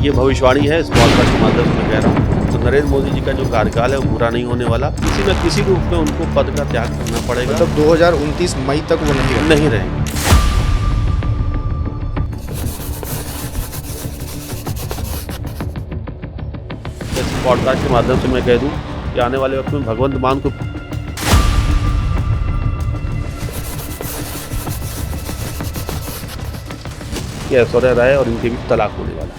ये भविष्यवाणी है, इस पॉडकास्ट के माध्यम से मैं कह रहा हूँ। तो नरेंद्र मोदी जी का जो कार्यकाल है वो पूरा नहीं होने वाला, किसी न किसी रूप में उनको पद का त्याग करना पड़ेगा। मतलब 2029 मई तक वो नहीं रहेंगे। इस पॉडकास्ट के माध्यम से मैं कह दूं कि आने वाले वक्त में भगवंत मान को ऐश्वर्या राय और इनके भी तलाक होने वाला है।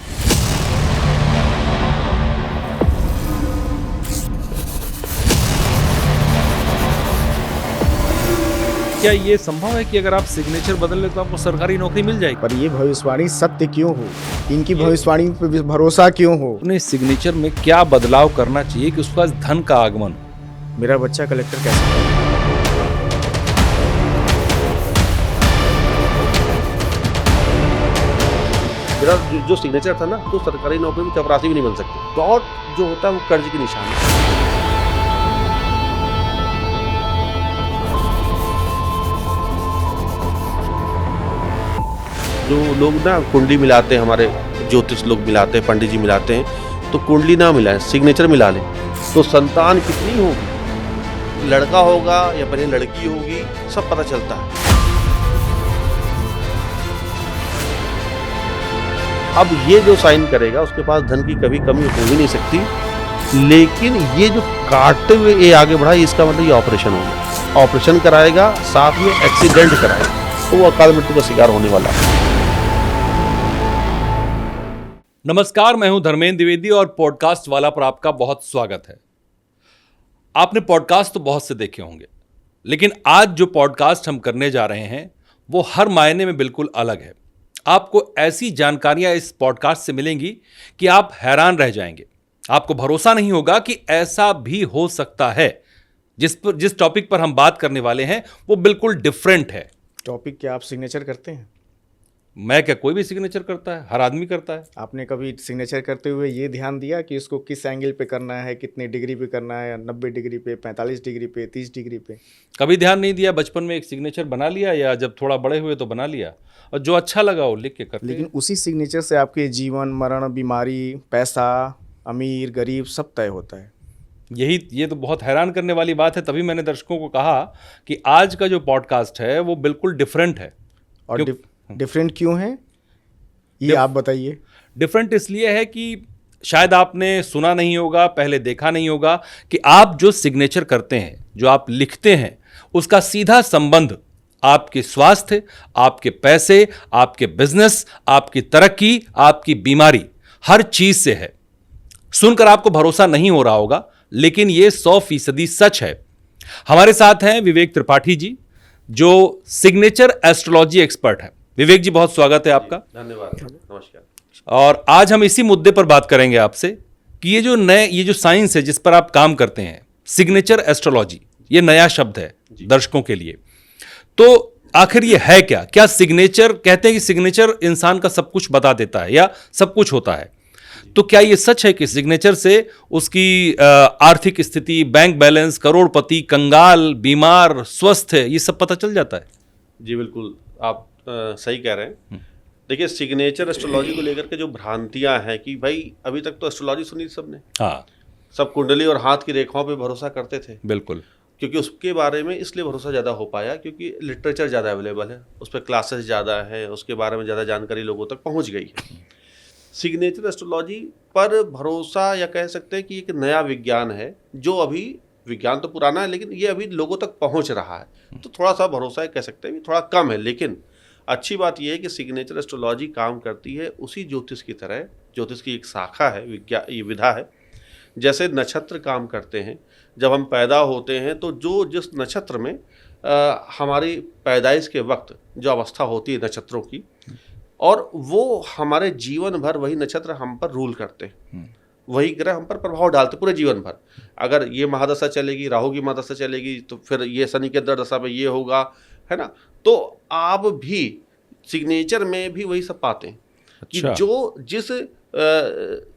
क्या ये संभव है कि अगर आप सिग्नेचर बदल ले तो आपको सरकारी नौकरी मिल जाएगी? पर ये भविष्यवाणी सत्य क्यों हो? इनकी भविष्यवाणी पर भरोसा क्यों हो? अपने सिग्नेचर में क्या बदलाव करना चाहिए कि उसके पास धन का आगमन? मेरा बच्चा कलेक्टर कैसे बने? मेरा जो सिग्नेचर था ना, तो सरकारी नौकरी में चपरासी भी नहीं बन सकते। डॉट जो होता है वो कर्ज की निशानी है। जो लोग ना कुंडली मिलाते हैं, हमारे ज्योतिष लोग मिलाते हैं, पंडित जी मिलाते हैं, तो कुंडली ना मिलाएं, सिग्नेचर मिला लें तो संतान कितनी होगी, लड़का होगा या पहले लड़की होगी, सब पता चलता है। अब ये जो साइन करेगा उसके पास धन की कभी कमी हो ही नहीं सकती, लेकिन ये जो काटते हुए ये आगे बढ़ा, इसका मतलब ये ऑपरेशन होगा, ऑपरेशन कराएगा, साथ में एक्सीडेंट कराएगा, तो वो अकाल मृत्यु का शिकार होने वाला है। नमस्कार, मैं हूं धर्मेंद्र द्विवेदी और पॉडकास्ट वाला पर आपका बहुत स्वागत है। आपने पॉडकास्ट तो बहुत से देखे होंगे, लेकिन आज जो पॉडकास्ट हम करने जा रहे हैं वो हर मायने में बिल्कुल अलग है। आपको ऐसी जानकारियां इस पॉडकास्ट से मिलेंगी कि आप हैरान रह जाएंगे। आपको भरोसा नहीं होगा कि ऐसा भी हो सकता है। जिस टॉपिक पर हम बात करने वाले हैं वो बिल्कुल डिफरेंट है। टॉपिक क्या आप सिग्नेचर करते हैं? मैं क्या, कोई भी सिग्नेचर करता है, हर आदमी करता है। आपने कभी सिग्नेचर करते हुए ये ध्यान दिया कि इसको किस एंगल पे करना है, कितने डिग्री पे करना है, 90 डिग्री पे, 45 डिग्री पे, 30 डिग्री पे? कभी ध्यान नहीं दिया। बचपन में एक सिग्नेचर बना लिया या जब थोड़ा बड़े हुए तो बना लिया, और जो अच्छा लगा वो लिख के करते। लेकिन उसी सिग्नेचर से आपके जीवन, मरण, बीमारी, पैसा, अमीर, गरीब सब तय होता है। ये तो बहुत हैरान करने वाली बात है। तभी मैंने दर्शकों को कहा कि आज का जो पॉडकास्ट है वो बिल्कुल डिफरेंट है। और डिफरेंट क्यों है ये आप बताइए। डिफरेंट इसलिए है कि शायद आपने सुना नहीं होगा, पहले देखा नहीं होगा कि आप जो सिग्नेचर करते हैं, जो आप लिखते हैं, उसका सीधा संबंध आपके स्वास्थ्य, आपके पैसे, आपके बिजनेस, आपकी तरक्की, आपकी बीमारी, हर चीज से है। सुनकर आपको भरोसा नहीं हो रहा होगा, लेकिन यह 100% सच है। हमारे साथ हैं विवेक त्रिपाठी जी, जो सिग्नेचर एस्ट्रोलॉजी एक्सपर्ट हैं। विवेक जी, बहुत स्वागत है आपका। धन्यवाद, नमस्कार। और आज हम इसी मुद्दे पर बात करेंगे आपसे कि ये जो साइंस है जिस पर आप काम करते हैं, सिग्नेचर एस्ट्रोलॉजी, ये नया शब्द है दर्शकों के लिए। तो आखिर ये है क्या? क्या सिग्नेचर, कहते हैं कि सिग्नेचर इंसान का सब कुछ बता देता है या सब कुछ होता है, तो क्या ये सच है कि सिग्नेचर से उसकी आर्थिक स्थिति, बैंक बैलेंस, करोड़पति, कंगाल, बीमार, स्वस्थ है, ये सब पता चल जाता है? जी बिल्कुल, आप सही कह रहे हैं। देखिए, सिग्नेचर एस्ट्रोलॉजी को लेकर के जो भ्रांतियां हैं कि भाई अभी तक तो एस्ट्रोलॉजी सुनी सबने, हाँ, सब कुंडली और हाथ की रेखाओं पे भरोसा करते थे। बिल्कुल, क्योंकि उसके बारे में इसलिए भरोसा ज़्यादा हो पाया क्योंकि लिटरेचर ज़्यादा अवेलेबल है, उस पर क्लासेस ज़्यादा है, उसके बारे में ज़्यादा जानकारी लोगों तक पहुंच गई है। सिग्नेचर एस्ट्रोलॉजी पर भरोसा, या कह सकते हैं कि एक नया विज्ञान है जो अभी, विज्ञान तो पुराना है लेकिन ये अभी लोगों तक पहुंच रहा है, तो थोड़ा सा भरोसा कह सकते हैं थोड़ा कम है। लेकिन अच्छी बात यह है कि सिग्नेचर एस्ट्रोलॉजी काम करती है उसी ज्योतिष की तरह। ज्योतिष की एक शाखा है, ये विधा है। जैसे नक्षत्र काम करते हैं, जब हम पैदा होते हैं तो जिस नक्षत्र में हमारी पैदाइश के वक्त जो अवस्था होती है नक्षत्रों की, और वो हमारे जीवन भर वही नक्षत्र हम पर रूल करते हैं, वही ग्रह हम पर प्रभाव डालते पूरे जीवन भर। अगर ये महादशा चलेगी, राहु की महादशा चलेगी, तो फिर ये शनि के अंतर्दशा में ये होगा, है ना। तो आप भी सिग्नेचर में भी वही सब पाते हैं। अच्छा। कि जो जिस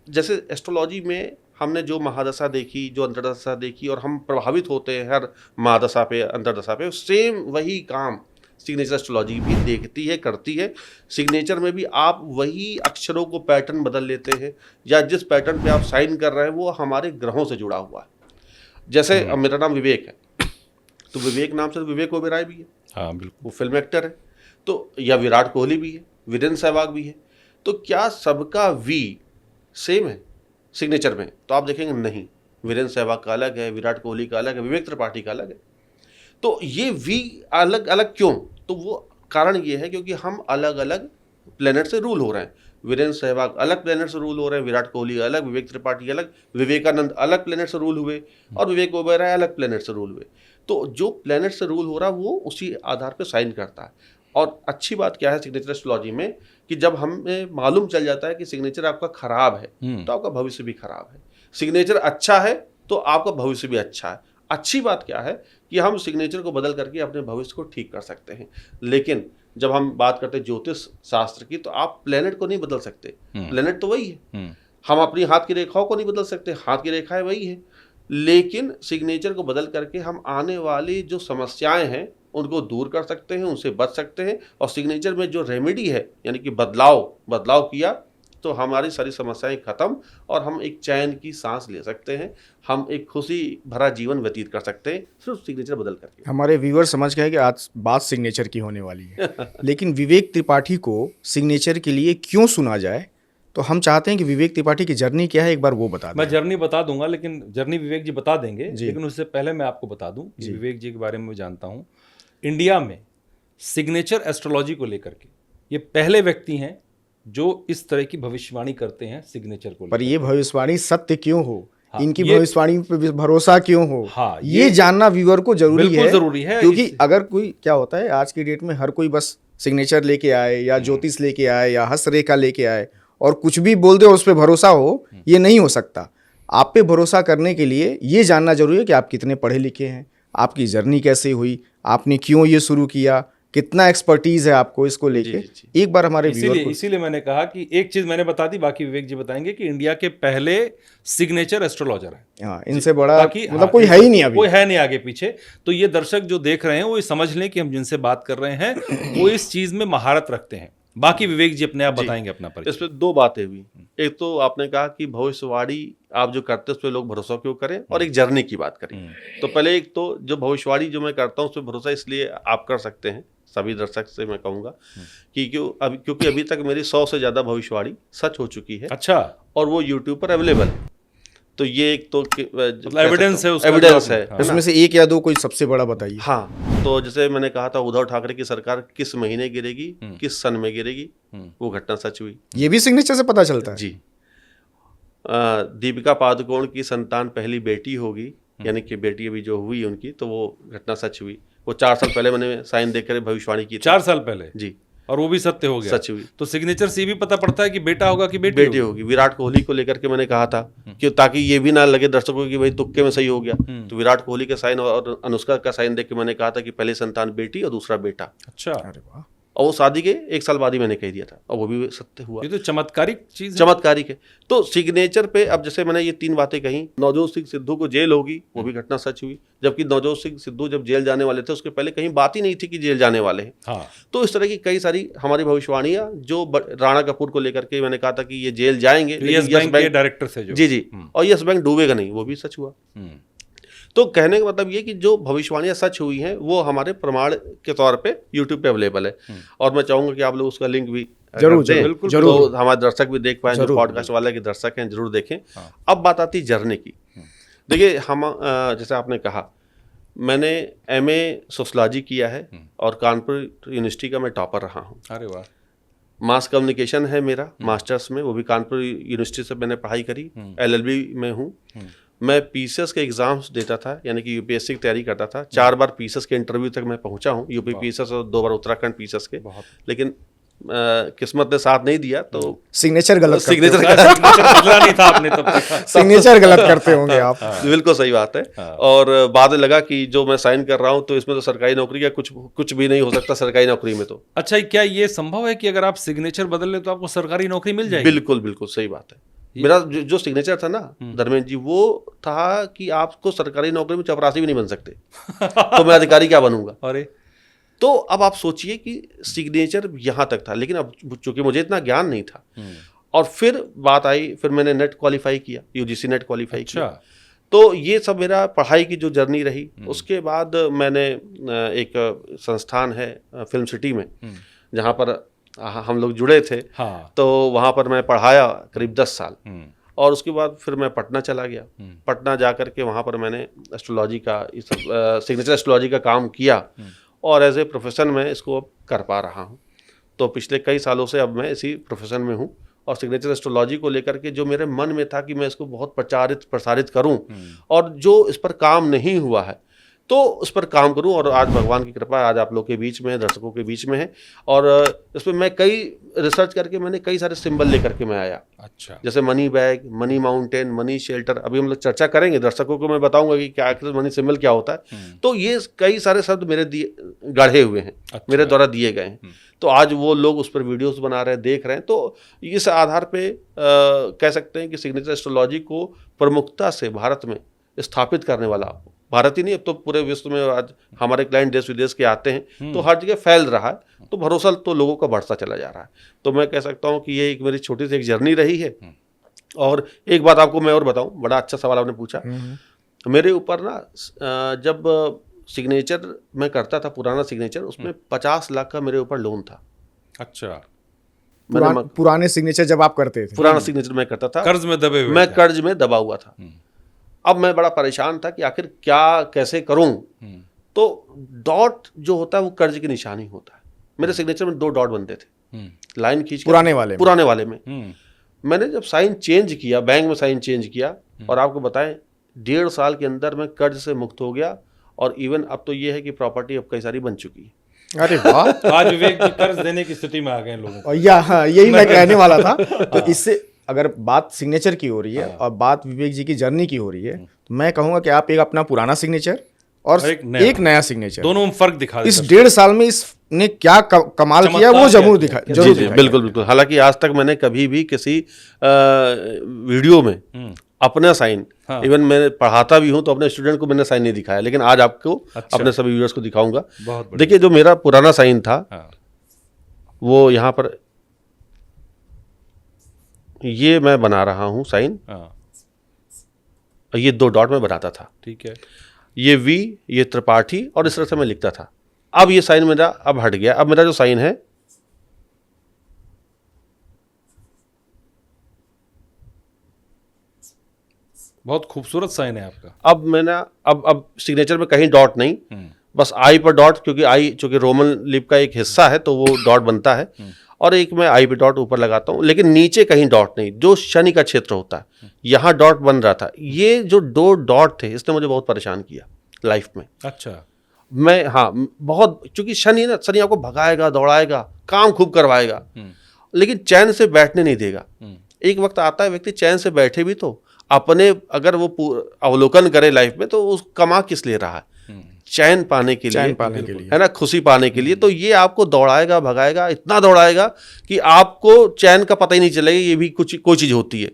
जैसे एस्ट्रोलॉजी में हमने जो महादशा देखी, जो अंतर्दशा देखी, और हम प्रभावित होते हैं हर महादशा पे, अंतर्दशा पे, सेम वही काम सिग्नेचर एस्ट्रोलॉजी भी देखती है, करती है। सिग्नेचर में भी आप वही अक्षरों को पैटर्न बदल लेते हैं, या जिस पैटर्न पे आप साइन कर रहे हैं वो हमारे ग्रहों से जुड़ा हुआ है। जैसे अब मेरा नाम विवेक है, तो विवेक नाम से तो विवेक ओबेरॉय भी है, हाँ बिल्कुल, वो फिल्म एक्टर है। तो या विराट कोहली भी है, वीरेंद्र सहवाग भी है। तो क्या सबका वी सेम है सिग्नेचर में? तो आप देखेंगे नहीं, वीरेंद्र सहवाग का अलग है, विराट कोहली का अलग है, विवेक त्रिपाठी का अलग है। तो ये वी अलग अलग क्यों? तो वो कारण ये है क्योंकि हम अलग अलग प्लेनेट से रूल हो रहे हैं। वीरेंद्र सहवाग अलग प्लेनेट से रूल हो रहे हैं, विराट कोहली अलग, विवेक त्रिपाठी अलग, विवेकानंद अलग प्लेनेट से रूल हुए, और विवेक ओबेरॉय अलग प्लेनेट से रूल हुए। तो जो प्लेनेट से रूल हो रहा है वो उसी आधार पर साइन करता है। और अच्छी बात क्या है सिग्नेचर एस्ट्रोलॉजी में कि जब हमें मालूम चल जाता है कि सिग्नेचर आपका खराब है तो आपका भविष्य भी खराब है, सिग्नेचर अच्छा है तो आपका भविष्य भी अच्छा है। अच्छी बात क्या है कि हम सिग्नेचर को बदल करके अपने भविष्य को ठीक कर सकते हैं। लेकिन जब हम बात करते हैं ज्योतिष शास्त्र की, तो आप प्लेनेट को नहीं बदल सकते, प्लेनेट तो वही है। हम अपनी हाथ की रेखाओं को नहीं बदल सकते, हाथ की रेखाएं वही है। लेकिन सिग्नेचर को बदल करके हम आने वाली जो समस्याएं हैं उनको दूर कर सकते हैं, उनसे बच सकते हैं। और सिग्नेचर में जो रेमेडी है, यानी कि बदलाव किया तो हमारी सारी समस्याएं खत्म, और हम एक चैन की सांस ले सकते हैं, हम एक खुशी भरा जीवन व्यतीत कर सकते हैं सिर्फ सिग्नेचर बदल करके। हमारे व्यूअर समझ गए कि आज बात सिग्नेचर की होने वाली है। लेकिन विवेक त्रिपाठी को सिग्नेचर के लिए क्यों सुना जाए, तो हम चाहते हैं कि विवेक त्रिपाठी की जर्नी क्या है एक बार वो बता दें। मैं जर्नी बता दूंगा, लेकिन जर्नी विवेक जी बता देंगे, लेकिन उससे पहले मैं आपको बता दूं कि विवेक जी के बारे में मैं जानता हूं। इंडिया में सिग्नेचर एस्ट्रोलॉजी को लेकर के ये पहले व्यक्ति हैं जो इस तरह की भविष्यवाणी करते हैं सिग्नेचर को। पर ये भविष्यवाणी सत्य क्यों हो, इनकी भविष्यवाणी पे भरोसा क्यों हो, हाँ, ये जानना व्यूअर को जरूरी है, क्योंकि अगर कोई क्या होता है आज की डेट में हर कोई बस सिग्नेचर लेके आए या ज्योतिष लेके आए या हस्तरेखा लेके आए और कुछ भी बोल दे और उस पर भरोसा हो, ये नहीं हो सकता। आप पे भरोसा करने के लिए ये जानना जरूरी है कि आप कितने पढ़े लिखे हैं, आपकी जर्नी कैसे हुई, आपने क्यों ये शुरू किया, कितना एक्सपर्टीज है आपको इसको लेके। एक बार हमारे इसीलिए मैंने कहा कि एक चीज मैंने बता दी, बाकी विवेक जी बताएंगे कि इंडिया के पहले सिग्नेचर एस्ट्रोलॉजर हैं। हाँ, इनसे बड़ा मतलब कोई है ही नहीं अभी, कोई है नहीं आगे पीछे। तो ये दर्शक जो देख रहे हैं वो ये समझ लें कि हम जिनसे बात कर रहे हैं वो इस चीज में महारत रखते हैं। बाकी विवेक जी अपने आप बताएंगे अपना परिचय। इस पे दो बातें हुई। एक तो आपने कहा कि भविष्यवाणी आप जो करते हैं उस पर लोग भरोसा क्यों करें, और एक जर्नी की बात करें। तो पहले एक तो जो भविष्यवाणी जो मैं करता हूँ उस पर भरोसा इसलिए आप कर सकते हैं, सभी दर्शक से मैं कहूँगा कि क्योंकि अभी तक मेरी 100 से ज़्यादा भविष्यवाणी सच हो चुकी है। अच्छा। और वो यूट्यूब पर अवेलेबल है। तो ये एक तो एविडेंस है, एविडेंस है। उसमें से एक या दो कोई सबसे बड़ा बताइए। हाँ, तो जैसे मैंने कहा था उद्धव ठाकरे की सरकार किस महीने गिरेगी, किस सन में गिरेगी, वो घटना सच हुई। ये भी सिग्नेचर से पता चलता है जी। दीपिका पादुकोण की संतान पहली बेटी होगी, यानी कि बेटी अभी जो हुई उनकी, तो वो घटना सच हुई। वो 4 साल पहले मैंने साइन देकर भविष्यवाणी की थी। 4 साल पहले? जी। और वो भी सत्य हो गया, सच हुई। तो सिग्नेचर से भी पता पड़ता है कि बेटा होगा कि बेटी होगी। विराट कोहली को लेकर के मैंने कहा था कि ताकि ये भी ना लगे दर्शकों की भाई तुक्के में सही हो गया, तो विराट कोहली का साइन और अनुष्का का साइन देख के मैंने कहा था कि पहले संतान बेटी और दूसरा बेटा। अच्छा। अरे वाह। और वो शादी के 1 साल बाद ही मैंने कह दिया था, और वो भी सत्य हुआ। ये तो चमत्कारिक चीज है। चमत्कारिक है। तो सिग्नेचर पे अब जैसे मैंने ये 3 बातें कही, नवजोत सिंह सिद्धू को जेल होगी, वो भी घटना सच हुई। जबकि नवजोत सिंह सिद्धू जब जेल जाने वाले थे उसके पहले कहीं बात ही नहीं थी कि जेल जाने वाले हैं। हाँ। तो इस तरह की कई सारी हमारी भविष्यवाणियां, जो राणा कपूर को लेकर के मैंने कहा था कि ये जेल जाएंगे, यस बैंक के डायरेक्टर से जो जी और यस बैंक डूबेगा नहीं, वो भी सच हुआ। तो कहने का मतलब ये कि जो भविष्यवाणियां सच हुई हैं वो हमारे प्रमाण के तौर पे YouTube पे अवेलेबल है। और मैं चाहूंगा कि आप लोग उसका लिंक भी जरूर तो हमारे दर्शक भी देख पाए, जो पॉडकास्ट वाले के दर्शक हैं जरूर देखें। अब बात आती है जर्नी की। देखिए, हम जैसे आपने कहा, मैंने MA सोशलॉजी किया है और कानपुर यूनिवर्सिटी का मैं टॉपर रहा हूँ। अरे वाह। मास कम्युनिकेशन है मेरा मास्टर्स में, वो भी कानपुर यूनिवर्सिटी से मैंने पढ़ाई करी। LLB में हूँ। मैं PCS के एग्जाम्स देता था, यानी कि UPSC की तैयारी करता था। 4 बार PCS के इंटरव्यू तक मैं पहुंचा हूँ, यूपी PCS और 2 बार उत्तराखंड PCS के। लेकिन किस्मत ने साथ नहीं दिया, तो सिग्नेचर गलत बदला नहीं था आपने तब तक। सिग्नेचर गलत करते होंगे आप। बिल्कुल सही बात है। और बाद में लगा कि जो मैं साइन कर रहा हूँ तो इसमें तो सरकारी नौकरी का कुछ भी नहीं हो सकता सरकारी नौकरी में। तो अच्छा, क्या ये संभव है कि अगर आप सिग्नेचर बदल लें तो आपको सरकारी नौकरी मिल जाएगी? बिल्कुल बिल्कुल सही बात है। मेरा जो सिग्नेचर था ना धर्मेंद्र जी, वो था कि आपको सरकारी नौकरी में चपरासी भी नहीं बन सकते। तो मैं अधिकारी क्या बनूंगा? अरे तो अब आप सोचिए कि सिग्नेचर यहाँ तक था, लेकिन अब चूंकि मुझे इतना ज्ञान नहीं था, और फिर बात आई, फिर मैंने नेट क्वालिफाई किया, यूजीसी नेट क्वालिफाई किया। तो ये सब मेरा पढ़ाई की जो जर्नी रही। उसके बाद मैंने एक संस्थान है फिल्म सिटी में, जहाँ पर हम लोग जुड़े थे। हाँ। तो वहाँ पर मैं पढ़ाया करीब 10 साल, और उसके बाद फिर मैं पटना चला गया। पटना जा कर के वहाँ पर मैंने एस्ट्रोलॉजी का, सिग्नेचर एस्ट्रोलॉजी का काम किया, और एज ए प्रोफेशन में इसको अब कर पा रहा हूँ। तो पिछले कई सालों से अब मैं इसी प्रोफेशन में हूँ, और सिग्नेचर एस्ट्रोलॉजी को लेकर के जो मेरे मन में था कि मैं इसको बहुत प्रसारित करूं, और जो इस पर काम नहीं हुआ है तो उस पर काम करूं, और आज भगवान की कृपा आज आप लोग के बीच में, दर्शकों के बीच में है। और इसमें मैं कई रिसर्च करके मैंने कई सारे सिंबल लेकर के मैं आया। अच्छा। जैसे money bag, money mountain, money shelter, अभी हम लोग चर्चा करेंगे, दर्शकों को मैं बताऊंगा कि क्या मनी सिंबल क्या होता है। तो ये कई सारे शब्द मेरे गढ़े हुए हैं। अच्छा। मेरे द्वारा दिए गए हैं। तो आज वो लोग उस पर वीडियोस बना रहे हैं, देख रहे हैं। तो इस आधार पे कह सकते हैं कि सिग्नेचर एस्ट्रोलॉजी को प्रमुखता से भारत में स्थापित करने वाला, भारत ही नहीं अब तो पूरे विश्व में आज हमारे क्लाइंट देश विदेश के आते हैं, तो हर जगह फैल रहा है। तो भरोसा तो लोगों का बढ़ता चला जा रहा है। तो मैं कह सकता हूँ कि ये एक मेरी छोटी सी एक जर्नी रही है। और एक बात आपको मैं और बताऊँ, बड़ा अच्छा सवाल आपने पूछा। मेरे ऊपर ना जब सिग्नेचर मैं करता था, पुराना सिग्नेचर, उसमें 50 लाख का मेरे ऊपर लोन था। अच्छा। पुराने सिग्नेचर जब आप करते थे? पुराना सिग्नेचर मैं करता था, कर्ज में दबे हुए, मैं कर्ज में दबा हुआ था। अब मैं बड़ा परेशान था कि आखिर क्या कैसे करूं। तो डॉट जो होता है वो कर्ज की निशानी होता है। मेरे सिग्नेचर में 2 डॉट बनते थे, लाइन खींच के, पुराने वाले में। मैंने जब साइन चेंज किया, बैंक में साइन चेंज किया, और आपको बताएं 1.5 साल के अंदर मैं कर्ज से मुक्त हो गया। और इवन अब तो ये है कि प्रॉपर्टी अब कई सारी बन चुकी है। अरे वाह! आज विवेक जी कर्ज देने की स्थिति में आ गए लोगों को। यही मैं कहने वाला था। तो इससे अगर बात सिग्नेचर की हो रही है और बात विवेक जी की जर्नी की हो रही है, तो मैं कहूंगा कि आप एक अपना पुराना सिग्नेचर और एक नया सिग्नेचर, दोनों में फर्क दिखा दें। इस 1.5 साल में इसने क्या कमाल किया वो जरूर दिखा। बिल्कुल। हालांकि आज तक मैंने कभी भी किसी वीडियो में अपना साइन, इवन मैं पढ़ाता भी हूं तो अपने स्टूडेंट को मैंने साइन नहीं दिखाया, लेकिन आज आपको अपने सभी व्यूअर्स को दिखाऊंगा। देखिए, जो मेरा पुराना साइन था वो यहाँ पर ये मैं बना रहा हूं साइन। ये 2 डॉट में बनाता था, ठीक है। ये वी, ये त्रिपाठी, और इस तरह से मैं लिखता था। अब ये साइन मेरा अब हट गया। अब मेरा जो साइन है, बहुत खूबसूरत साइन है आपका। अब मैंने अब सिग्नेचर में कहीं डॉट नहीं, बस आई पर डॉट, क्योंकि आई चूंकि रोमन लिप का एक हिस्सा है तो वो डॉट बनता है। और एक मैं आई पे डॉट ऊपर लगाता हूँ, लेकिन नीचे कहीं डॉट नहीं, जो शनि का क्षेत्र होता है यहाँ डॉट बन रहा था। ये जो 2 डॉट थे इसने मुझे बहुत परेशान किया लाइफ में। अच्छा। मैं बहुत, चूंकि शनि आपको भगाएगा, दौड़ाएगा, काम खूब करवाएगा, लेकिन चैन से बैठने नहीं देगा। एक वक्त आता है व्यक्ति चैन से बैठे भी तो अपने, अगर वो अवलोकन करे लाइफ में, तो वो कमा किस लिए रहा है? चैन पाने के लिए, है ना, खुशी पाने के लिए। तो ये आपको दौड़ाएगा, भगाएगा, इतना दौड़ाएगा कि आपको चैन का पता ही नहीं चलेगा ये भी कोई चीज़ होती है।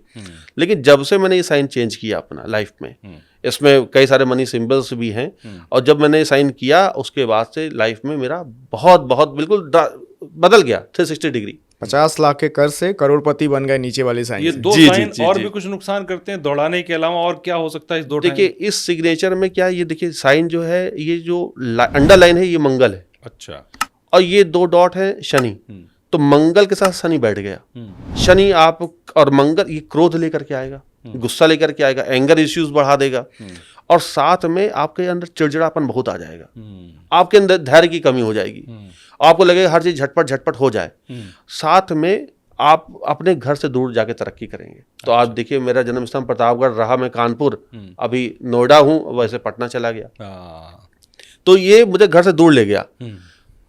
लेकिन जब से मैंने ये साइन चेंज किया अपना लाइफ में, इसमें कई सारे मनी सिंबल्स भी हैं, और जब मैंने साइन किया उसके बाद से लाइफ में मेरा बहुत बिल्कुल बदल गया 360 डिग्री। 50 लाख के कर्ज से करोड़पति बन गए नीचे वाले साइन। ये 2 साइन और भी कुछ नुकसान करते हैं दौड़ाने के अलावा, और क्या हो सकता है इस 2? देखिए, इस सिग्नेचर में क्या, ये देखिए साइन जो है, ये जो अंडरलाइन है ये मंगल है। अच्छा। और ये 2 डॉट है शनि। तो मंगल के साथ शनि बैठ गया। शनि आप और मंगल, ये क्रोध लेकर के आएगा, गुस्सा लेकर के आएगा, एंगर इश्यूज बढ़ा देगा, और साथ में आपके अंदर चिड़चिड़ापन बहुत आ जाएगा, आपके अंदर धैर्य की कमी हो जाएगी, आपको लगेगा हर चीज झटपट हो जाए। साथ में आप अपने घर से दूर जाके तरक्की करेंगे। तो आप देखिए, मेरा जन्म स्थान प्रतापगढ़ रहा, मैं कानपुर, अभी नोएडा हूँ, वैसे पटना चला गया। तो ये मुझे घर से दूर ले गया।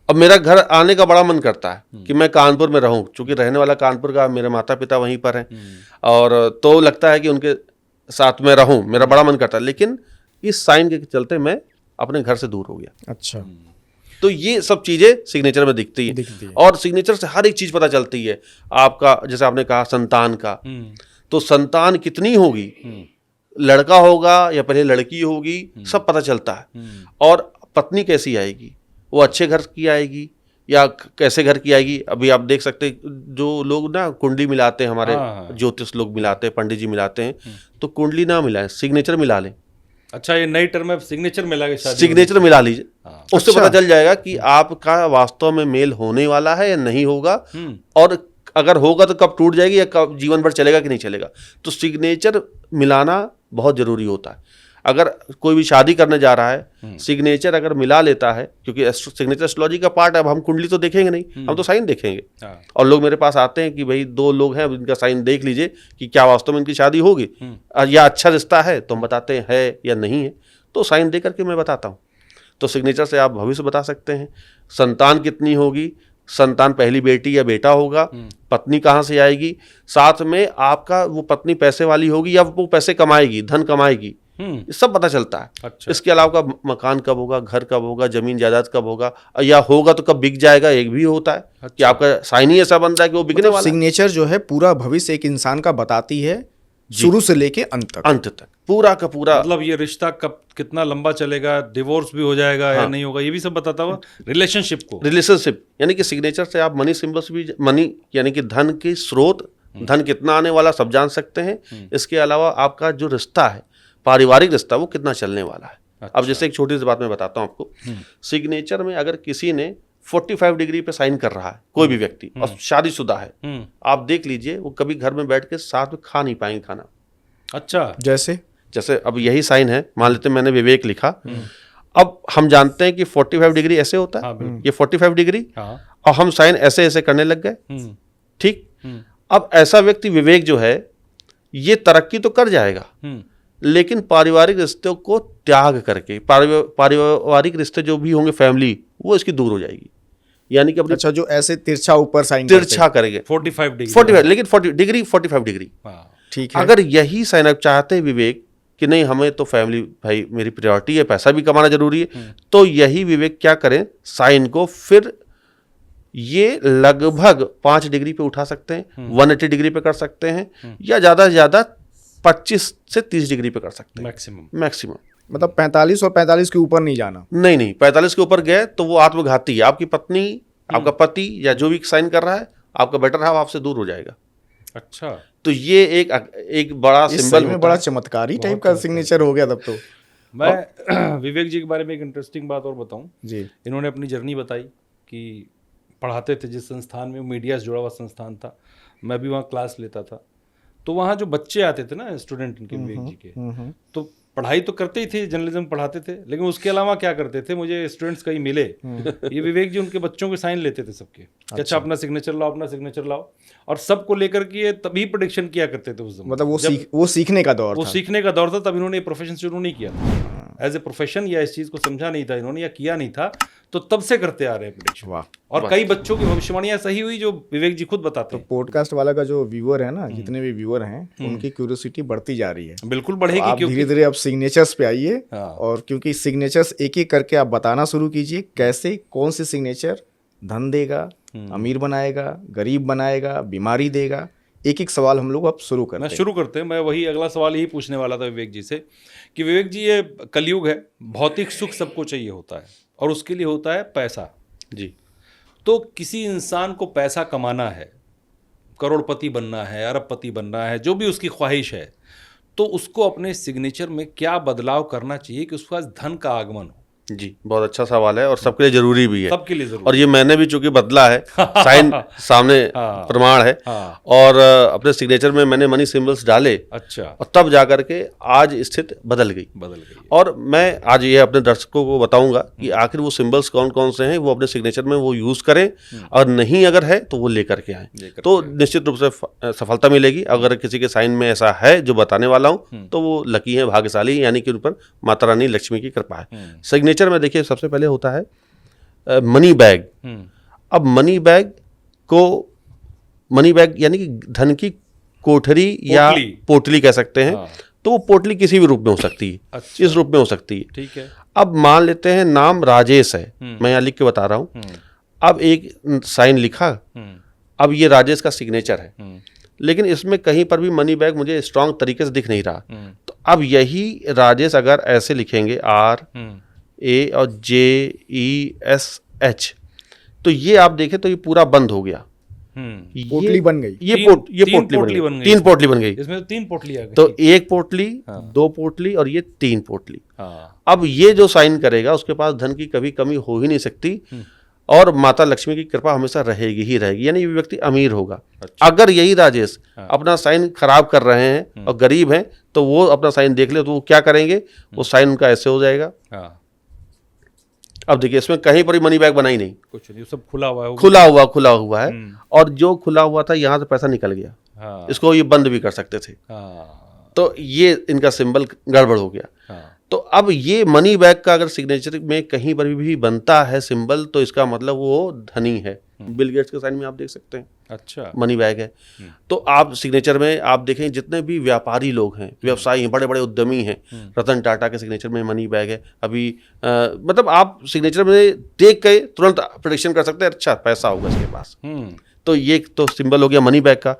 अब मेरा घर आने का बड़ा मन करता है कि मैं कानपुर में रहूं, क्योंकि रहने वाला कानपुर का, मेरे माता पिता वहीं पर हैं, और तो लगता है कि उनके साथ में रहूं, मेरा बड़ा मन करता है। लेकिन इस साइन के चलते मैं अपने घर से दूर हो गया। अच्छा। तो ये सब चीजें सिग्नेचर में दिखती है। और सिग्नेचर से हर एक चीज पता चलती है आपका। जैसे आपने कहा संतान का, तो संतान कितनी होगी, लड़का होगा या पहले लड़की होगी, सब पता चलता है। और पत्नी कैसी आएगी, वो अच्छे घर की आएगी या कैसे घर की आएगी। अभी आप देख सकते हैं जो लोग ना कुंडली मिलाते हैं, हमारे ज्योतिष लोग मिलाते हैं, पंडित जी मिलाते हैं, तो कुंडली ना मिलाएं, सिग्नेचर मिला लें। अच्छा, ये नई टर्म है, सिग्नेचर मिला के शादी, सिग्नेचर मिला लीजिए, उससे पता चल जाएगा कि आपका वास्तव में मेल होने वाला है या नहीं होगा, और अगर होगा तो कब टूट जाएगी या कब जीवन भर चलेगा कि नहीं चलेगा। तो सिग्नेचर मिलाना बहुत जरूरी होता है। अगर कोई भी शादी करने जा रहा है, सिग्नेचर अगर मिला लेता है, क्योंकि सिग्नेचर एस्ट्रोलॉजी का पार्ट है। अब हम कुंडली तो देखेंगे नहीं, हम तो साइन देखेंगे। और लोग मेरे पास आते हैं कि भाई 2 लोग हैं, इनका साइन देख लीजिए कि क्या वास्तव में इनकी शादी होगी या अच्छा रिश्ता है, तो हम बताते हैं है या नहीं है, तो साइन दे करके मैं बताता हूँ। तो सिग्नेचर से आप भविष्य बता सकते हैं, संतान कितनी होगी, संतान पहली बेटी या बेटा होगा, पत्नी कहाँ से आएगी, साथ में आपका वो पत्नी पैसे वाली होगी या वो पैसे कमाएगी, धन कमाएगी, ये सब पता चलता है। अच्छा। इसके अलावा का मकान कब होगा, घर कब होगा, जमीन जायदाद कब होगा, या होगा तो कब बिक जाएगा, एक भी होता है। अच्छा। कि आपका साइन ही ऐसा बनता है कि वो बिकने वाला है। सिग्नेचर जो है पूरा भविष्य एक इंसान का बताती है, शुरू से लेके अंत तक पूरा का पूरा। मतलब ये रिश्ता कब कितना लंबा चलेगा, डिवोर्स भी हो जाएगा या नहीं होगा, ये भी सब बताता हुआ रिलेशनशिप यानी कि सिग्नेचर से आप मनी सिंबल्स भी, मनी यानी कि धन की स्रोत, धन कितना आने वाला सब जान सकते हैं। इसके अलावा आपका जो रिश्ता है, पारिवारिक रिश्ता, वो कितना चलने वाला है। अच्छा। अब जैसे एक छोटी सी बात मैं बताता हूँ आपको, सिग्नेचर में अगर किसी ने 45 डिग्री पे साइन कर रहा है, कोई भी व्यक्ति, और शादीशुदा है, आप देख लीजिए वो कभी घर में बैठ के साथ में खा नहीं पाएंगे खाना। अच्छा। जैसे अब यही साइन है, मान लेते मैंने विवेक लिखा, अब हम जानते हैं कि 45 डिग्री ऐसे होता है। हाँ, ये 45 डिग्री, और हम साइन ऐसे ऐसे करने लग गए, ठीक। अब ऐसा व्यक्ति विवेक जो है, ये तरक्की तो कर जाएगा, लेकिन पारिवारिक रिश्तों को त्याग करके, पारिवारिक रिश्ते जो भी होंगे, फैमिली, वो इसकी दूर हो जाएगी। यानी कि अपने, अच्छा, जो ऐसे तिरछा ऊपर साइन तिरछा करेंगे 45 डिग्री, 45 लेकिन 40 डिग्री 45 डिग्री, ठीक है। अगर यही साइन आप चाहते हैं विवेक कि नहीं, हमें तो फैमिली, भाई मेरी प्रायोरिटी है, पैसा भी कमाना जरूरी है, तो यही विवेक क्या करें, साइन को फिर ये लगभग 5 डिग्री पे उठा सकते हैं, 180 डिग्री पे कर सकते हैं, या ज़्यादा से ज़्यादा 25 से 30 डिग्री पे कर सकते हैं मैक्सिमम। मतलब 45 और 45 के ऊपर नहीं जाना। नहीं, 45 के ऊपर गए तो वो आत्मघाती है। आपकी पत्नी, आपका पति या जो भी साइन कर रहा है, आपका बेटर हाफ आपसे दूर हो जाएगा। अच्छा, तो ये एक बड़ा सिंबल में, बड़ा चमत्कारी टाइप का सिग्नेचर हो गया तब तो। मैं विवेक जी के बारे में एक इंटरेस्टिंग बात और बताऊं जी। इन्होंने अपनी जर्नी बताई कि पढ़ाते थे जिस संस्थान में, मीडिया से जुड़ा हुआ संस्थान था, मैं भी वहाँ क्लास लेता था, तो वहाँ जो बच्चे आते थे ना, स्टूडेंट इनके, विवेक जी के, तो पढ़ाई तो करते ही थे, जर्नलिज्म पढ़ाते थे, लेकिन उसके अलावा क्या करते थे, मुझे स्टूडेंट्स कई मिले, ये विवेक जी उनके बच्चों के साइन लेते थे सबके। अच्छा, अपना सिग्नेचर लाओ, अपना सिग्नेचर लाओ, और सबको लेकर के ये तभी प्रेडिक्शन किया करते थे उस समय। मतलब वो सीखने का दौर था। वो सीखने का दौर था, तब इन्होंने प्रोफेशन शुरू नहीं किया था एज ए प्रोफेशन, या इस चीज को समझा नहीं था इन्होंने या किया नहीं था, तो तब से करते आ रहे हैं प्रेडिक्शन। वाह। और कई बच्चों की भविष्यवाणियां सही हुई, जो विवेक जी खुद बताते हैं। पॉडकास्ट वाला का जो व्यूअर है ना, जितने भी व्यूअर हैं, उनकी क्यूरियोसिटी बढ़ती जा रही है। बिल्कुल बढ़ेगी, क्योंकि धीरे धीरे अब सिग्नेचर्स पे आइए, और क्योंकि सिग्नेचर्स एक एक करके आप बताना शुरू कीजिए, कैसे कौन सी सिग्नेचर धन देगा, अमीर बनाएगा, गरीब बनाएगा, बीमारी देगा। एक एक सवाल हम लोग अब शुरू करते हैं। मैं वही अगला सवाल यही पूछने वाला था विवेक जी से कि विवेक जी, ये कलयुग है, भौतिक सुख सबको चाहिए होता है, और उसके लिए होता है पैसा जी। तो किसी इंसान को पैसा कमाना है, करोड़पति बनना है, अरबपति बनना है, जो भी उसकी ख्वाहिश है, तो उसको अपने सिग्नेचर में क्या बदलाव करना चाहिए कि उसके पास धन का आगमन हो? जी, बहुत अच्छा सवाल है, और सबके लिए जरूरी भी है। सबके लिए जरूरी। और ये मैंने भी चूंकि बदला है, साइन सामने प्रमाण है, और अपने सिग्नेचर में मैंने मनी सिंबल्स डाले। अच्छा। और तब जाकर के आज स्थिति बदल गई। और मैं आज ये अपने दर्शकों को बताऊंगा कि आखिर वो सिंबल्स कौन कौन से हैं, वो अपने सिग्नेचर में वो यूज करें, और नहीं अगर है तो वो लेकर के आए, तो निश्चित रूप से सफलता मिलेगी। अगर किसी के साइन में ऐसा है जो बताने वाला हूँ, तो वो लकी है, भाग्यशाली, यानी कि उन पर माता रानी लक्ष्मी की कृपा है। सिग्नेचर में देखिए सबसे पहले होता है मनी बैग। अब मनी बैग यानी कि धन की कोठरी या पोटली कह सकते हैं। तो वो पोटली किसी भी रूप में हो सकती है। अच्छा। इस रूप में हो सकती है, ठीक है। अब मान लेते हैं नाम राजेश है, मैं यहाँ लिख के बता रहा हूँ। अब एक साइन लिखा, अब ये राजेश का सिग्नेचर है, लेकिन इसमें कहीं पर भी मनी बैग मुझे स्ट्रांग तरीके से दिख नहीं रहा। तो अब यही राजेश अगर ऐसे लिखेंगे, RA और JES एच, तो ये आप देखें तो ये पूरा बंद हो गया, पोटली बन गई। ये तीन पोटली बन गई, 3 पोटली बन गई। इसमें तो 3 पोटली आ गई। तो 1 पोटली, 2 पोटली और ये 3 पोटली। हाँ। अब ये जो साइन करेगा उसके पास धन की कभी कमी हो ही नहीं सकती, और माता लक्ष्मी की कृपा हमेशा रहेगी ही रहेगी, यानी ये व्यक्ति अमीर होगा। अच्छा। अगर यही राजेश अपना साइन खराब कर रहे हैं और गरीब हैं, तो वो अपना साइन देख ले तो वो क्या करेंगे, वो साइन उनका ऐसे हो जाएगा। हाँ। अब देखिए इसमें कहीं पर भी मनी बैग बनाई नहीं, कुछ नहीं, सब खुला हुआ है। खुला हुआ है, और जो खुला हुआ था यहाँ से पैसा निकल गया। हाँ। इसको ये बंद भी कर सकते थे। हाँ। तो ये इनका सिंबल गड़बड़ हो गया। हाँ। तो अब ये मनी बैग का अगर सिग्नेचर में कहीं पर भी बनता है सिंबल, तो इसका मतलब वो धनी है। बिल गेट्स के साइन में आप देख सकते हैं, अच्छा, मनी बैग है। तो आप सिग्नेचर में आप देखें जितने भी व्यापारी लोग हैं, व्यवसायी हैं, बड़े बड़े उद्यमी हैं, रतन टाटा के सिग्नेचर में मनी बैग है। अभी मतलब आप सिग्नेचर में देख के तुरंत प्रेडिक्शन कर सकते हैं, अच्छा पैसा होगा इसके पास। तो ये तो सिंबल हो गया मनी बैग का।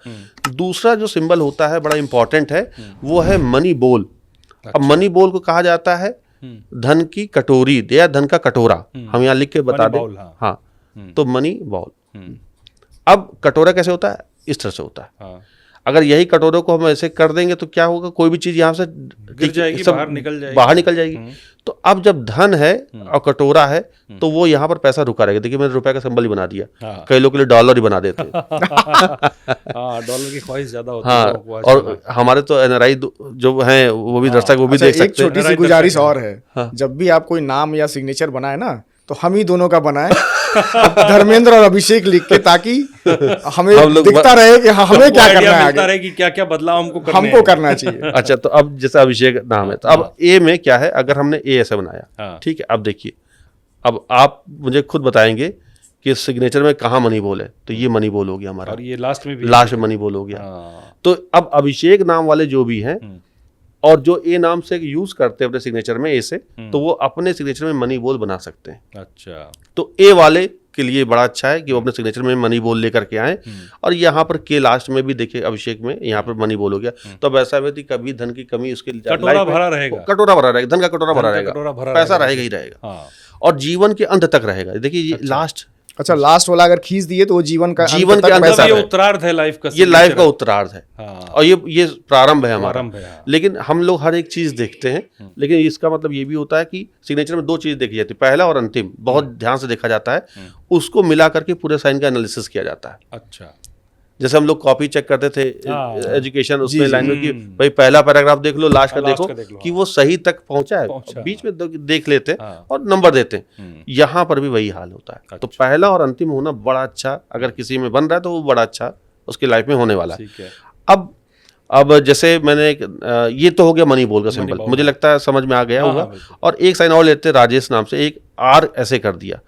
दूसरा जो सिंबल होता है बड़ा इंपॉर्टेंट है, वो है मनी बोल। अब मनी बोल को कहा जाता है धन की कटोरी या धन का कटोरा। हम यहाँ लिख के बता दें, हाँ, तो मनी बॉल। अब कटोरा कैसे होता है, इस तरह से होता है। अगर यही कटोरे को हम ऐसे कर देंगे तो क्या होगा, कोई भी चीज यहाँ से गिर जाएगी, बाहर निकल जाएगी। तो अब जब धन है और कटोरा है, तो वो यहाँ पर पैसा रुका रहेगा। देखिए मैंने रुपए का सिंबल ही बना दिया। कई लोग के लिए डॉलर ही बना देते हैं। डॉलर की ख्वाहिश ज्यादा होती है। हाँ, और हमारे तो एनआरआई जो हैं वो भी दर्शक वो भी देख सकते हैं। एक छोटी सी गुजारिश और है, जब भी आप कोई नाम या सिग्नेचर बनाए ना, तो हम ही दोनों का बनाए, धर्मेंद्र और अभिषेक लिख के, ताकि हमें दिखता रहे कि हमें क्या करना है आगे, रहे कि क्या क्या बदलाव हमको करना चाहिए। अच्छा, तो अब जैसे अभिषेक नाम है, तो अब ए में क्या है, अगर हमने ए ऐसे बनाया, ठीक है। अब देखिए, अब आप मुझे खुद बताएंगे कि सिग्नेचर में कहाँ मनी बोल है, तो ये मनी बोल हो गया हमारा, और ये लास्ट में मनी बोल हो गया। तो अब अभिषेक नाम वाले जो भी हैं और जो ए नाम से यूज करते हैं अपने सिग्नेचर में, ए से, तो वो अपने सिग्नेचर में मनी बोल बना सकते हैं। अच्छा, तो ए वाले के लिए बड़ा अच्छा है कि वो अपने सिग्नेचर में मनी बोल लेकर के आए। और यहाँ पर के लास्ट में भी देखिए, अभिषेक में यहाँ पर मनी बोल हो गया। तो अब ऐसा व्यक्ति कभी धन की कमी उसके कटोरा भरा रहेगा, धन का कटोरा भरा रहेगा, पैसा रहेगा ही रहेगा, और जीवन के अंत तक रहेगा। देखिए लास्ट, अच्छा, लास्ट वाला अगर खींच दिए तो वो जीवन के अंत तक, ये उत्तरार्ध है लाइफ का, ये लाइफ का उत्तरार्ध है। और ये प्रारंभ है हमारा। लेकिन हम लोग हर एक चीज देखते हैं, लेकिन इसका मतलब ये भी होता है कि सिग्नेचर में 2 चीज देखी जाती है, पहला और अंतिम बहुत ध्यान से देखा जाता है, उसको मिला करके पूरे साइन का एनालिसिस किया जाता है। अच्छा, जैसे हम लोग कॉपी चेक करते थे एजुकेशन, उसमें लाइन में कि भाई पहला पैराग्राफ देख लो, लास्ट का देखो कि वो सही तक पहुंचा है, बीच में देख लेते हैं और नंबर देते हैं। यहाँ पर भी वही हाल होता है। तो पहला और अंतिम होना बड़ा अच्छा, अगर किसी में बन रहा है तो वो बड़ा अच्छा उसकी लाइफ में होने वाला है। अब जैसे मैंने ये तो हो गया मनी बोल का सिंबल, मुझे लगता है समझ में आ गया होगा। और एक साइन और लेते राजेश नाम से, एक आर ऐसे कर दिया।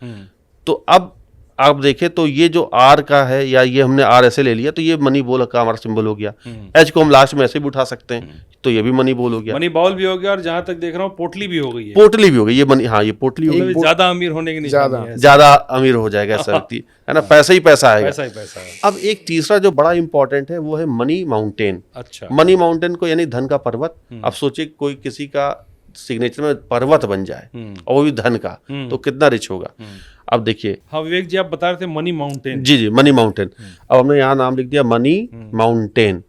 तो अब आप देखें तो ये जो आर का है, या ये हमने आर ऐसे ले लिया, तो ये मनी बोल का हमारा सिंबल हो गया। एच को हम लास्ट में ऐसे भी उठा सकते हैं, तो ये भी मनी बोल हो गया, मनी बॉल भी हो गया। और जहां तक देख रहा हूँ पोटली भी हो गई है, पोटली भी हो गई, ये मनी, हाँ ये पोटली हो गई। ज्यादा अमीर होने की निशानी है, ज्यादा अमीर हो जाएगा ऐसा व्यक्ति, है ना, पैसा ही पैसा आएगा, पैसा ही पैसा है। अब एक तीसरा जो बड़ा इंपॉर्टेंट है वो है मनी माउंटेन। अच्छा, मनी माउंटेन को यानी धन का पर्वत। अब सोचिए कोई किसी का सिग्नेचर में पर्वत बन जाए और वो भी धन का, तो कितना रिच होगा। अब देखिए, हाँ विवेक जी, आप बता रहे थे मनी माउंटेन। जी, मनी माउंटेन। अब हमने यहाँ नाम लिख दिया मनी माउंटेन।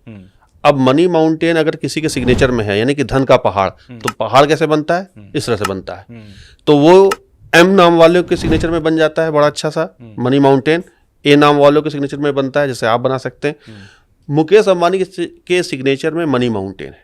अब मनी माउंटेन अगर किसी के सिग्नेचर में है, यानी कि धन का पहाड़, तो पहाड़ कैसे बनता है, इस तरह से बनता है। तो वो एम नाम वालों के सिग्नेचर में बन जाता है, बड़ा अच्छा सा मनी माउंटेन। ए नाम वालों के सिग्नेचर में बनता है, जैसे आप बना सकते हैं। मुकेश अंबानी के सिग्नेचर में मनी माउंटेन है,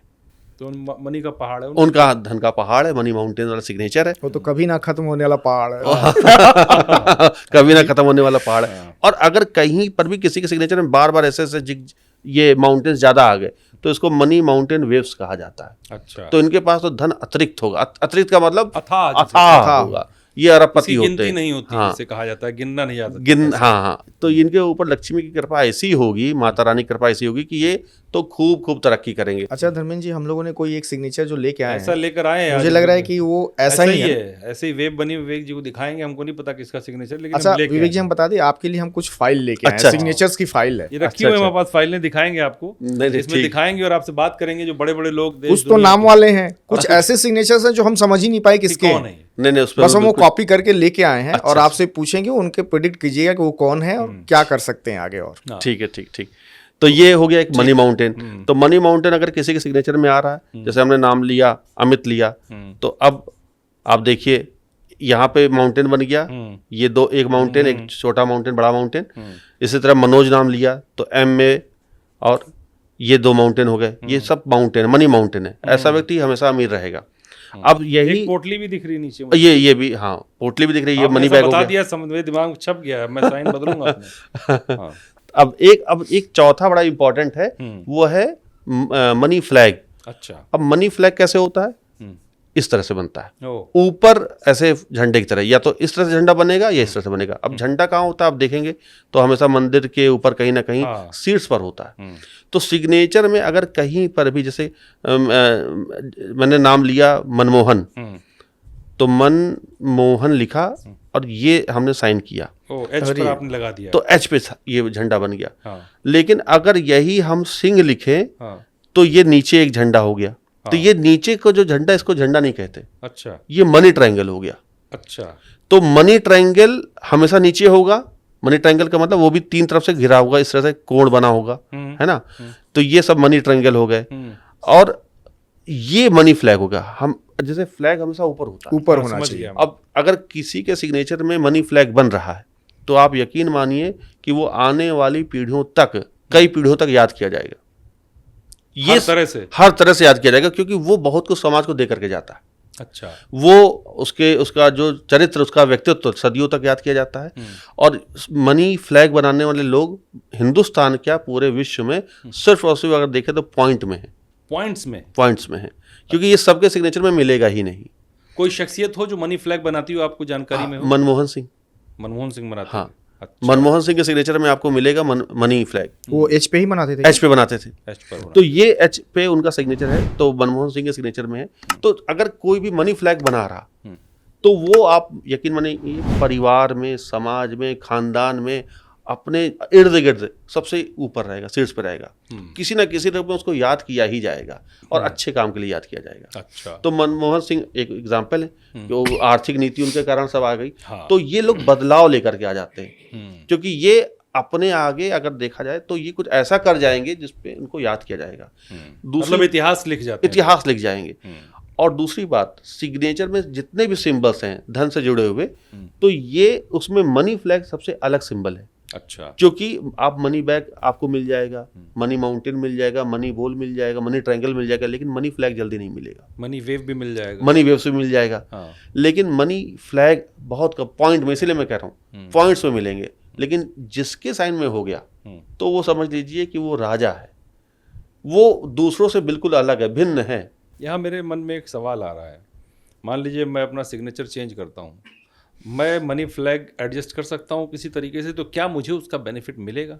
तो मनी का पहाड़ है, उनका धन का पहाड़ है, मनी माउंटेन वाला सिग्नेचर है। वो तो कभी ना खत्म होने वाला पहाड़ है। कभी ना खत्म होने वाला पहाड़ है। और अगर कहीं पर भी किसी के सिग्नेचर में बार बार ऐसे ये माउंटेन्स ज्यादा आ गए, तो इसको मनी माउंटेन वेव्स कहा जाता है। अच्छा, तो इनके पास तो धन अतिरिक्त होगा। अतिरिक्त का मतलब अथाह होगा। ये अरबपति होते हैं, नहीं होती, हाँ, कहा जाता है, गिनना नहीं जाता, हाँ। तो इनके ऊपर लक्ष्मी की कृपा ऐसी होगी, माता रानी की कृपा ऐसी होगी कि ये तो खूब खूब तरक्की करेंगे। अच्छा धर्मेंद्र जी, हम लोगों ने कोई एक सिग्नेचर जो लेके आए ऐसा हैं, लेकर आए हैं मुझे आज लग रहा है में। कि वो ऐसा ही है। ऐसे ही वेब बनी विवेक जी को दिखाएंगे, हमको नहीं पता किसका सिग्नेचर, लेकिन अच्छा हम लेके विवेक जी, आए हम बता दें आपके लिए हम कुछ फाइल लेके आए हैं, अच्छा। सिग्नेचर्स की फाइल है। ये रखी अच्छा, हुई है अच्छा। हमारे पास फाइलें, दिखाएंगे आपको, नहीं, इसमें ठीक। दिखाएंगे और आपसे बात करेंगे जो बड़े बड़े लोग देश कुछ तो दुनिया नाम के- वाले हैं, कुछ ऐसे सिग्नेचर्स हैं जो हम समझ ही नहीं पाए कि किसके कौन हैं। है ये? नहीं नहीं, उस पर बस हम वो बिल्कुल- कॉपी करके लेके आए हैं और अच्छा। आपसे पूछेंगे, उनके प्रेडिक्ट कीजिएगा कि वो कौन है और क्या कर सकते हैं आगे। और हाँ। ठीक है, ठीक ठीक। तो ये हो गया एक मनी माउंटेन। तो मनी माउंटेन अगर किसी के सिग्नेचर में आ रहा है, जैसे हमने नाम लिया अमित लिया, तो अब आप देखिए यहाँ पे माउंटेन बन गया, ये दो, एक माउंटेन, एक छोटा माउंटेन, बड़ा माउंटेन। इसी तरह मनोज नाम लिया तो एम में, और ये दो माउंटेन हो गए, ये सब माउंटेन, मनी माउंटेन है। ऐसा व्यक्ति हमेसा अमीर रहेगा। अब यही एक पोटली भी दिख रही नीचे मुझे। ये भी, हाँ पोटली भी दिख रही है, ये आपने मनी ऐसा बैग हो बता गया। दिया, समझ में दिमाग में छप गया, मैं साइन बदलूंगा अपने। हाँ। अब एक चौथा बड़ा इंपॉर्टेंट है, वो है मनी फ्लैग। अच्छा। अब मनी फ्लैग कैसे होता है? इस तरह से बनता है, ओ ऊपर ऐसे झंडे की तरह, या तो इस तरह से झंडा बनेगा या इस तरह से बनेगा। अब झंडा कहाँ होता है आप देखेंगे तो हमेशा मंदिर के ऊपर कहीं ना कहीं हाँ। सीट्स पर होता है। तो सिग्नेचर में अगर कहीं पर भी, जैसे मैंने नाम लिया मनमोहन, तो मनमोहन लिखा और ये हमने साइन किया, ओ एच पर आपने लगा दिया। तो एच पे ये झंडा बन गया। हाँ लेकिन अगर यही हम सिंह लिखें हाँ। तो ये नीचे एक झंडा हो गया। तो ये नीचे को जो झंडा, इसको झंडा नहीं कहते, अच्छा ये मनी ट्रायंगल हो गया। अच्छा। तो मनी ट्रायंगल हमेशा नीचे होगा। मनी ट्रायंगल का मतलब वो भी तीन तरफ से घिरा होगा, इस तरह से कोण बना होगा, है ना। तो ये सब मनी ट्रायंगल हो गए। और ये मनी फ्लैग होगा। हम जैसे फ्लैग हमेशा ऊपर होता है, ऊपर हाँ, होना समझ चाहिए। गया। अब अगर किसी के सिग्नेचर में मनी फ्लैग बन रहा है तो आप यकीन मानिए कि वो आने वाली पीढ़ियों तक, कई पीढ़ियों तक याद किया जाएगा। हर तरह से। हर तरह से याद किया जाएगा, क्योंकि वो बहुत कुछ समाज को दे करके जाता है। अच्छा। वो उसका जो चरित्र, उसका व्यक्तित्व सदियों तक याद किया जाता है। और मनी फ्लैग बनाने वाले लोग हिंदुस्तान क्या पूरे विश्व में सिर्फ और सिर्फ अगर देखें तो पॉइंट्स में है, क्योंकि ये सबके सिग्नेचर में मिलेगा ही नहीं। कोई शख्सियत हो जो मनी फ्लैग बनाती हो, आपको जानकारी में हो? मनमोहन सिंह, मनमोहन सिंह बनाते हाँ। हैं। अच्छा। मनमोहन सिंह के सिग्नेचर में आपको मिलेगा मनी फ्लैग। वो एच पे ही बनाते थे। एच पे बनाते थे, एच पर होना। तो ये एच पे उनका सिग्नेचर है, तो मनमोहन सिंह के सिग्नेचर में है। तो अगर कोई भी मनी फ्लैग बना रहा तो वो आप यकीन मानिए परिवार में, समाज में, खानदान में, अपने इर्द गिर्द सबसे ऊपर रहेगा, शीर्ष पे रहेगा। किसी ना किसी रूप में उसको याद किया ही जाएगा और अच्छे काम के लिए याद किया जाएगा। अच्छा। तो मनमोहन सिंह एक एग्जाम्पल है कि वो आर्थिक नीति उनके कारण सब आ गई। हाँ। तो ये लोग बदलाव लेकर के आ जाते हैं, क्योंकि ये अपने आगे अगर देखा जाए तो ये कुछ ऐसा कर जाएंगे जिसपे उनको याद किया जाएगा। मतलब इतिहास लिख जाते हैं। इतिहास लिख जाएंगे। और दूसरी बात, सिग्नेचर में जितने भी सिंबल्स हैं धन से जुड़े हुए, तो ये उसमें मनी फ्लैग सबसे अलग सिंबल है। अच्छा। क्योंकि आप मनी बैग आपको मिल जाएगा, मनी माउंटेन मिल जाएगा, मनी बॉल मिल जाएगा, मनी ट्रायंगल मिल जाएगा, लेकिन मनी फ्लैग जल्दी नहीं मिलेगा। मनी वेव भी मिल जाएगा। मनी वेव से मिल जाएगा, हाँ। लेकिन मनी फ्लैग बहुत कम पॉइंट में, इसलिए मैं कह रहा हूँ पॉइंट्स में मिलेंगे। लेकिन जिसके साइन में हो गया तो वो समझ लीजिए कि वो राजा है, वो दूसरों से बिल्कुल अलग है, भिन्न है। यहाँ मेरे मन में एक सवाल आ रहा है, मान लीजिए मैं अपना सिग्नेचर चेंज करता हूँ, मैं मनी फ्लैग एडजस्ट कर सकता हूँ किसी तरीके से, तो क्या मुझे उसका बेनिफिट मिलेगा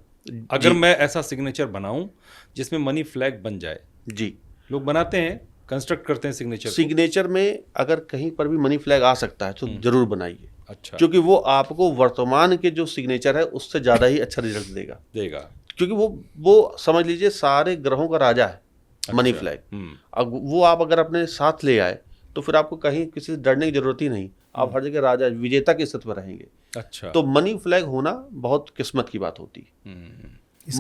अगर मैं ऐसा सिग्नेचर बनाऊं जिसमें मनी फ्लैग बन जाए? जी, लोग बनाते हैं, कंस्ट्रक्ट करते हैं सिग्नेचर। सिग्नेचर में अगर कहीं पर भी मनी फ्लैग आ सकता है तो जरूर बनाइए। अच्छा। क्योंकि वो आपको वर्तमान के जो सिग्नेचर है उससे ज़्यादा ही अच्छा रिजल्ट देगा। क्योंकि वो समझ लीजिए सारे ग्रहों का राजा है। अच्छा। मनी फ्लैग अब वो आप अगर अपने साथ ले आए तो फिर आपको कहीं किसी से डरने की जरूरत ही नहीं, आप हर जगह राजा, विजेता की स्थिति पर रहेंगे। अच्छा। तो मनी फ्लैग होना बहुत किस्मत की बात होती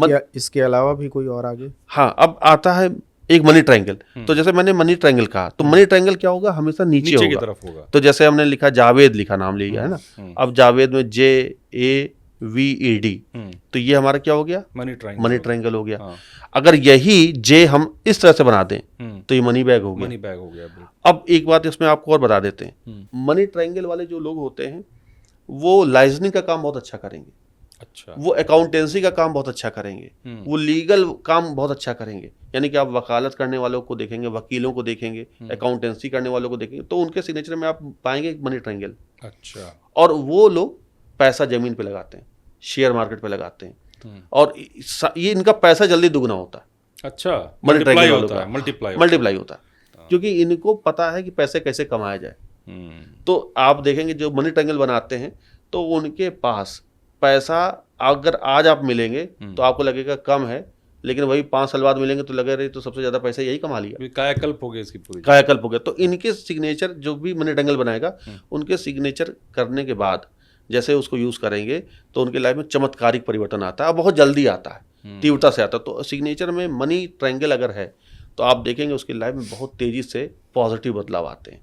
है। इसके अलावा भी कोई और आगे? हाँ, अब आता है एक मनी ट्रायंगल। तो जैसे मैंने मनी ट्रायंगल कहा, तो मनी ट्रायंगल क्या होगा? हमेशा नीचे की होगा। तरफ होगा। तो जैसे हमने लिखा जावेद, लिखा नाम लिया है ना, अब जावेद में JAVED, तो ये हमारा क्या हो गया? मनी ट्रायंगल हो गया। हाँ। अगर यही जे हम इस तरह से बना दें तो ये मनी बैग हो गया। मनी बैग हो गया। अब एक बात इसमें आपको और बता देते हैं, मनी ट्रायंगल वाले जो लोग होते हैं वो लाइजनिंग का काम बहुत अच्छा करेंगे। अच्छा। वो अकाउंटेंसी का काम बहुत अच्छा करेंगे, वो लीगल काम बहुत अच्छा करेंगे। यानी कि आप वकालत करने वालों को देखेंगे, वकीलों को देखेंगे, अकाउंटेंसी करने वालों को देखेंगे, तो उनके सिग्नेचर में आप पाएंगे मनी ट्रायंगल। अच्छा। और वो लोग पैसा जमीन पे लगाते हैं, शेयर मार्केट पे लगाते हैं, और ये इनका पैसा जल्दी दुगना होता है। अच्छा, मनी मल्टीप्लाई ट्रायंगल वालों होता का है, मल्टीप्लाई होता है, क्योंकि इनको पता है कि पैसे कैसे कमाया जाए। तो आप देखेंगे जो मनी ट्रायंगल बनाते हैं तो उनके पास पैसा अगर आज आप मिलेंगे तो आपको लगेगा कम है, लेकिन वही 5 साल बाद मिलेंगे तो लगेगा तो सबसे ज्यादा पैसा यही कमा लिया, कायाकल्प हो गया इसकी पूरी। कायाकल्प हो गया। तो इनके सिग्नेचर जो भी मनी ट्रायंगल बनाएगा, उनके सिग्नेचर करने के बाद जैसे उसको यूज करेंगे तो उनके लाइफ में चमत्कारिक परिवर्तन आता है और बहुत जल्दी आता है, तीव्रता से आता है। तो सिग्नेचर में मनी ट्रायंगल अगर है तो आप देखेंगे उसकी लाइफ में बहुत तेजी से पॉजिटिव बदलाव आते हैं।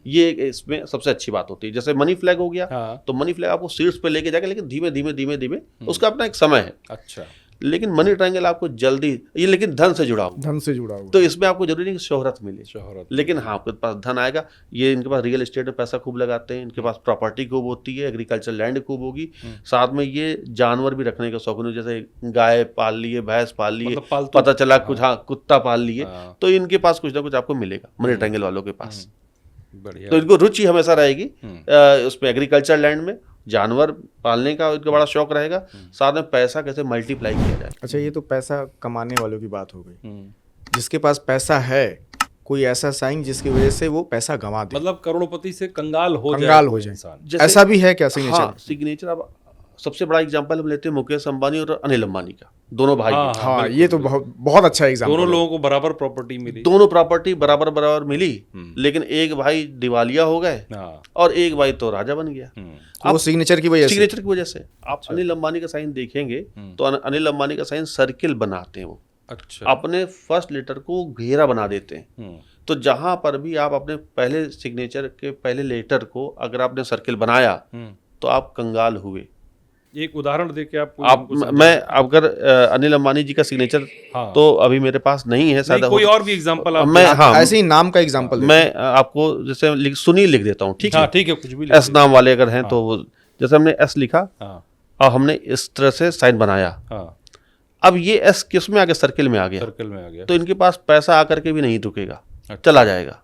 ये इसमें सबसे अच्छी बात होती है। जैसे मनी फ्लैग हो गया, तो मनी फ्लैग आपको सीट्स पे लेके जाएगा, लेकिन धीमे धीमे धीमे धीमे उसका अपना एक समय है। अच्छा, लेकिन मनी ट्रायंगल आपको जल्दी, ये लेकिन धन से जुड़ा हुआ, धन से जुड़ा हुआ। तो इसमें आपको जरूरी नहीं कि शोहरत मिले, शोहरत, लेकिन हाँ आपके पास धन आएगा। ये इनके पास रियल एस्टेट में पैसा खूब लगाते हैं, इनके पास प्रॉपर्टी खूब होती है, एग्रीकल्चर लैंड खूब होगी, साथ में ये जानवर भी रखने का शौकीन, जैसे गाय पाल लिए, भैंस पाल लिए, मतलब पालतू, पता चला कुछ, हाँ कुत्ता पाल लिए, हाँ। तो इनके पास कुछ ना कुछ आपको मिलेगा मनी ट्रायंगल वालों के पास। बढ़िया। तो इनको रुचि हमेशा रहेगी उसमें, एग्रीकल्चर लैंड में जानवर पालने का इनका बड़ा शौक रहेगा, साथ में पैसा कैसे मल्टीप्लाई किया जाए। अच्छा, ये तो पैसा कमाने वालों की बात हो गई। जिसके पास पैसा है, कोई ऐसा साइन जिसकी वजह से वो पैसा गंवा दे, मतलब करोड़पति से कंगाल हो जाए इंसान। जैसे- ऐसा भी है क्या सिग्नेचर? हाँ, सिग्नेचर। अब सबसे बड़ा एग्जांपल हम लेते हैं मुकेश अंबानी और अनिल अंबानी का, दोनों भाई हैं। हाँ, ये तो बहुत अच्छा एग्जाम्पल। दोनों लोगों को बराबर प्रॉपर्टी मिली, दोनों प्रॉपर्टी बराबर बराबर मिली, लेकिन एक भाई दिवालिया हो गए और एक भाई तो राजा बन गया। तो वो सिग्नेचर की वजह से। सिग्नेचर की वजह से। आप अनिल अंबानी का साइन देखेंगे तो अनिल अंबानी का साइन सर्किल बनाते हैं वो, अच्छा, अपने फर्स्ट लेटर को घेरा बना देते हैं। तो जहां पर भी आप अपने पहले सिग्नेचर के पहले लेटर को अगर आपने सर्किल बनाया तो आप कंगाल हुए। एक उदाहरण देके आप मैं अगर अनिल अंबानी जी का सिग्नेचर तो अभी मेरे पास नहीं है, शायद कोई और भी एग्जांपल आप, मैं, हाँ, ऐसे ही नाम का एग्जांपल मैं आपको जैसे सुनील लिख देता हूँ, ठीक है? ठीक है, कुछ भी एस नाम वाले अगर हैं तो वो, जैसे हमने एस लिखा और हमने इस तरह से साइन बनाया, अब ये एस किस में आ गया? सर्किल में आ गया, सर्किल में आ गया, तो इनके पास पैसा आकर के भी नहीं रुकेगा, चला जाएगा।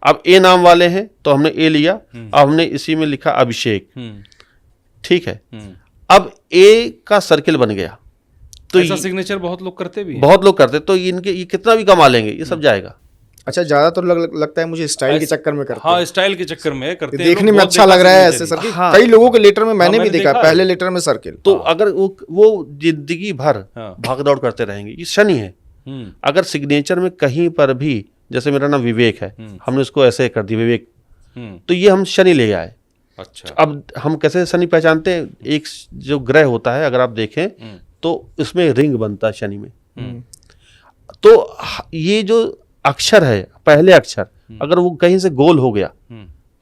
अब ए नाम वाले हैं तो हमने ए लिया, अब हमने इसी में लिखा अभिषेक, ठीक है? अब ए का सर्किल बन गया, तो ऐसा सिग्नेचर बहुत लोग करते भी हैं। बहुत लोग करते, तो इनके ये कितना भी कमा लेंगे, ये सब जाएगा। अच्छा, ज्यादातर लगता है मुझे स्टाइल के चक्कर में करते हैं। हाँ, स्टाइल के चक्कर में करते हैं, देखने में अच्छा लग रहा है ऐसे सर्किल। कई लोगों के लेटर में मैंने भी देखा, पहले लेटर में सर्किल। तो अगर वो जिंदगी भर भागदौड़ करते रहेंगे, ये शनि है। अगर सिग्नेचर में कहीं पर भी, जैसे मेरा नाम विवेक है, हमने उसको ऐसे कर दिया विवेक, तो ये हम शनि ले आए। अच्छा, अब हम कैसे शनि पहचानते हैं? एक जो ग्रह होता है, अगर आप देखें तो इसमें रिंग बनता है शनि में, तो ये जो अक्षर है, पहले अक्षर अगर वो कहीं से गोल हो गया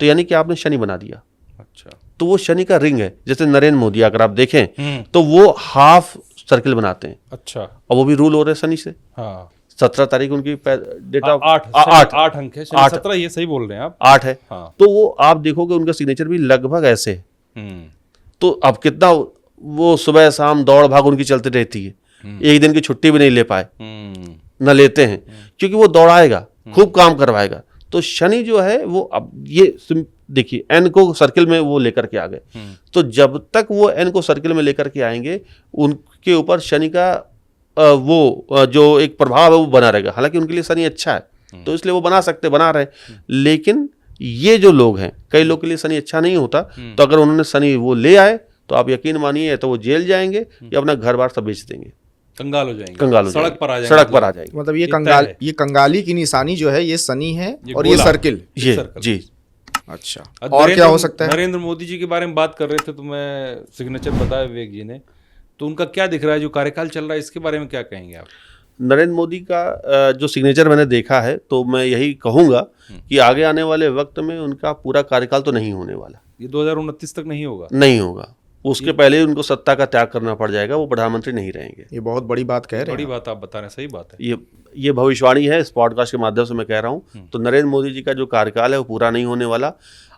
तो यानी कि आपने शनि बना दिया। अच्छा, तो वो शनि का रिंग है। जैसे नरेंद्र मोदी अगर आप देखें तो वो हाफ सर्किल बनाते हैं। अच्छा, और वो भी रूल हो रहे हैं शनि से। हाँ, 17 तारीख उनकी डेट ऑफ 8 अंक है, 17 ये सही बोल रहे हैं आप, 8 है। तो वो आप देखोगे उनका सिग्नेचर भी लगभग ऐसे है। तो अब कितना वो सुबह शाम दौड़ भाग उनकी चलती रहती है, एक दिन की छुट्टी भी नहीं ले पाए, न लेते हैं, क्योंकि वो दौड़ाएगा, खूब काम करवाएगा। तो शनि जो है वो, अब ये देखिए एन को सर्किल में वो लेकर के आ गए, तो जब तक वो एन को सर्किल में लेकर के आएंगे उनके ऊपर शनि का वो जो एक प्रभाव है वो बना रहेगा। हालांकि उनके लिए शनि अच्छा है तो इसलिए वो बना रहे हैं, लेकिन ये जो लोग हैं, कई लोग के लिए शनि अच्छा नहीं होता, तो अगर उन्होंने शनि वो ले आए तो आप यकीन मानिए तो वो जेल जाएंगे या अपना घर बार सब बेच देंगे, कंगाल हो जाएंगे, सड़क पर आ जाएंगे। मतलब ये कंगाली की निशानी जो है ये शनि है और ये सर्किल, ये जी। अच्छा, और क्या हो सकता है? नरेंद्र मोदी जी के बारे में बात कर रहे थे तो मैं सिग्नेचर बताया विवेक जी ने, तो उनका क्या दिख रहा है, जो कार्यकाल चल रहा है, इसके बारे में क्या कहेंगे आप? नरेंद्र मोदी का जो सिग्नेचर मैंने देखा है तो मैं यही कहूंगा कि आगे आने वाले वक्त में उनका पूरा कार्यकाल तो नहीं होने वाला। ये 2029 तक नहीं होगा? नहीं होगा, उसके पहले उनको सत्ता का त्याग करना पड़ जाएगा, वो प्रधानमंत्री नहीं रहेंगे। ये बहुत बड़ी बात कह रहे हैं। बड़ी बात आप बता रहे हैं, सही बात है। ये भविष्यवाणी है, इस पॉडकास्ट के माध्यम से मैं कह रहा हूँ। तो नरेंद्र मोदी जी का जो कार्यकाल है वो पूरा नहीं होने वाला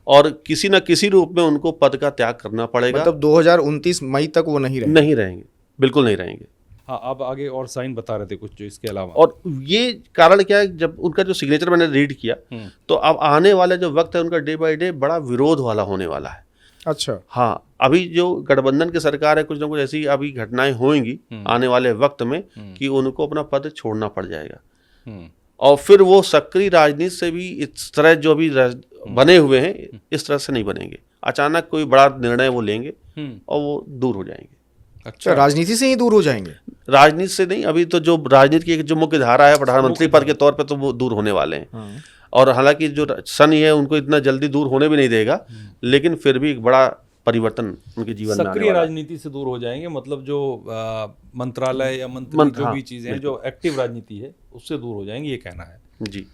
और किसी न किसी रूप में उनको पद का त्याग करना पड़ेगा। मतलब 2029 मई तक वो नहीं रहेंगे, बिल्कुल नहीं रहेंगे। हाँ, आप आगे और साइन बता रहे थे कुछ जो इसके अलावा, और ये कारण क्या है, जब उनका जो सिग्नेचर मैंने रीड किया तो अब आने वाला जो वक्त है उनका डे बाय डे बड़ा विरोध वाला होने वाला है। अच्छा, हाँ, अभी जो गठबंधन की सरकार है, कुछ ना कुछ ऐसी अभी घटनाएं होंगी आने वाले वक्त में कि उनको अपना पद छोड़ना पड़ जाएगा, और फिर वो सक्रिय राजनीति से भी इस तरह जो अभी बने हुए हैं इस तरह से नहीं बनेंगे। अचानक कोई बड़ा निर्णय वो लेंगे और वो दूर हो जाएंगे। अच्छा, राजनीति से ही दूर हो जाएंगे? राजनीति से नहीं, अभी तो जो राजनीति की जो मुख्य धारा है प्रधानमंत्री पद के तौर पे तो वो दूर होने वाले हैं। और हालांकि जो शनि है उनको इतना जल्दी दूर होने भी नहीं देगा, लेकिन फिर भी एक बड़ा परिवर्तन उनके जीवन में आने सक्रिय वाला है। राजनीति से दूर हो जाएंगे, मतलब जो मंत्रालय या मंत्री जो भी चीजें हैं जो एक्टिव राजनीति है उससे दूर हो जाएंगे, ये कहना है जी।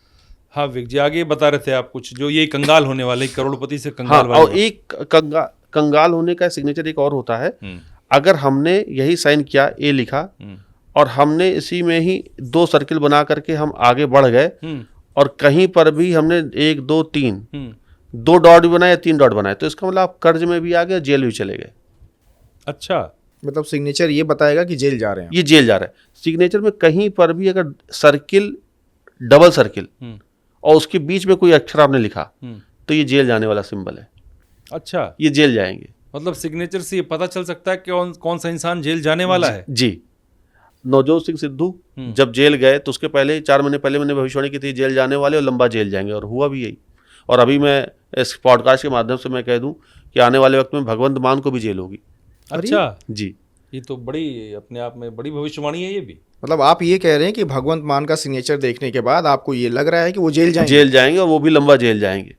हाँ विक जी, आगे बता रहे थे आप कुछ, जो ये कंगाल होने वाले, करोड़पति से कंगाल हाँ, वाले। और एक कंगाल होने का सिग्नेचर एक और होता है। अगर हमने यही साइन किया, ए लिखा, और हमने इसी में ही 2 सर्किल बना करके हम आगे बढ़ गए, और कहीं पर भी हमने 1 2 3 2 डॉट भी बनाए, 3 डॉट बनाए, तो इसका मतलब आप कर्ज में भी आ गए, जेल भी चले गए। अच्छा, मतलब सिग्नेचर ये बताएगा कि जेल जा रहे हैं? ये जेल जा रहा है। सिग्नेचर में कहीं पर भी अगर सर्किल, डबल सर्किल और उसके बीच में कोई अक्षर आपने लिखा तो ये जेल जाने वाला सिंबल है। अच्छा, ये जेल जाएंगे। मतलब सिग्नेचर से ये पता चल सकता है कि कौन सा इंसान जेल जाने वाला है? जी। नवजोत सिंह सिद्धू जब जेल गए तो उसके पहले 4 महीने पहले मैंने भविष्यवाणी की थी जेल जाने वाले और लंबा जेल जाएंगे, और हुआ भी यही। और अभी मैं इस पॉडकास्ट के माध्यम से मैं कह दूं कि आने वाले वक्त में भगवंत मान को भी जेल होगी। अच्छा जी, ये तो बड़ी अपने आप में बड़ी भविष्यवाणी है ये भी। मतलब आप ये कह रहे हैं कि भगवंत मान का सिग्नेचर देखने के बाद आपको ये लग रहा है कि वो जेल जाएंगे? जेल जाएंगे, और वो भी लंबा जेल जाएंगे।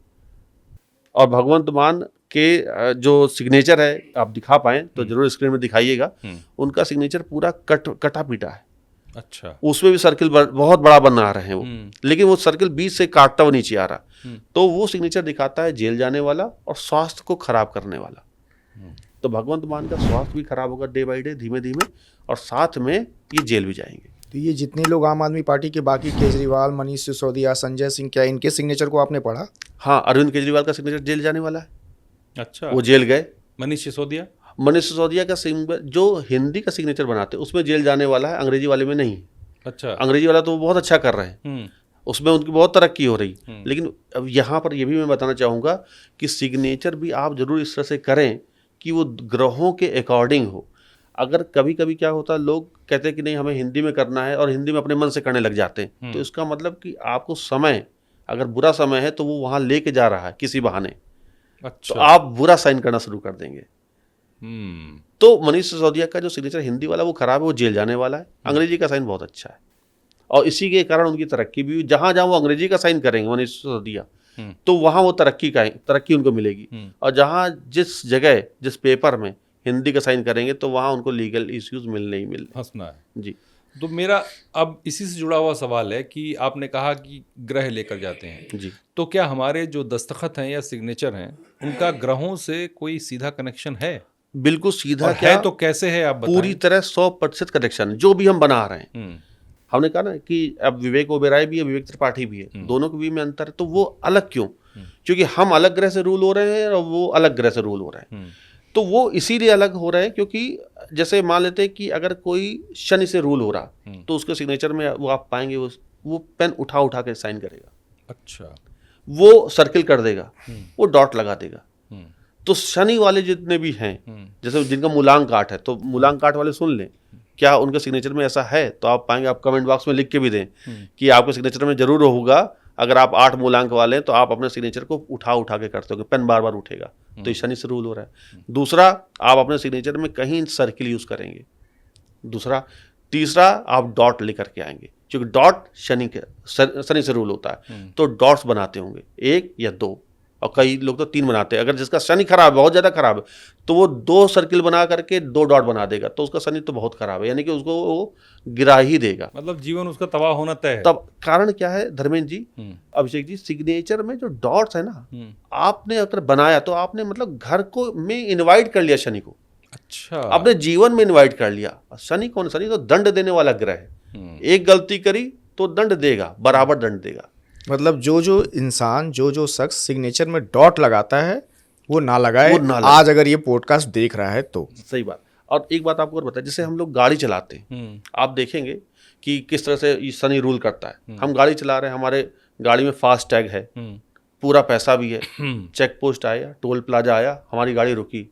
और भगवंत मान के जो सिग्नेचर है आप दिखा पाएं तो जरूर स्क्रीन में दिखाइएगा। उनका सिग्नेचर पूरा कटा पीटा है। अच्छा, उसमें भी सर्किल बहुत बड़ा बना रहे हैं वो, लेकिन वो सर्किल बीच से काटता हुआ नीचे आ रहा, तो वो सिग्नेचर दिखाता है जेल जाने वाला और स्वास्थ्य को खराब करने वाला। तो भगवंत मान का स्वास्थ्य भी खराब होगा डे बाई डे, धीमे धीमे, और साथ में ये जेल भी जाएंगे। तो ये जितने लोग आम आदमी पार्टी के, बाकी केजरीवाल, मनीष सिसोदिया, संजय सिंह, क्या इनके सिग्नेचर को आपने पढ़ा? हाँ, अरविंद केजरीवाल का सिग्नेचर जेल जाने वाला है। अच्छा, वो जेल गए। मनीष सिसोदिया? मनीष सिसोदिया का जो हिंदी का सिग्नेचर बनाते हैं उसमें जेल जाने वाला है, अंग्रेजी वाले में नहीं। अच्छा, अंग्रेजी वाला तो वो बहुत अच्छा कर रहे हैं, उसमें उनकी बहुत तरक्की हो रही। लेकिन अब यहाँ पर ये भी मैं बताना चाहूँगा कि सिग्नेचर भी आप जरूर इस तरह से करें कि वो ग्रहों के अकॉर्डिंग हो। अगर कभी कभी क्या होता है, लोग कहते हैं कि नहीं हमें हिंदी में करना है और हिंदी में अपने मन से करने लग जाते हैं, तो इसका मतलब कि आपको समय, अगर बुरा समय है तो वो वहाँ लेके जा रहा है किसी बहाने। अच्छा, तो आप बुरा साइन करना शुरू कर देंगे। तो मनीष सिसोदिया का जो सिग्नेचर हिंदी वाला वो खराब है, वो जेल जाने वाला है। अंग्रेजी का साइन बहुत अच्छा है, और इसी के कारण उनकी तरक्की भी, जहां जहां वो अंग्रेजी का साइन करेंगे मनीष सिसोदिया, तो वहां वो तरक्की उनको मिलेगी। और जहां जिस जगह जिस पेपर में हिंदी का साइन करेंगे तो वहां उनको लीगल इश्यूज मिलने ही मिलने। हंसना है जी। तो मेरा अब इसी से जुड़ा हुआ सवाल है कि आपने कहा कि ग्रह लेकर जाते हैं जी। तो क्या हमारे जो दस्तखत हैं या सिग्नेचर हैं उनका ग्रहों से कोई सीधा कनेक्शन है? बिल्कुल सीधा। और क्या है तो कैसे है आप बताएं? पूरी तरह 100% कनेक्शन जो भी हम बना रहे हैं। हमने कहा ना कि अब विवेक ओबेरॉय भी है, विवेक त्रिपाठी भी है, दोनों के बीच में अंतर है। तो वो अलग क्यों? क्योंकि हम अलग ग्रह से रूल हो रहे हैं और वो अलग ग्रह से रूल हो रहे हैं। तो वो इसीलिए अलग हो रहे हैं क्योंकि जैसे मान लेते हैं कि अगर कोई शनि से रूल हो रहा तो उसके सिग्नेचर में वो आप पाएंगे वो पेन उठा उठा के साइन करेगा। अच्छा, वो सर्किल कर देगा, वो डॉट लगा देगा। तो शनि वाले जितने भी हैं, जैसे जिनका मूलांक 8 है, तो मूलांक 8 वाले सुन लें, क्या उनके सिग्नेचर में ऐसा है? तो आप पाएंगे, आप कमेंट बॉक्स में लिख के भी दें कि आपके सिग्नेचर में जरूर होगा। अगर आप 8 मूलांक वाले हैं तो आप अपने सिग्नेचर को उठा उठा के करते हो, पेन बार बार उठेगा, तो ये शनि से रूल हो रहा है। दूसरा, आप अपने सिग्नेचर में कहीं सर्किल यूज करेंगे। दूसरा, तीसरा, आप डॉट लेकर के आएंगे, क्योंकि डॉट शनि से रूल होता है। तो डॉट्स बनाते होंगे 1 या 2, और कई लोग तो 3 बनाते हैं। अगर जिसका शनि खराब है, बहुत ज़्यादा खराब है, तो वो 2 सर्किल बना करके 2 डॉट बना देगा, तो उसका शनि तो बहुत खराब है, यानी कि उसको वो गिरा ही देगा। मतलब जीवन उसका तबाह होना तय है। तब कारण क्या है धर्मेंद्र जी, अभिषेक जी, सिग्नेचर में जो डॉट्स है ना, आपने अगर बनाया तो आपने मतलब घर को में इनवाइट कर लिया शनि को। अच्छा, अपने जीवन में इनवाइट कर लिया। शनि कौन? शनि तो दंड देने वाला ग्रह है। एक गलती करी तो दंड देगा, बराबर दंड देगा। मतलब जो इंसान, जो शख्स सिग्नेचर में डॉट लगाता है वो ना लगाए, आज अगर ये पॉडकास्ट देख रहा है तो। सही बात। और एक बात आपको और बताएं, जैसे हम लोग गाड़ी चलाते हैं, आप देखेंगे कि किस तरह से ये शनि रूल करता है। हम गाड़ी चला रहे हैं, हमारे गाड़ी में फास्ट टैग है, पूरा पैसा भी है, चेक पोस्ट आया, टोल प्लाजा आया, हमारी गाड़ी रुकी,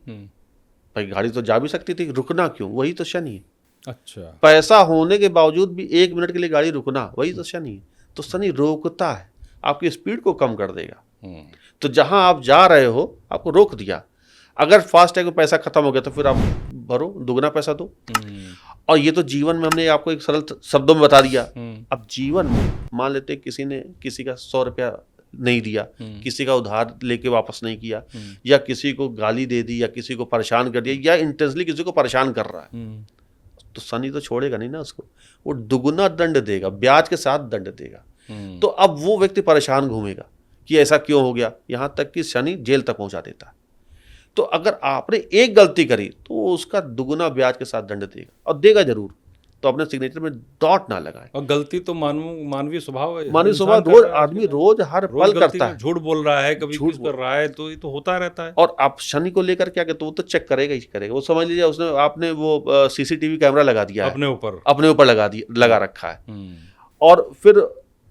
भाई गाड़ी तो जा भी सकती थी, रुकना क्यों? वही तो शनि है। अच्छा। पैसा होने के बावजूद भी 1 मिनट के लिए गाड़ी रुकना, वही तो शनि है। तो शनि रोकता है, आपकी स्पीड को कम कर देगा। तो जहां आप जा रहे हो आपको रोक दिया। अगर फास्टैग में पैसा खत्म हो गया तो फिर आप भरो, दुगना पैसा दो। और ये तो जीवन में हमने आपको एक सरल शब्दों में बता दिया। अब जीवन में मान लेते किसी ने किसी का 100 रुपया नहीं दिया, किसी का उधार लेके वापस नहीं किया, या किसी को गाली दे दी, या किसी को परेशान कर दिया, या इंटेंशनली किसी को परेशान कर रहा है, तो शनि तो छोड़ेगा नहीं ना उसको, वो दुगुना दंड देगा, ब्याज के साथ दंड देगा। तो अब वो व्यक्ति परेशान घूमेगा कि ऐसा क्यों हो गया, यहाँ तक कि शनि जेल तक पहुंचा देता है। तो अगर आपने एक गलती करी तो उसका दुगुना ब्याज के साथ दंड देगा, और देगा जरूर। तो अपने सिग्नेचर में डॉट ना लगाएं। और गलती तो मानवीय स्वभाव है, मानवीय स्वभाव, रोज आदमी रोज हर पल करता है, झूठ बोल रहा है, कभी कुछ कर रहा है, तो ये तो होता रहता है। और आप शनि को लेकर क्या कहते, वो तो चेक करेगा ही करेगा। वो समझ लीजिए उसने आपने वो सीसीटीवी कैमरा लगा दिया है, अपने ऊपर लगा रखा है, और फिर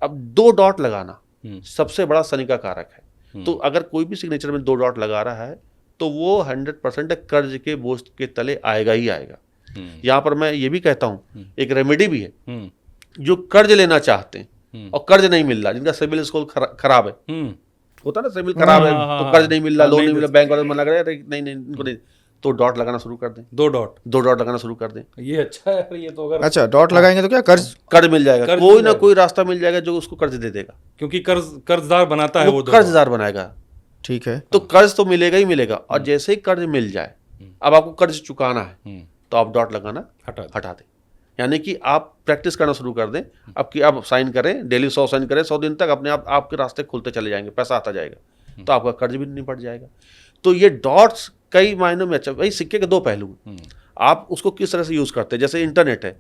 अब 2 डॉट लगाना सबसे बड़ा शनि का कारक है। तो अगर कोई भी सिग्नेचर में 2 डॉट लगा रहा है तो वो 100% कर्ज के बोझ के तले आएगा ही आएगा। यहाँ पर मैं ये भी कहता हूँ, एक रेमेडी भी है। जो कर्ज लेना चाहते हैं और कर्ज नहीं मिल रहा, जिनका सिबिल स्कोर खराब है, होता ना सिबिल खराब है तो कर्ज नहीं मिल रहा, लोन नहीं मिल रहा, बैंक वाले मना कर रहे नहीं इनको नहीं, तो डॉट लगाना शुरू कर दें। 2 डॉट लगाना शुरू कर दें। ये अच्छा है। ये तो अगर अच्छा डॉट लगाएंगे तो क्या कर्ज मिल जाएगा, कोई ना कोई रास्ता मिल जाएगा जो उसको कर्ज दे देगा, क्योंकि कर्जदार बनाता है, वो कर्जदार बनाएगा। ठीक है, तो कर्ज तो मिलेगा ही मिलेगा। और जैसे ही कर्ज मिल जाए, अब आपको कर्ज चुकाना है, तो आप डॉट लगाना हटा दें। यानी कि आप प्रैक्टिस करना शुरू कर दें। अब कि आप साइन करें, डेली 100 साइन करें, 100 दिन तक अपने आप आपके रास्ते खुलते चले जाएंगे, पैसा आता जाएगा, तो आपका कर्ज भी निपट जाएगा। तो ये डॉट्स कई मायनों में अच्छा, भाई सिक्के के 2 पहलू। आप उसको किस तरह से यूज करते हैं, जैसे इंटरनेट है,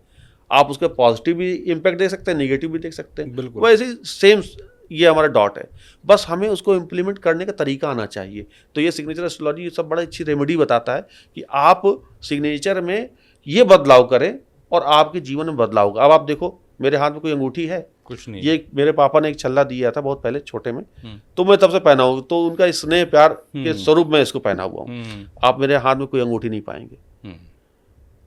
आप उसके पॉजिटिव भी इम्पैक्ट देख सकते हैं, नेगेटिव भी देख सकते हैं, वैसे ही सेम ये हमारा डॉट है। बस हमें उसको इम्प्लीमेंट करने का तरीका आना चाहिए। तो ये सिग्नेचर एस्ट्रोलॉजी ये सब बड़ा अच्छी रेमेडी बताता है कि आप सिग्नेचर में ये बदलाव करें और आपके जीवन में बदलाव होगा। अब आप देखो, मेरे हाथ में कोई अंगूठी है कुछ नहीं, ये मेरे पापा ने एक छल्ला दिया था बहुत पहले छोटे में, तो मैं तब से पहना हूँ, तो उनका स्नेह प्यार के स्वरूप में इसको पहना हुआ हूँ। आप मेरे हाथ में कोई अंगूठी नहीं पाएंगे,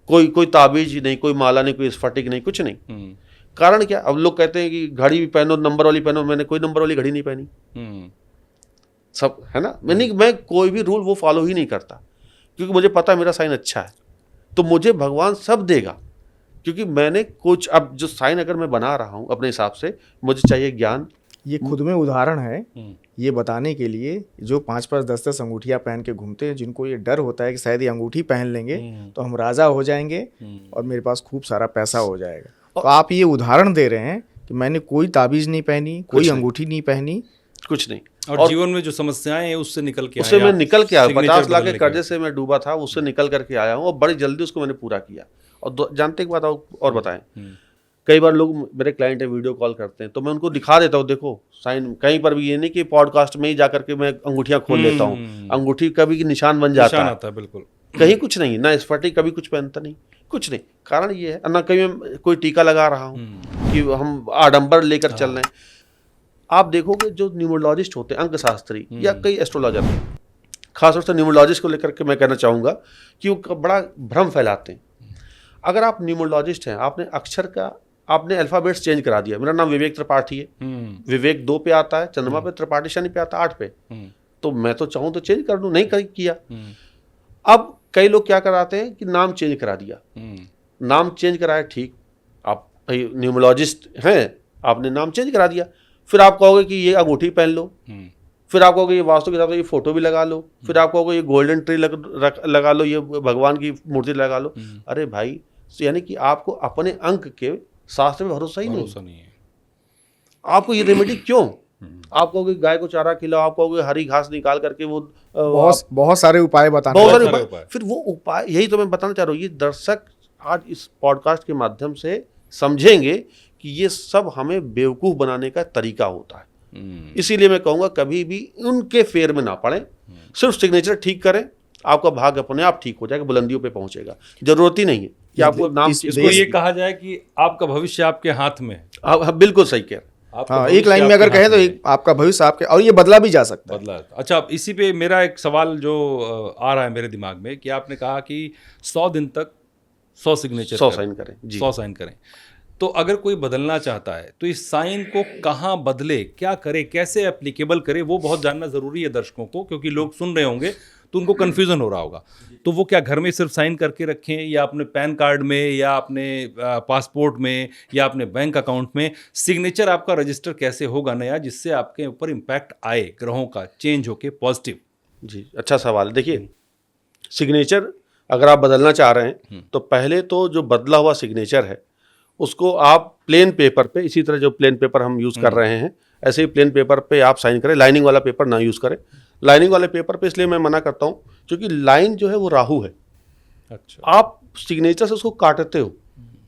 कोई ताबीज नहीं, कोई माला नहीं, कोई स्फटिक नहीं, कुछ नहीं। कारण क्या? अब लोग कहते हैं कि घड़ी भी पहनो, नंबर वाली पहनो, मैंने कोई नंबर वाली घड़ी नहीं पहनी, सब है ना। मैं कोई भी रूल वो फॉलो ही नहीं करता, क्योंकि मुझे पता है मेरा साइन अच्छा है, तो मुझे भगवान सब देगा। क्योंकि मैंने कुछ, अब जो साइन अगर मैं बना रहा हूँ अपने हिसाब से, मुझे चाहिए ज्ञान। ये खुद में उदाहरण है ये बताने के लिए, जो 5-5, 10-10 अंगूठियां पहन के घूमते हैं, जिनको ये डर होता है कि शायद ये अंगूठी पहन लेंगे तो हम राजा हो जाएंगे और मेरे पास खूब सारा पैसा हो जाएगा। तो आप ये उदाहरण दे रहे हैं कि मैंने कोई ताबीज नहीं पहनी, कोई अंगूठी नहीं पहनी, कुछ नहीं, और जीवन में जो समस्याएं हैं उससे निकल के उससे मैं निकल के आया। 50 लाख के कर्जे से मैं डूबा था, उससे निकल करके आया हूँ और बड़ी जल्दी उसको मैंने पूरा किया। और जानते एक बात और बताएं, कई बार लोग मेरे क्लाइंट है, वीडियो कॉल करते हैं, तो मैं उनको दिखा देता हूँ, देखो साइन। कहीं पर भी ये नहीं कि पॉडकास्ट में ही जाकर के मैं अंगूठियां खोल लेता हूँ, अंगूठी कभी की निशान बन जाता है, बिल्कुल कहीं कुछ नहीं, ना स्फटिक कभी कुछ पहनता नहीं, कुछ नहीं। कारण ये है, ना कहीं मैं कोई टीका लगा रहा हूँ कि हम आडंबर लेकर चल रहे हैं। आप देखोगे जो न्यूमरोलॉजिस्ट होते हैं, अंकशास्त्री या कई एस्ट्रोलॉजर, खासतौर से न्यूमरोलॉजिस्ट को लेकर के मैं कहना चाहूँगा कि वो बड़ा भ्रम फैलाते हैं। अगर आप न्यूमरोलॉजिस्ट हैं, आपने अक्षर का, आपने अल्फाबेट्स चेंज करा दिया, मेरा नाम विवेक त्रिपाठी है, विवेक 2 पे आता है, चंद्रमा पे, त्रिपाठी शनि पे आता है 8 पे, तो मैं तो चाहूँ तो चेंज कर दूँ, नहीं किया। अब कई लोग क्या कराते हैं कि नाम चेंज करा दिया, नाम चेंज कराया, ठीक, आप न्यूमरोलॉजिस्ट हैं, आपने नाम चेंज करा दिया, फिर आप कहोगे कि ये अंगूठी पहन लो, फिर आप कहोगे ये वास्तु के हिसाब से ये फोटो भी लगा लो, फिर आप कहोगे ये गोल्डन ट्री लगा लो, ये भगवान की मूर्ति लगा लो। अरे भाई, यानी कि आपको अपने अंक के शास्त्र में भरोसा ही नहीं है। आपको ये रेमेडी क्यों? आप कहोगे गाय को चारा खिलाओ, आप कहोगे हरी घास निकाल करके वो बहुत सारे उपाय बताने, बहुत सारे उपाय। फिर वो उपाय, यही तो मैं बताना चाह रहा हूँ, ये दर्शक आज इस पॉडकास्ट के माध्यम से समझेंगे कि ये सब हमें बेवकूफ़ बनाने का तरीका होता है। इसीलिए मैं कहूँगा कभी भी उनके फेर में ना पड़े, सिर्फ सिग्नेचर ठीक करें, आपका भाग्य अपने आप ठीक हो जाएगा, बुलंदियों पे पहुंचेगा। जरूरत ही नहीं है कि आपको नाम, इसको ये कहा जाए कि आपका भविष्य आपके हाथ में है। हाँ, बिल्कुल सही कह रहे हैं। आपका हाँ, भविष्य एक लाइन में आपके अगर कहें हाथ तो में एक आपका भविष्य आपके, और ये बदला भी जा सकता है। बदला। अच्छा, अब इसी पे मेरा एक सवाल जो आ रहा है मेरे दिमाग में कि आपने कहा कि 100 दिन तक 100 सिग्नेचर 100 साइन करें जी। 100 साइन करें। तो अगर कोई बदलना चाहता है तो इस साइन को कहाँ बदले, क्या करे, कैसे एप्लीकेबल करे, वो बहुत जानना ज़रूरी है दर्शकों को, क्योंकि लोग सुन रहे होंगे तो उनको कन्फ्यूज़न हो रहा होगा। तो वो क्या घर में सिर्फ साइन करके रखें, या अपने पैन कार्ड में, या अपने पासपोर्ट में, या अपने बैंक अकाउंट में सिग्नेचर आपका रजिस्टर कैसे होगा नया, जिससे आपके ऊपर इम्पैक्ट आए ग्रहों का चेंज होके पॉजिटिव? जी, अच्छा सवाल है। देखिए, सिग्नेचर अगर आप बदलना चाह रहे हैं तो पहले तो जो बदला हुआ सिग्नेचर है उसको आप प्लेन पेपर पे, इसी तरह जो प्लेन पेपर हम यूज़ कर रहे हैं ऐसे ही प्लेन पेपर पे आप साइन करें। लाइनिंग वाला पेपर ना यूज़ करें। लाइनिंग वाले पेपर पे इसलिए मैं मना करता हूँ क्योंकि लाइन जो है वो राहु है। अच्छा। आप सिग्नेचर से उसको काटते हो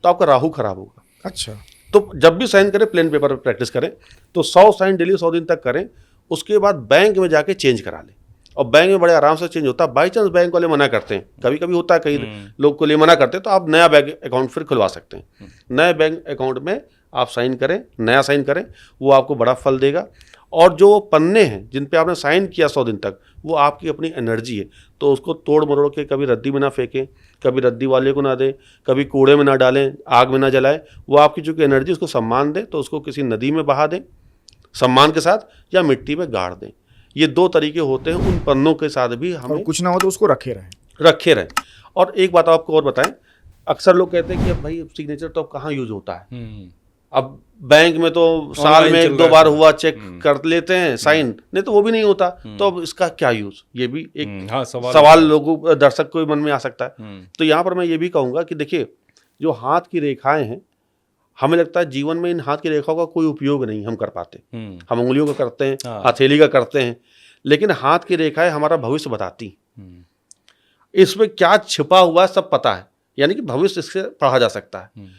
तो आपका राहु खराब होगा। अच्छा, तो जब भी साइन करें प्लेन पेपर पे प्रैक्टिस करें। तो 100 साइन डेली 100 दिन तक करें। उसके बाद बैंक में जाके चेंज करा लें, और बैंक में बड़े आराम से चेंज होता है। बाई चांस बैंक वाले मना करते हैं, कभी कभी होता है, कई लोग को लिए मना करते हैं, तो आप नया बैंक अकाउंट फिर खुलवा सकते हैं। नए बैंक अकाउंट में आप साइन करें, नया साइन करें, वो आपको बड़ा फल देगा। और जो पन्ने हैं जिन पे आपने साइन किया 100 दिन तक, वो आपकी अपनी एनर्जी है, तो उसको तोड़ मरोड़ के कभी रद्दी में ना फेंकें, कभी रद्दी वाले को ना दें, कभी कूड़े में ना डालें, आग में ना जलाएं। वो आपकी जो एनर्जी उसको सम्मान दें, तो उसको किसी नदी में बहा दें सम्मान के साथ, या मिट्टी में गाड़ दें। ये 2 तरीके होते हैं। उन पन्नों के साथ भी और हमें कुछ ना हो तो उसको रखे रहें। और एक बात आपको और बताएं, अक्सर लोग कहते हैं कि अब भाई सिग्नेचर तो अब कहाँ यूज होता है। अब बैंक में तो साल में 1-2 बार हुआ चेक कर लेते हैं साइन, नहीं तो वो भी नहीं होता, तो अब इसका क्या यूज, ये भी एक हाँ, सवाल लोगों दर्शक को मन में आ सकता है। तो यहाँ पर मैं ये भी कहूँगा कि देखिए, जो हाथ की रेखाएं हैं, हमें लगता है जीवन में इन हाथ की रेखाओं का कोई उपयोग नहीं हम कर पाते। हम उंगलियों का करते हैं, हथेली का करते हैं, लेकिन हाथ की रेखाएं हमारा भविष्य बताती। इसमें क्या छिपा हुआ है सब पता है, यानी कि भविष्य इससे पढ़ा जा सकता है।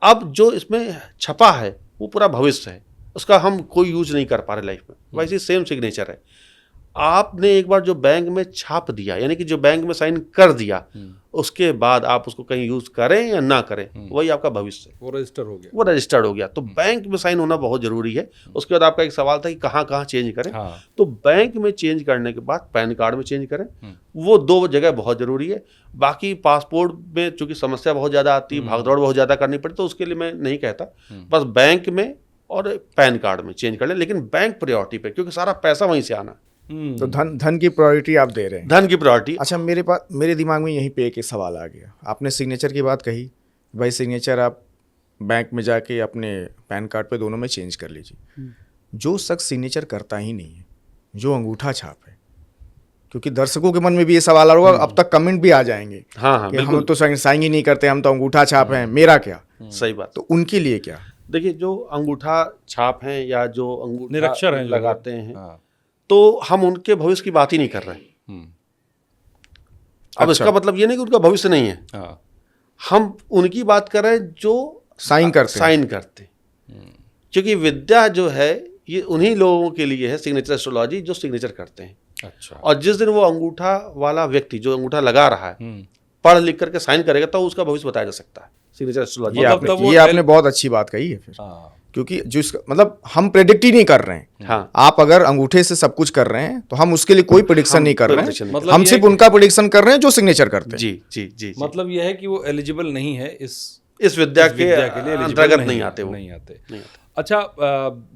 अब जो इसमें छपा है वो पूरा भविष्य है, उसका हम कोई यूज नहीं कर पा रहे लाइफ में। वैसे सेम सिग्नेचर है। आपने एक बार जो बैंक में छाप दिया, यानी कि जो बैंक में साइन कर दिया, उसके बाद आप उसको कहीं यूज करें या ना करें, वही आपका भविष्य है। वो रजिस्टर हो गया, वो रजिस्टर्ड हो गया। तो बैंक में साइन होना बहुत जरूरी है। उसके बाद आपका एक सवाल था कि कहाँ कहाँ चेंज करें। तो बैंक में चेंज करने के बाद पैन कार्ड में चेंज करें। वो 2 जगह बहुत जरूरी है। बाकी पासपोर्ट में चूंकि समस्या बहुत ज़्यादा आती है, भागदौड़ बहुत ज़्यादा करनी पड़ती, तो उसके लिए मैं नहीं कहता। बस बैंक में और पैन कार्ड में चेंज कर लें, लेकिन बैंक प्रायोरिटी पे, क्योंकि सारा पैसा वहीं से आना। तो धन की प्रायोरिटी आप दे रहे हैं। धन की प्रायोरिटी। अच्छा, मेरे दिमाग में यहीं पे एक सवाल आ गया। आपने सिग्नेचर की बात कही, भाई सिग्नेचर आप बैंक में जाके अपने पैन कार्ड पे दोनों में चेंज कर लीजिए। जो शख्स सिग्नेचर करता ही नहीं है, जो अंगूठा छाप है, क्योंकि दर्शकों के मन में भी ये सवाल आ रहा होगा, अब तक कमेंट भी आ जाएंगे, हाँ, कि हम तो साइन ही नहीं करते, हम तो अंगूठा छाप हैं, मेरा क्या। सही बात। तो उनके लिए क्या? देखिए, जो अंगूठा छाप हैं या जो अंगूठा निरक्षर हैं लगाते हैं, तो हम उनके भविष्य की बात ही नहीं कर रहे हैं। अब इसका मतलब ये नहीं कि उनका भविष्य नहीं है। हम उनकी बात कर रहे हैं जो साइन करते। क्योंकि विद्या जो है ये उन्हीं लोगों के लिए है, सिग्नेचर एस्ट्रोलॉजी, जो सिग्नेचर करते हैं। अच्छा। और जिस दिन वो अंगूठा वाला व्यक्ति जो अंगूठा लगा रहा है पढ़ लिख करके साइन करेगा, तो उसका भविष्य बताया जा सकता है सिग्नेचर एस्ट्रोलॉजी। ये आपने बहुत अच्छी बात कही है फिर। क्योंकि जिस मतलब हम प्रेडिक्ट ही नहीं कर रहे हैं। हाँ। आप अगर अंगूठे से सब कुछ कर रहे हैं तो हम उसके लिए कोई प्रेडिक्शन नहीं कर रहे हैं। मतलब हम सिर्फ उनका प्रेडिक्शन कर रहे हैं जो सिग्नेचर करते हैं। जी जी जी। मतलब यह है कि वो एलिजिबल नहीं है इस विद्या के लिए अंतर्गत नहीं आते। अच्छा,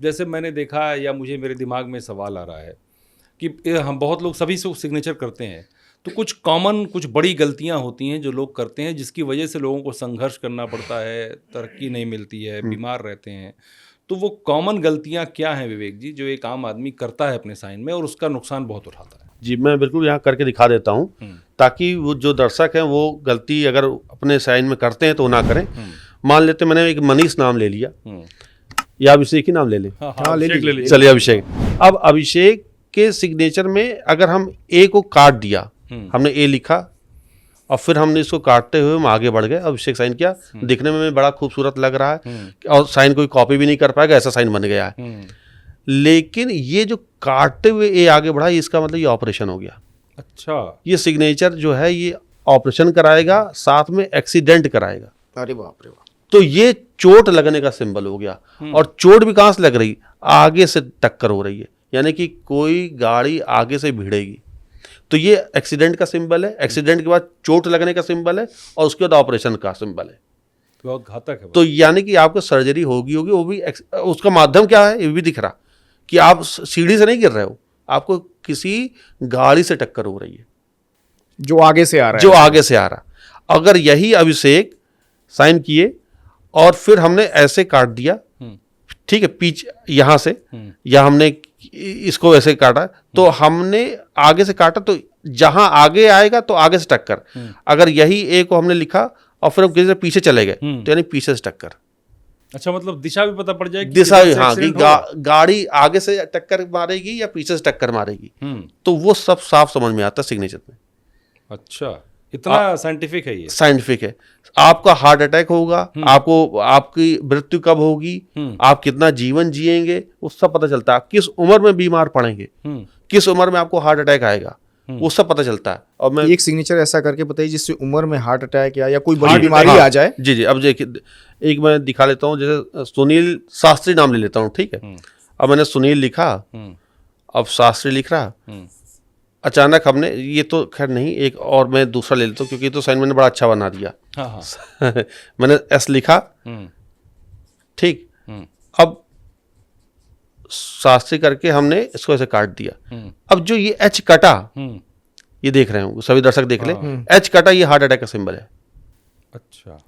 जैसे मैंने देखा या मुझे मेरे दिमाग में सवाल आ रहा है कि हम बहुत लोग सभी से सिग्नेचर करते हैं, तो कुछ कॉमन, कुछ बड़ी गलतियां होती हैं जो लोग करते हैं, जिसकी वजह से लोगों को संघर्ष करना पड़ता है, तरक्की नहीं मिलती है, बीमार रहते हैं। तो वो कॉमन गलतियां क्या हैं विवेक जी, जो एक आम आदमी करता है अपने साइन में और उसका नुकसान बहुत उठाता है? जी, मैं बिल्कुल यहाँ करके दिखा देता हूँ, ताकि वो जो दर्शक हैं वो गलती अगर अपने साइन में करते हैं तो ना करें। मान लेते मैंने एक मनीष नाम ले लिया, या अभिषेक ही नाम ले लें। हाँ, ले लीजिए। चलिए अभिषेक। अब अभिषेक के सिग्नेचर में अगर हम ए को काट दिया, हमने ए लिखा और फिर हमने इसको काटते हुए हम आगे बढ़ गए, अभिषेक साइन किया, दिखने में बड़ा खूबसूरत लग रहा है और साइन कोई कॉपी भी नहीं कर पाएगा, ऐसा साइन बन गया है। लेकिन ये जो काटते हुए ए आगे बढ़ा, इसका मतलब ये ऑपरेशन हो गया। अच्छा। ये सिग्नेचर जो है ये ऑपरेशन कराएगा, साथ में एक्सीडेंट कराएगा। अरे बाप रे बाप। तो ये चोट लगने का सिंबल हो गया। और चोट भी कहाँ से लग रही, आगे से टक्कर हो रही है, यानी कि कोई गाड़ी आगे से भिड़ेगी, तो ये एक्सीडेंट का सिंबल है। एक्सीडेंट के बाद चोट लगने का सिंबल है और उसके बाद ऑपरेशन का सिंबल है। बहुत घातक है। तो यानी कि आपको सर्जरी होगी वो भी उसका माध्यम क्या है ये भी दिख रहा कि आप सीढ़ी से नहीं गिर रहे हो, आपको किसी गाड़ी से टक्कर हो रही है जो आगे से आ रहा है, जो आगे से आ रहा। अगर यही अभिषेक साइन किए और फिर हमने ऐसे काट दिया, ठीक है, पीछे यहां से, या हमने इसको ऐसे काटा, तो हमने आगे से काटा, तो जहां आगे आएगा तो आगे से टक्कर। अगर यही ए को हमने लिखा और फिर हम किसी से पीछे चले गए, तो यानी पीछे से टक्कर। अच्छा, मतलब दिशा भी पता पड़ जाएगी, दिशा, हाँ, कि गाड़ी आगे से टक्कर मारेगी या पीछे से टक्कर मारेगी, तो वो सब साफ समझ में आता है सिग्नेचर में। अच्छा, इतना साइंटिफिक है ये। साइंटिफिक है। आपका हार्ट अटैक होगा, आपको आपकी मृत्यु कब होगी, आप कितना जीवन जिएंगे, वो सब पता चलता है। किस उम्र में बीमार पड़ेंगे, किस उम्र में आपको हार्ट अटैक आएगा, वो सब पता चलता है। और मैं एक सिग्नेचर ऐसा करके बताइए जिससे उम्र में हार्ट अटैक या कोई बड़ी बीमारी आ जाए। जी जी, अब देखिए, एक मैं दिखा लेता हूँ, जैसे सुनील शास्त्री नाम ले लेता हूँ, ठीक है। अब मैंने सुनील लिखा, अब शास्त्री लिख रहा, अचानक हमने, ये तो खैर नहीं, एक और मैं दूसरा ले लेता हूँ, क्योंकि तो साइन मैंने बड़ा अच्छा बना दिया। हाँ। मैंने एस लिखा, ठीक, अब शास्त्री करके हमने इसको ऐसे काट दिया। अब जो ये एच कटा, ये देख रहे हो सभी दर्शक देख ले, एच कटा, ये हार्ट अटैक का सिंबल है। अच्छा,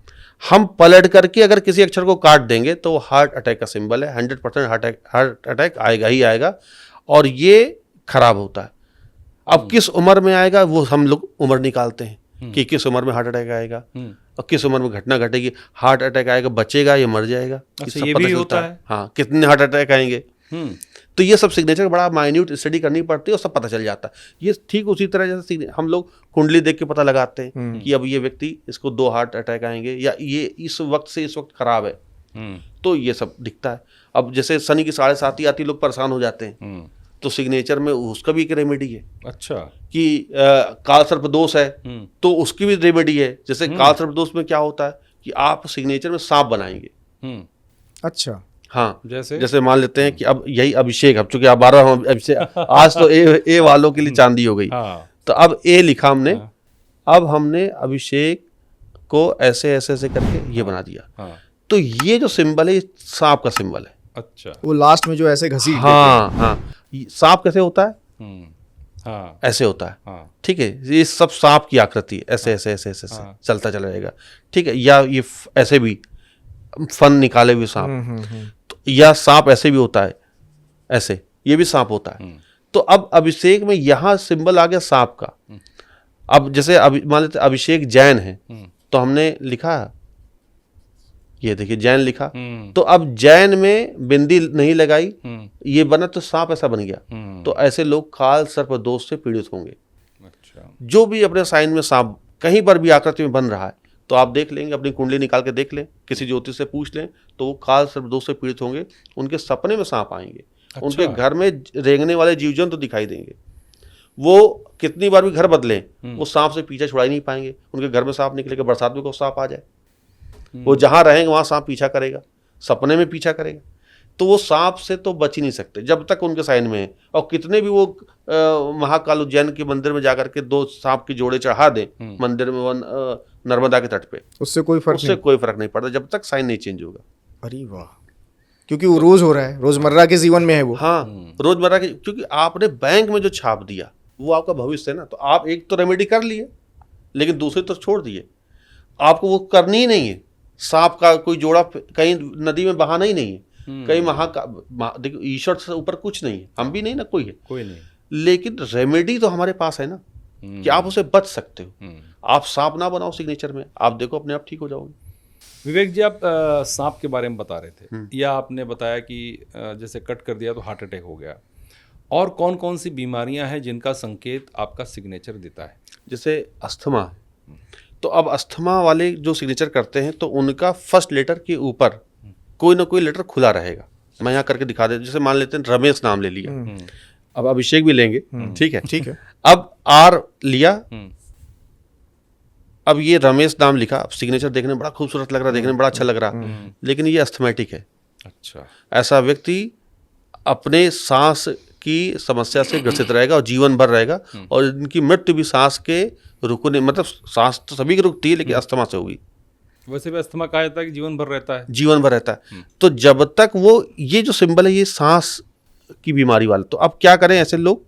हम पलट करके अगर किसी अक्षर को काट देंगे तो वो हार्ट अटैक का सिंबल है। 100% हार्ट अटैक आएगा ही आएगा, और ये खराब होता है। अब किस उम्र में आएगा वो हम लोग उम्र निकालते हैं कि किस उम्र में हार्ट अटैक आएगा और किस उम्र में घटना घटेगी। हार्ट अटैक आएगा, बचेगा या मर जाएगा, अच्छा, ये भी होता है। हाँ, कितने हार्ट अटैक आएंगे, तो ये सब सिग्नेचर बड़ा माइन्यूट स्टडी करनी पड़ती है और सब पता चल जाता है। ये ठीक उसी तरह जैसे हम लोग कुंडली देख के पता लगाते हैं कि अब ये व्यक्ति, इसको 2 हार्ट अटैक आएंगे, या ये इस वक्त से इस वक्त खराब है, तो ये सब दिखता है। अब जैसे शनि की 7:30 आती, लोग परेशान हो जाते हैं, तो सिग्नेचर में उसका भी एक रेमेडी है। अच्छा, कि काल सर्प दोष है, तो उसकी भी रेमेडी है। जैसे काल सर्प दोष में क्या होता है कि आप सिग्नेचर में सांप बनाएंगे। अच्छा, हाँ, जैसे मान लेते हैं कि अब यही अभिषेक, अब चूंकि आप 12 अभिषेक, आज तो ए वालों के लिए चांदी हो गई। तो अब ए लिखा हमने, अब हमने अभिषेक को ऐसे ऐसे ऐसे करके ये बना दिया। तो ये जो सिंबल है, सांप का सिंबल है। अच्छा, वो लास्ट में जो ऐसे घसीट, हाँ हाँ, सांप कैसे होता है, हाँ, ऐसे होता है, ठीक है। ये सब सांप की आकृति, ऐसे ऐसे ऐसे ऐसे चलता चला जाएगा, ठीक है। या ये ऐसे भी फन निकाले हुए सांप, या सांप ऐसे भी होता है, ऐसे, ये भी सांप होता है। तो अब अभिषेक में यहां सिंबल आ गया सांप का। अब जैसे मान लेते अभिषेक जैन है, तो हमने लिखा, ये देखिए जैन लिखा, तो अब जैन में बिंदी नहीं लगाई, ये बना तो सांप ऐसा बन गया। तो ऐसे लोग काल सर्प दोष से पीड़ित होंगे। अच्छा, जो भी अपने साइन में सांप कहीं पर भी आकृति में बन रहा है, तो आप देख लेंगे, अपनी कुंडली निकाल के देख लें, किसी ज्योतिष से पूछ लें, तो वो काल सर्प दोष से पीड़ित होंगे। उनके सपने में सांप आएंगे। अच्छा। उनके घर में रेंगने वाले जीव जंतु तो दिखाई देंगे। वो कितनी बार भी घर बदलें, वो सांप से पीछा छुड़ा ही नहीं पाएंगे। उनके घर में सांप निकलेगा, बरसात में को सांप आ जाए, वो जहां रहेंगे वहां सांप पीछा करेगा, सपने में पीछा करेगा। तो वो सांप से तो बच ही नहीं सकते जब तक उनके साइन में है। और कितने भी वो महाकाल उज्जैन के मंदिर में जाकर के 2 सांप के जोड़े चढ़ा दें मंदिर में, नर्मदा के तट पे, उससे कोई फर्क नहीं पड़ता जब तक साइन नहीं चेंज होगा। अरे वाह, क्योंकि वो रोज हो रहा है, रोजमर्रा के जीवन में है वो। हाँ, रोजमर्रा के, क्योंकि आपने बैंक में जो छाप दिया वो आपका भविष्य है ना। तो आप एक तो रेमेडी कर लिए, लेकिन दूसरे तो छोड़ दिए, आपको वो करनी ही नहीं है। सांप का कोई जोड़ा कहीं नदी में बहाना ही नहीं है, कहीं देखो ईश्वर से ऊपर कुछ नहीं है, हम भी नहीं ना, कोई नहीं, लेकिन रेमेडी तो हमारे पास है ना, कि आप उसे बच सकते हो। आप सांप ना बनाओ सिग्नेचर में, आप देखो अपने आप ठीक हो जाओगे। विवेक जी, आप सांप के बारे में बता रहे थे, या आपने बताया कि जैसे कट कर दिया तो हार्ट अटैक हो गया, और कौन कौन सी बीमारियां हैं जिनका संकेत आपका सिग्नेचर देता है? जैसे अस्थमा, तो अब अस्थमा वाले जो सिग्नेचर करते हैं तो उनका फर्स्ट लेटर के ऊपर कोई ना कोई लेटर खुला रहेगा। मैं यहाँ करके दिखा देता, जैसे मान लेते हैं रमेश नाम ले लिया, अब अभिषेक भी लेंगे, ठीक है। ठीक है। अब आर लिया, अब ये रमेश नाम लिखा, अब सिग्नेचर देखने में बड़ा खूबसूरत लग रहा है, देखने में बड़ा अच्छा लग रहा, लेकिन ये अस्थमैटिक है। अच्छा, ऐसा व्यक्ति अपने सांस की समस्या से ग्रसित रहेगा और जीवन भर रहेगा, और इनकी मृत्यु भी सांस के रुकने, मतलब सांस तो सभी की रुकती है लेकिन अस्थमा से होगी। वैसे भी अस्थमा कहा जाता है कि जीवन भर रहता है। जीवन भर रहता है। तो जब तक वो, ये जो सिंबल है ये सांस की बीमारी वाला, तो अब क्या करें ऐसे लोग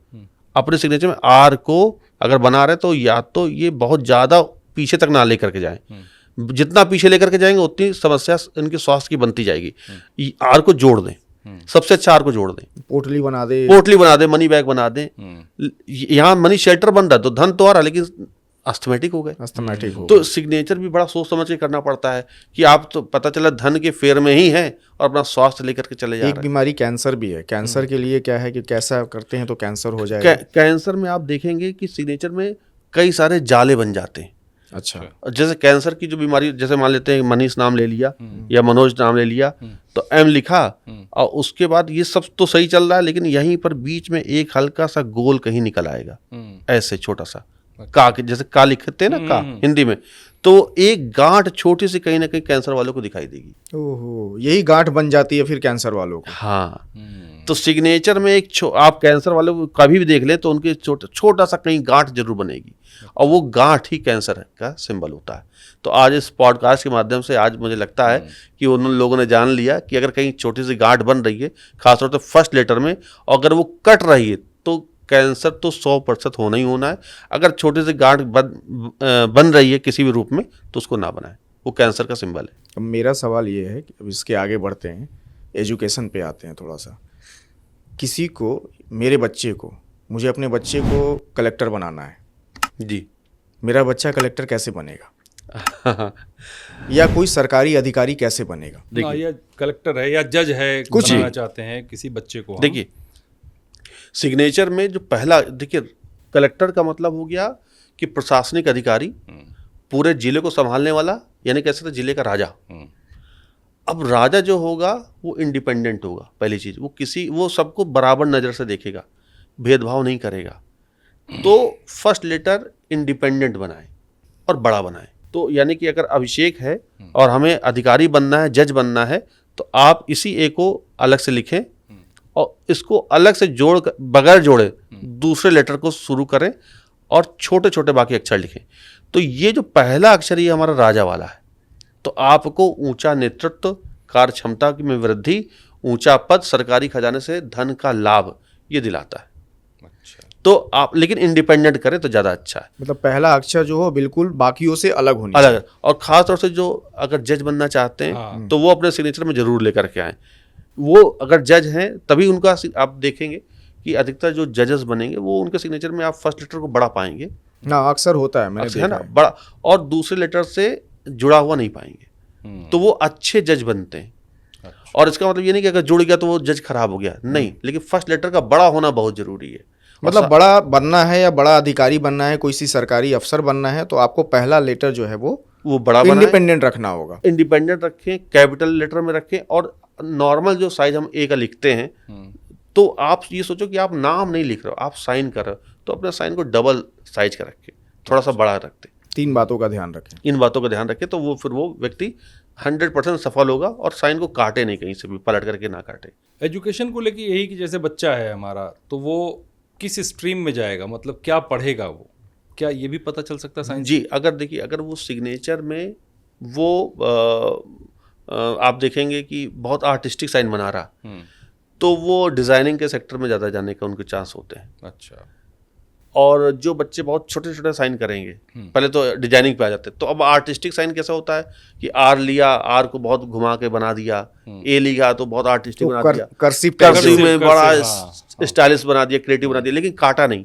अपने सिग्नेचर में आर को अगर बना रहे तो या तो ये बहुत ज़्यादा पीछे तक ना लेकर के जाएं, जितना पीछे लेकर के जाएंगे उतनी समस्या इनके स्वास्थ्य की बनती जाएगी। आर को जोड़ दें, सबसे अच्छा आर को जोड़ दें, पोटली बना दे, पोटली बना दें, मनी बैग बना दें। यहाँ मनी शेल्टर बन रहा है तो धन तो आ रहा है, लेकिन अस्थमैटिक हो गए, अस्थमैटिक हो। तो सिग्नेचर भी बड़ा सोच समझ के करना पड़ता है कि आप तो पता चला धन के फेर में ही हैं और अपना स्वास्थ्य लेकर के चले जा एक रहे बीमारी कैंसर भी है। कैंसर के लिए क्या है कि कैसा करते हैं तो कैंसर हो हैं। जाएगा। कैंसर में आप देखेंगे कि सिग्नेचर में कई सारे जाले बन जाते हैं। अच्छा, जैसे कैंसर की जो बीमारी, जैसे मान लेते हैं मनीष नाम ले लिया या मनोज नाम ले लिया, तो एम लिखा और उसके बाद ये सब तो सही चल रहा है, लेकिन यहीं पर बीच में एक हल्का सा गोल कहीं निकल आएगा, ऐसे छोटा सा का, जैसे का लिखते हैं ना का हिंदी में, तो एक गांठ छोटी सी कहीं ना कहीं कैंसर वालों को दिखाई देगी। ओहो, यही गांठ बन जाती है फिर कैंसर वालों को। हाँ, तो सिग्नेचर में एक आप कैंसर वालों को कभी भी देख ले तो उनके छोटा सा कहीं गांठ जरूर बनेगी, और वो गांठ ही कैंसर का सिंबल होता है। तो आज इस पॉडकास्ट के माध्यम से आज मुझे लगता है कि उन लोगों ने जान लिया कि अगर कहीं छोटी सी गांठ बन रही है, खासतौर पर फर्स्ट लेटर में, और अगर वो कट रही है तो कैंसर तो 100% होना ही होना है। अगर छोटी सी गांठ बन रही है किसी भी रूप में तो उसको ना बनाए, वो कैंसर का सिंबल है। अब मेरा सवाल ये है कि अब इसके आगे बढ़ते हैं, एजुकेशन पे आते हैं थोड़ा सा। किसी को, मेरे बच्चे को, मुझे अपने बच्चे को कलेक्टर बनाना है जी, मेरा बच्चा कलेक्टर कैसे बनेगा? या कोई सरकारी अधिकारी कैसे बनेगा? देखिए, या कलेक्टर है या जज है, कुछ बनाना चाहते हैं किसी बच्चे को। देखिए सिग्नेचर में जो पहला, देखिए कलेक्टर का मतलब हो गया कि प्रशासनिक अधिकारी, पूरे जिले को संभालने वाला, यानी कह सकते जिले का राजा। अब राजा जो होगा वो इंडिपेंडेंट होगा, पहली चीज, वो सबको बराबर नज़र से देखेगा, भेदभाव नहीं करेगा। तो फर्स्ट लेटर इंडिपेंडेंट बनाए और बड़ा बनाए। तो यानी कि अगर अभिषेक है और हमें अधिकारी बनना है, जज बनना है, तो आप इसी ए को अलग से लिखें और इसको अलग से बगैर जोड़े दूसरे लेटर को शुरू करें और छोटे छोटे बाकी अक्षर लिखें। तो ये जो पहला अक्षर ये हमारा राजा वाला है, तो आपको ऊंचा नेतृत्व, कार्य क्षमता में वृद्धि, ऊंचा पद, सरकारी खजाने से धन का लाभ ये दिलाता है। अच्छा, तो आप लेकिन इंडिपेंडेंट करें तो ज़्यादा अच्छा है। मतलब पहला अक्षर जो हो बिल्कुल बाकियों से अलग होनी अलग चाहिए। और ख़ास तौर से जो अगर जज बनना चाहते हैं तो वो अपने सिग्नेचर में जरूर लेकर के आएँ। वो अगर जज हैं तभी उनका, आप देखेंगे कि अधिकतर जो जजेस बनेंगे वो उनके सिग्नेचर में आप फर्स्ट लेटर को बड़ा पाएंगे ना, अक्सर होता है, मैंने है देखा ना, है। बड़ा, और दूसरे लेटर से जुड़ा हुआ नहीं पाएंगे, तो वो अच्छे जज बनते हैं। और इसका मतलब ये नहीं कि अगर जुड़ गया तो वो जज खराब हो गया, नहीं, लेकिन फर्स्ट लेटर का बड़ा होना बहुत जरूरी है। मतलब बड़ा बनना है या बड़ा अधिकारी बनना है, कोई सी सरकारी अफसर बनना है, तो आपको पहला लेटर जो है वो बड़ा बनाएं, इंडिपेंडेंट रखना होगा। इंडिपेंडेंट रखें, कैपिटल लेटर में रखें, और नॉर्मल जो साइज हम ए का लिखते हैं, तो आप ये सोचो कि आप नाम नहीं लिख रहे हो, आप साइन कर रहे हो, तो अपने साइन को डबल साइज का रखें, थोड़ा सा बड़ा रखते। 3 बातों का ध्यान रखें। इन बातों का ध्यान रखें तो वो फिर वो व्यक्ति 100% सफल होगा, और साइन को काटे नहीं, कहीं से भी पलट करके ना काटे। एजुकेशन को लेके यही कि जैसे बच्चा है हमारा, तो वो किस स्ट्रीम में जाएगा, मतलब क्या पढ़ेगा वो, क्या ये भी पता चल सकता है साइंस? जी, अगर देखिए, अगर वो सिग्नेचर में वो आप देखेंगे कि बहुत आर्टिस्टिक साइन बना रहा, तो वो डिज़ाइनिंग के सेक्टर में ज़्यादा जाने का उनके चांस होते हैं। अच्छा, और जो बच्चे बहुत छोटे छोटे साइन करेंगे, पहले तो डिजाइनिंग पे आ जाते हैं। तो अब आर्टिस्टिक साइन कैसा होता है कि आर लिया, आर को बहुत घुमा के बना दिया, ए लिखा तो बहुत आर्टिस्टिक तो बना दिया, कर्सिव में बड़ा हाँ, स्टाइलिश बना दिया, क्रिएटिव बना दिया, लेकिन काटा नहीं।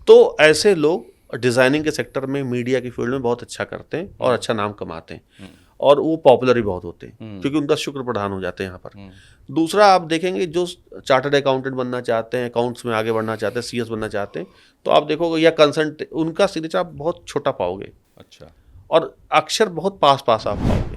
तो ऐसे लोग डिजाइनिंग के सेक्टर में, मीडिया की फील्ड में बहुत अच्छा करते हैं और अच्छा नाम कमाते हैं, और वो पॉपुलर भी बहुत होते हैं क्योंकि उनका शुक्र प्रधान हो जाते हैं यहाँ पर। दूसरा आप देखेंगे जो चार्टर्ड अकाउंटेंट बनना चाहते हैं, अकाउंट्स में आगे बढ़ना चाहते हैं, सीएस बनना चाहते हैं, तो आप देखोगे या कंसल्ट, उनका सिग्नेचर आप बहुत छोटा पाओगे। अच्छा, और अक्षर बहुत पास पास आप पाओगे।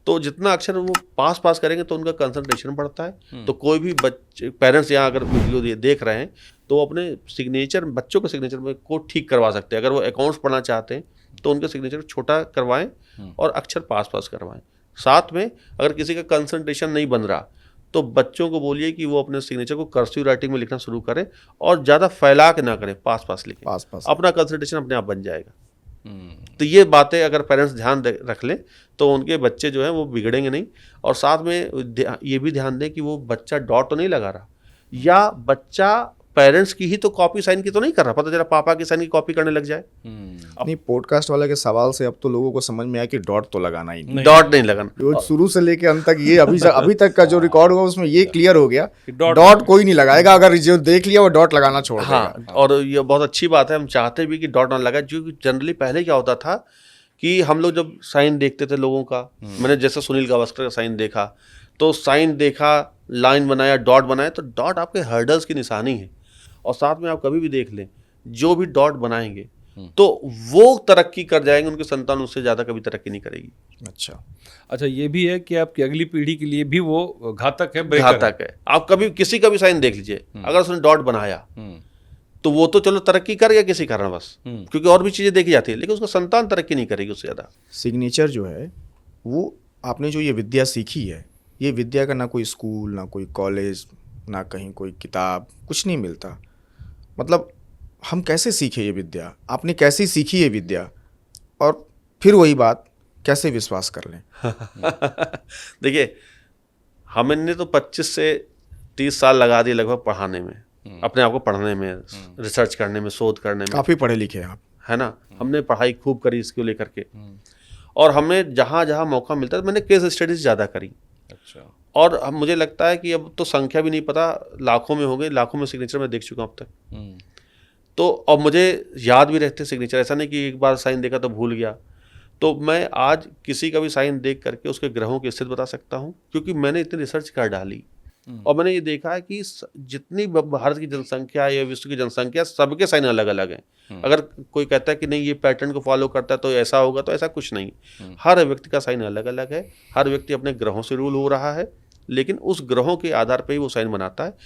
तो जितना अक्षर वो पास पास करेंगे तो उनका कंसंट्रेशन बढ़ता है। तो कोई भी बच्चे, पेरेंट्स यहाँ अगर वीडियो देख रहे हैं तो अपने सिग्नेचर, बच्चों के सिग्नेचर में को ठीक करवा सकते हैं। अगर वो अकाउंट्स पढ़ना चाहते हैं तो उनके सिग्नेचर छोटा करवाएं और अक्षर पास करवाएं। साथ में अगर किसी का कंसंट्रेशन नहीं बन रहा तो बच्चों को बोलिए कि वो अपने सिग्नेचर को कर्सिव राइटिंग में लिखना शुरू करें और ज़्यादा फैला के ना करें, पास लिखें, अपना कंसंट्रेशन अपने आप बन जाएगा। तो ये बातें अगर पेरेंट्स ध्यान रख लें तो उनके बच्चे जो हैं वो बिगड़ेंगे नहीं। और साथ में ये भी ध्यान दें कि वो बच्चा डॉट तो नहीं लगा रहा, या बच्चा पेरेंट्स की ही तो कॉपी साइन की तो नहीं कर रहा, पता चला पापा की साइन की कॉपी करने लग जाए। नहीं, पॉडकास्ट वाला के सवाल से अब तो लोगों को समझ में आया कि डॉट तो लगाना ही नहीं, डॉट नहीं लगाना। शुरू से लेके अंत तक ये अभी तक का जो रिकॉर्ड हुआ उसमें ये क्लियर हो गया, डॉट कोई नहीं लगाएगा। अगर जो देख लिया वो डॉट लगाना छोड़ देगा। हाँ, और ये बहुत अच्छी बात है, हम चाहते भी कि डॉट ना लगाए। जो जनरली पहले क्या होता था कि हम लोग जब साइन देखते थे लोगों का, मैंने जैसे सुनील गावस्कर का साइन देखा तो साइन देखा, लाइन बनाया, डॉट बनाया, तो डॉट आपके हर्डल्स की निशानी है। और साथ में आप कभी भी देख लें, जो भी डॉट बनाएंगे तो वो तरक्की कर जाएंगे, उनके संतान उससे ज़्यादा कभी तरक्की नहीं करेगी। अच्छा, ये भी है कि आपकी अगली पीढ़ी के लिए भी वो घातक है, घातक है। आप कभी किसी का भी साइन देख लीजिए, अगर उसने डॉट बनाया तो वो तो चलो तरक्की कर गया किसी कारणवश, क्योंकि और भी चीज़ें देखी जाती है, लेकिन उसका संतान तरक्की नहीं करेगी उससे ज़्यादा। सिग्नेचर जो है वो आपने जो ये विद्या सीखी है, ये विद्या का ना कोई स्कूल, ना कोई कॉलेज, ना कहीं कोई किताब, कुछ नहीं मिलता। मतलब हम कैसे सीखे ये विद्या, आपने कैसे सीखी ये विद्या, और फिर वही बात, कैसे विश्वास कर लें? देखिए, हमने तो 25 से 30 साल लगा दिए लगभग पढ़ाने में, अपने आप को पढ़ने में, रिसर्च करने में, शोध करने में। काफ़ी पढ़े लिखे हैं आप, है ना। हमने पढ़ाई खूब करी इसको लेकर के, और हमें जहाँ जहाँ मौका मिलता है, मैंने केस स्टडीज ज़्यादा करी। अच्छा। और अब मुझे लगता है कि अब तो संख्या भी नहीं पता, लाखों में हो गए, लाखों में सिग्नेचर मैं देख चुका हूँ अब तक। तो अब मुझे याद भी रहते सिग्नेचर, ऐसा नहीं कि एक बार साइन देखा तो भूल गया। तो मैं आज किसी का भी साइन देख करके उसके ग्रहों की स्थिति बता सकता हूँ, क्योंकि मैंने इतनी रिसर्च कर डाली। और मैंने ये देखा है कि जितनी भारत की जनसंख्या या विश्व की जनसंख्या, सबके साइन अलग अलग हैं। अगर कोई कहता है कि नहीं ये पैटर्न को फॉलो करता है तो ऐसा होगा, तो ऐसा कुछ नहीं। हर व्यक्ति का साइन अलग अलग है, हर व्यक्ति अपने ग्रहों से रूल हो रहा है, लेकिन उस ग्रहों के आधार पर ही वो साइन बनाता है।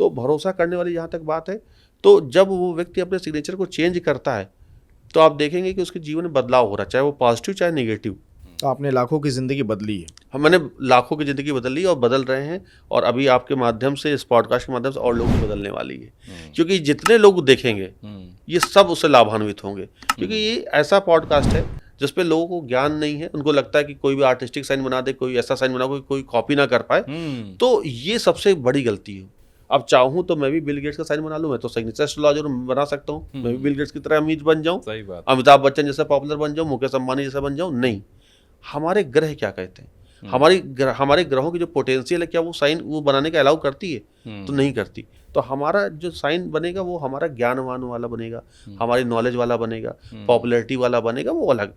तो भरोसा करने वाली जहाँ तक बात है, तो जब वो व्यक्ति अपने सिग्नेचर को चेंज करता है तो आप देखेंगे कि उसके जीवन में बदलाव हो रहा है, चाहे वो पॉजिटिव चाहे नेगेटिव। तो आपने लाखों की ज़िंदगी बदली है। मैंने लाखों की ज़िंदगी बदली और बदल रहे हैं, और अभी आपके माध्यम से, इस पॉडकास्ट के माध्यम से और लोग बदलने वाली है, क्योंकि जितने लोग देखेंगे ये सब उससे लाभान्वित होंगे। क्योंकि ये ऐसा पॉडकास्ट है जिस पे लोगों को ज्ञान नहीं है, उनको लगता है कि कोई भी आर्टिस्टिक साइन बना दे, कोई ऐसा साइन बना, कोई कॉपी ना कर पाए, तो ये सबसे बड़ी गलती है। अब चाहूँ तो मैं भी बिल गेट्स का साइन बना लूँ, मैं तो सिग्नेचर एस्ट्रोलॉजर बना सकता हूँ, मैं भी बिल गेट्स की तरह अमीर बन जाऊँ, अमिताभ बच्चन जैसा पॉपुलर बन जाऊँ, मुकेश अंबानी जैसा बन जाऊँ। नहीं, हमारे ग्रह क्या कहते हैं, हमारे ग्रहों की जो पोटेंशियल है, क्या वो साइन वो बनाने का अलाउ करती है? तो नहीं करती। तो हमारा जो साइन बनेगा वो हमारा ज्ञानवान वाला बनेगा, हमारी नॉलेज वाला बनेगा, पॉपुलैरिटी वाला बनेगा, वो अलग।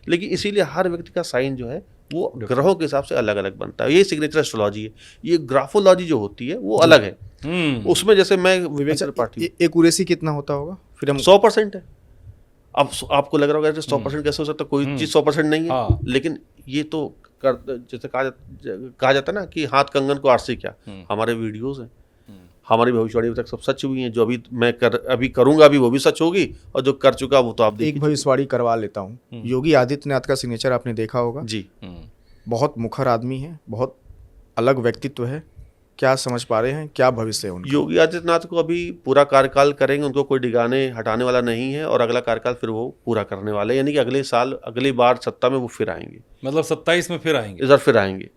लेकिन इसीलिए हर व्यक्ति का साइन जो है वो ग्रहों के हिसाब से अलग अलग बनता है। ये सिग्नेचर एस्ट्रोलॉजी है। ये ग्राफोलॉजी जो होती है वो अलग है। उसमें जैसे मैं विवेक त्रिपाठी, एक्यूरेसी कितना होता होगा? फिर हम 100% है। अब आपको लग रहा होगा 100% कैसे हो सकता है, कोई चीज़ 100% नहीं है। लेकिन ये तो जैसे कहा जाता है ना कि हाथ कंगन को आरसी क्या, हमारे वीडियोस हैं, हमारी भविष्यवाणी अभी तक सब सच हुई हैं। जो अभी करूंगा अभी वो भी सच होगी, और जो कर चुका वो तो आप एक भविष्यवाणी करवा लेता हूँ। योगी आदित्यनाथ का सिग्नेचर आपने देखा होगा जी। बहुत मुखर आदमी है, बहुत अलग व्यक्तित्व है। क्या समझ पा रहे हैं, क्या भविष्य है उनका? योगी आदित्यनाथ को अभी पूरा कार्यकाल करेंगे, उनको कोई डिगाने हटाने वाला नहीं है, और अगला कार्यकाल फिर वो पूरा करने वाले, यानी कि अगले साल, अगली बार सत्ता में वो फिर आएंगे। मतलब 27 में फिर आएंगे, इधर फिर आएंगे,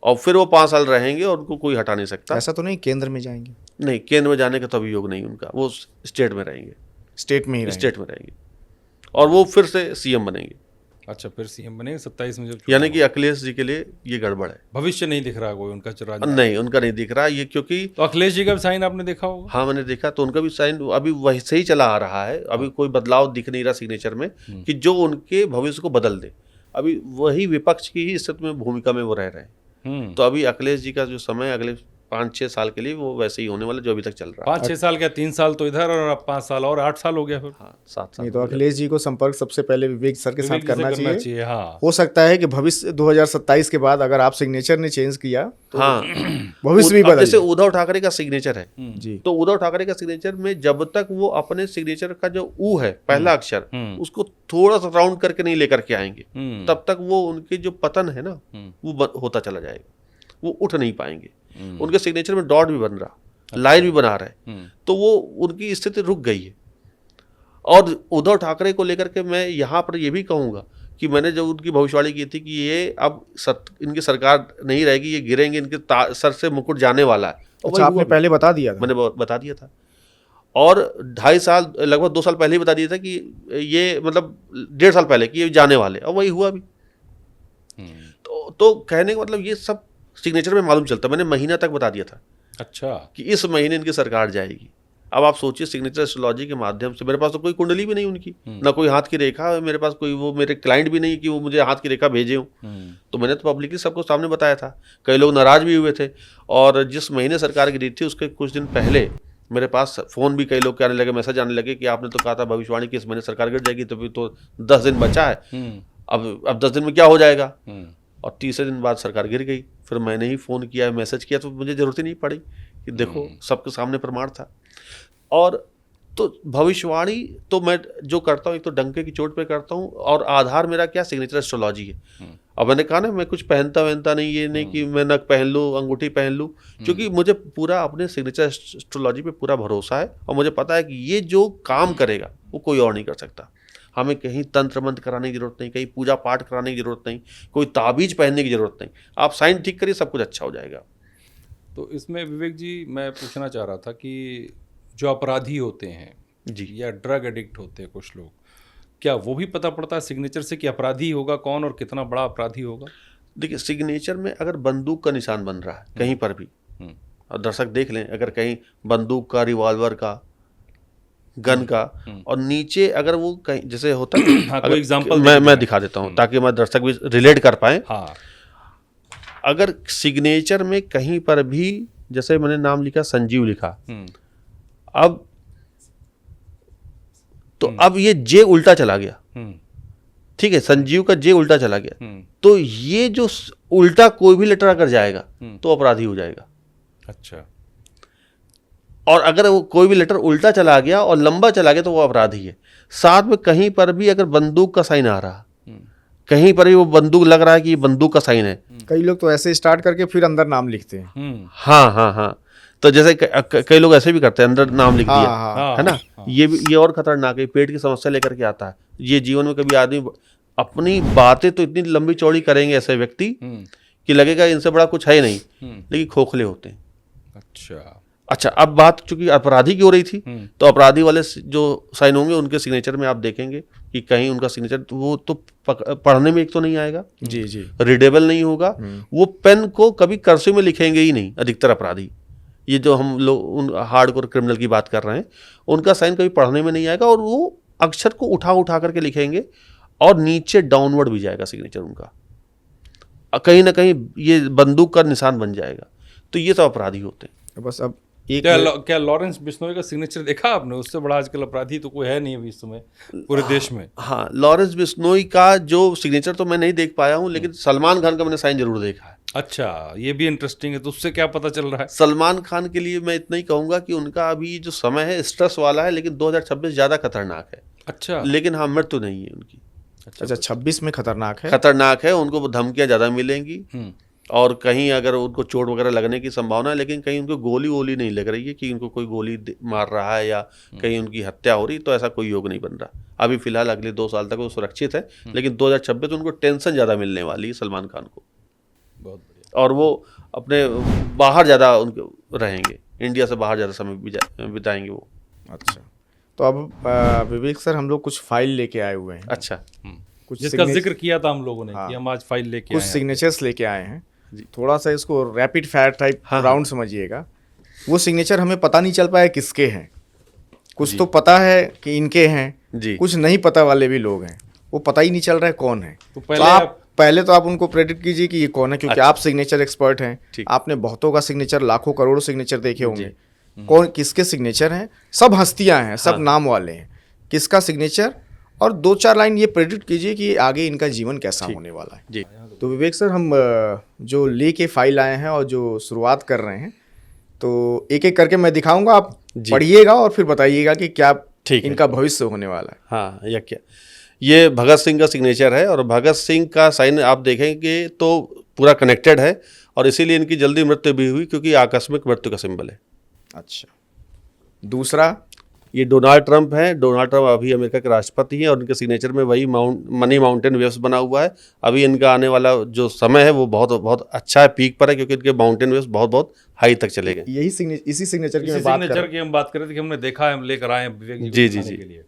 और फिर वो 5 साल रहेंगे और उनको कोई हटा नहीं सकता। ऐसा तो नहीं केंद्र में जाएंगे? नहीं, केंद्र में जाने का तो अभी योग नहीं उनका, वो स्टेट में रहेंगे। स्टेट में रहेंगे, और वो फिर से सीएम बनेंगे। अच्छा, फिर सीएम बनेंगे 27 में जब, यानी कि अखिलेश जी के लिए ये गड़बड़ है। भविष्य नहीं दिख रहा कोई उनका? नहीं, उनका नहीं दिख रहा ये, क्योंकि तो अखिलेश जी का साइन आपने देखा होगा? हाँ, मैंने देखा, तो उनका भी साइन अभी वही से ही चला आ रहा है। अभी कोई बदलाव दिख नहीं रहा सिग्नेचर में कि जो उनके भविष्य को बदल दे। अभी वही विपक्ष की ही स्थिति में, भूमिका में वो रह रहे हैं। तो अभी अखिलेश जी का जो समय अगले 5-6 साल के लिए वो वैसे ही होने वाला जो अभी तक चल रहा है। 5-6 साल क्या, 3 साल तो इधर और अब 5 साल और 8 साल हो गया फिर। हाँ, 7 साल नहीं तो अखिलेश जी को संपर्क सबसे पहले विवेक सर के साथ विवेक जी से करना चाहिए। हाँ। हो सकता है कि भविष्य 2027 के बाद अगर आप सिग्नेचर ने चेंज किया तो हाँ भविष्य भी अब बदल जैसे जाए। उद्धव ठाकरे का सिग्नेचर है, जी तो उद्धव ठाकरे का सिग्नेचर में जब तक वो अपने सिग्नेचर का जो ऊ है पहला अक्षर उसको थोड़ा सा राउंड करके नहीं लेकर के आएंगे, तब तक वो उनके जो पतन है ना वो होता चला जाएगा, वो उठ नहीं पाएंगे। उनके सिग्नेचर में डॉट भी बन रहा, लाइन भी बना रहे, तो वो उनकी स्थिति रुक गई है। और उद्धव ठाकरे को लेकर के मैं यहाँ पर ये भी कहूँगा कि मैंने जब उनकी भविष्यवाणी की थी कि ये अब इनकी सरकार नहीं रहेगी, ये गिरेंगे, इनके सर से मुकुट जाने वाला है। अच्छा, आपने पहले बता दिया था? मैंने बता दिया था, और 2.5 साल लगभग 2 साल पहले ही बता दिया था कि ये मतलब 1.5 साल पहले कि ये जाने वाले, और वही हुआ भी। तो कहने का मतलब ये सब सिग्नेचर में मालूम चलता। मैंने महीना तक बता दिया था अच्छा कि इस महीने इनकी सरकार जाएगी। अब आप सोचिए, सिग्नेचर एस्ट्रोलॉजी के माध्यम से, मेरे पास तो कोई कुंडली भी नहीं उनकी, ना कोई हाथ की रेखा है मेरे पास, कोई वो मेरे क्लाइंट भी नहीं कि वो मुझे हाथ की रेखा भेजे हो। तो मैंने तो पब्लिकली सबको सामने बताया था। कई लोग नाराज भी हुए थे, और जिस महीने सरकार गिरी थी उसके कुछ दिन पहले मेरे पास फ़ोन भी कई लोग के आने लगे, मैसेज आने लगे कि आपने तो कहा था भविष्यवाणी कि इस महीने सरकार गिर जाएगी, तो 10 दिन बचा है, अब 10 दिन में क्या हो जाएगा। और 30 दिन बाद सरकार गिर गई। फिर मैंने ही फ़ोन किया, मैसेज किया, तो मुझे ज़रूरत ही नहीं पड़ी कि देखो सबके सामने प्रमाण था। और तो भविष्यवाणी तो मैं जो करता हूँ एक तो डंके की चोट पे करता हूँ, और आधार मेरा क्या सिग्नेचर एस्ट्रोलॉजी है। अब मैंने कहा ना, मैं कुछ पहनता वहनता नहीं, ये नहीं कि मैं नग पहन लूँ, अंगूठी पहन लूँ, क्योंकि मुझे पूरा अपने सिग्नेचर एस्ट्रोलॉजी पे पूरा भरोसा है, और मुझे पता है कि ये जो काम करेगा वो कोई और नहीं कर सकता। हमें कहीं तंत्र मंत्र कराने की जरूरत नहीं, कहीं पूजा पाठ कराने की जरूरत नहीं, कोई ताबीज पहनने की जरूरत नहीं। आप साइन ठीक करिए, सब कुछ अच्छा हो जाएगा। तो इसमें विवेक जी मैं पूछना चाह रहा था कि जो अपराधी होते हैं जी, या ड्रग एडिक्ट होते हैं कुछ लोग, क्या वो भी पता पड़ता है सिग्नेचर से कि अपराधी होगा कौन और कितना बड़ा अपराधी होगा? देखिए, सिग्नेचर में अगर बंदूक का निशान बन रहा है कहीं पर भी, और दर्शक देख लें, अगर कहीं बंदूक का, रिवॉल्वर का, गन का, और नीचे अगर वो कहीं जैसे होता है हाँ, कोई एग्जांपल मैं दिखा देता हूँ ताकि हमारे दर्शक भी रिलेट कर पाए। हाँ, अगर सिग्नेचर में कहीं पर भी, जैसे मैंने नाम लिखा संजीव लिखा, अब तो अब ये जे उल्टा चला गया, ठीक है, संजीव का जे उल्टा चला गया, तो ये जो उल्टा कोई भी लेटर अगर जाएगा तो अपराधी हो जाएगा। अच्छा, और अगर वो कोई भी लेटर उल्टा चला गया और लंबा चला गया तो वो अपराधी है। साथ में कहीं पर भी अगर बंदूक का साइन आ रहा, कहीं पर भी वो बंदूक लग रहा है कि ये बंदूक का साइन है। कई लोग तो ऐसे स्टार्ट करके फिर अंदर नाम लिखते हैं। हाँ, तो जैसे कई लोग ऐसे भी करते हैं, अंदर नाम लिख दिया, हाँ, है ना। ये और खतरनाक है, पेट की समस्या लेकर के आता है। ये जीवन में कभी आदमी अपनी बातें तो इतनी लंबी चौड़ी करेंगे ऐसे व्यक्ति कि लगेगा इनसे बड़ा कुछ है ही नहीं, लेकिन खोखले होते हैं। अच्छा, अब बात चूंकि अपराधी की हो रही थी, तो अपराधी वाले जो साइन होंगे उनके सिग्नेचर में आप देखेंगे कि कहीं उनका सिग्नेचर वो तो पढ़ने में एक तो नहीं आएगा, जी जी, रीडेबल नहीं होगा। वो पेन को कभी कर्सिव में लिखेंगे ही नहीं अधिकतर अपराधी। ये जो हम लोग उन हार्डकोर क्रिमिनल की बात कर रहे हैं, उनका साइन कभी पढ़ने में नहीं आएगा, और वो अक्षर को उठा उठा करके लिखेंगे, और नीचे डाउनवर्ड भी जाएगा सिग्नेचर उनका, कहीं ना कहीं ये बंदूक का निशान बन जाएगा। तो ये सब अपराधी होते हैं। बस अब एक क्या लॉरेंस बिश्नोई का सिग्नेचर देखा आपने? उससे बड़ा आजकल अपराधी तो कोई है नहीं अभी इस समय पूरे देश में। हाँ, लॉरेंस बिश्नोई का जो सिग्नेचर तो मैं नहीं देख पाया हूँ, लेकिन सलमान खान का मैंने साइन जरूर देखा है। अच्छा, ये भी इंटरेस्टिंग है। तो उससे क्या पता चल रहा है? सलमान खान के लिए मैं इतना ही कहूँगा कि उनका अभी जो समय है स्ट्रेस वाला है, लेकिन 2026 ज़्यादा खतरनाक है। अच्छा, लेकिन हाँ, मृत्यु नहीं है उनकी। अच्छा, 26 में खतरनाक है, उनको धमकियाँ ज़्यादा मिलेंगी, और कहीं अगर उनको चोट वगैरह लगने की संभावना है, लेकिन कहीं उनको गोली वोली नहीं लग रही है कि उनको कोई गोली मार रहा है या कहीं उनकी हत्या हो रही, तो ऐसा कोई योग नहीं बन रहा अभी फिलहाल। अगले 2 साल तक वो सुरक्षित है, लेकिन 2026 उनको टेंशन ज़्यादा मिलने वाली है सलमान खान को। बहुत बढ़िया। और वो अपने बाहर ज़्यादा उनके रहेंगे, इंडिया से बाहर ज़्यादा समय बिताएंगे वो। अच्छा, तो अब विवेक सर, हम लोग कुछ फाइल लेके आए हुए हैं। अच्छा, कुछ जिसका जिक्र किया था हम लोगों ने कि हम आज फाइल लेके कुछ आए हैं। सिग्नेचर्स लेके आए हैं। थोड़ा सा इसको रैपिड फायर टाइप राउंड समझिएगा। वो सिग्नेचर हमें पता नहीं चल पाया किसके हैं, कुछ तो पता है कि इनके हैं, जी, कुछ नहीं पता वाले भी लोग हैं, वो पता ही नहीं चल रहा है कौन है। तो तो आप पहले तो आप उनको प्रेडिक्ट कीजिए कि ये कौन है, क्योंकि आप सिग्नेचर एक्सपर्ट हैं, ठीक। आपने बहुतों का सिग्नेचर, लाखों करोड़ों सिग्नेचर देखे होंगे, कौन किसके सिग्नेचर हैं, सब हस्तियां हैं, सब नाम वाले हैं, किसका सिग्नेचर, और 2-4 लाइन ये प्रेडिक्ट कीजिए कि आगे इनका जीवन कैसा होने वाला है। जी। तो विवेक सर, हम जो लेके फाइल आए हैं और जो शुरुआत कर रहे हैं, तो एक एक करके मैं दिखाऊंगा, आप पढ़िएगा और फिर बताइएगा कि क्या इनका भविष्य होने वाला है। हाँ, या क्या। ये भगत सिंह का सिग्नेचर है और भगत सिंह का साइन आप देखेंगे तो पूरा कनेक्टेड है, और इसीलिए इनकी जल्दी मृत्यु भी हुई क्योंकि आकस्मिक मृत्यु का सिंबल है। अच्छा, दूसरा ये डोनाल्ड ट्रंप हैं। डोनाल्ड ट्रंप अभी अमेरिका के राष्ट्रपति हैं और उनके सिग्नेचर में वही मनी माउंटेन वेव्स बना हुआ है। अभी इनका आने वाला जो समय है वो बहुत बहुत अच्छा है, पीक पर है, क्योंकि इनके माउंटेन वेव्स बहुत बहुत हाई तक चले गए। यही इसी सिग्नेचर की इसी मैं बात कर सिग्नेचर की हम बात कर रहे थे कि हमने देखा है, हम लेकर आए हैं विवेक जी को जी, दिखाने जी। के लिए।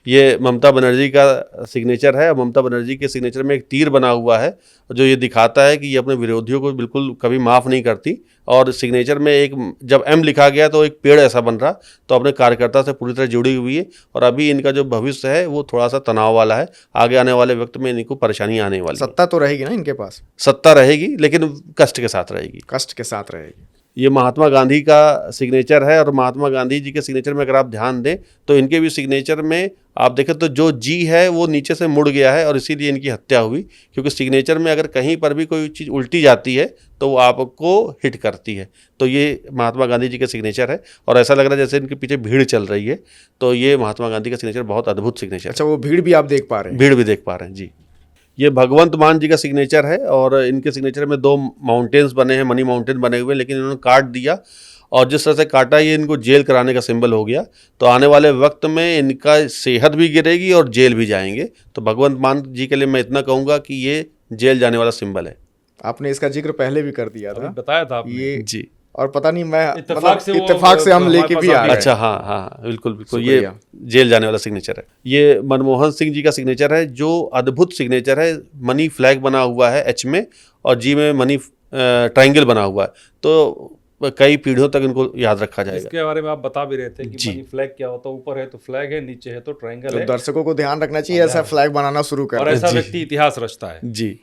ये ममता बनर्जी का सिग्नेचर है और ममता बनर्जी के सिग्नेचर में एक तीर बना हुआ है जो ये दिखाता है कि ये अपने विरोधियों को बिल्कुल कभी माफ़ नहीं करती। और सिग्नेचर में एक जब एम लिखा गया तो एक पेड़ ऐसा बन रहा, तो अपने कार्यकर्ता से पूरी तरह जुड़ी हुई है। और अभी इनका जो भविष्य है वो थोड़ा सा तनाव वाला है, आगे आने वाले वक्त में इनको परेशानी आने वाली है। सत्ता तो रहेगी ना इनके पास? सत्ता रहेगी लेकिन कष्ट के साथ रहेगी। कष्ट के साथ रहेगी। ये महात्मा गांधी का सिग्नेचर है और महात्मा गांधी जी के सिग्नेचर में अगर आप ध्यान दें तो इनके भी सिग्नेचर में आप देखें तो जो जी है वो नीचे से मुड़ गया है और इसीलिए इनकी हत्या हुई, क्योंकि सिग्नेचर में अगर कहीं पर भी कोई चीज़ उल्टी जाती है तो वो आपको हिट करती है। तो ये महात्मा गांधी जी का सिग्नेचर है और ऐसा लग रहा है जैसे इनके पीछे भीड़ चल रही है। तो ये महात्मा गांधी का सिग्नेचर बहुत अद्भुत सिग्नेचर। अच्छा, वो भीड़ भी आप देख पा रहे हैं? भीड़ भी देख पा रहे हैं जी। ये भगवंत मान जी का सिग्नेचर है और इनके सिग्नेचर में 2 माउंटेन्स बने हैं, मनी माउंटेन बने हुए, लेकिन इन्होंने काट दिया और जिस तरह से काटा ये इनको जेल कराने का सिंबल हो गया। तो आने वाले वक्त में इनका सेहत भी गिरेगी और जेल भी जाएंगे। तो भगवंत मान जी के लिए मैं इतना कहूँगा कि ये जेल जाने वाला सिंबल है। आपने इसका जिक्र पहले भी कर दिया था, बताया था आपने। ये जी। और पता नहीं, मैं इत्तेफाक से हम लेके भी आ गए। अच्छा, हाँ हाँ, बिल्कुल बिल्कुल, ये जेल जाने वाला सिग्नेचर है। ये मनमोहन सिंह जी का सिग्नेचर है जो अद्भुत सिग्नेचर है। मनी फ्लैग बना हुआ है एच में और जी में मनी ट्रायंगल बना हुआ है, तो कई पीढ़ियों तक इनको याद रखा जाएगा। इसके बारे में आप बता भी रहे थे कि मनी फ्लैग क्या होता है। ऊपर है तो फ्लैग है, नीचे है तो ट्रायंगल है। दर्शकों को ध्यान रखना चाहिए, ऐसा फ्लैग बनाना शुरू कर, और ऐसा व्यक्ति इतिहास रचता है। जी।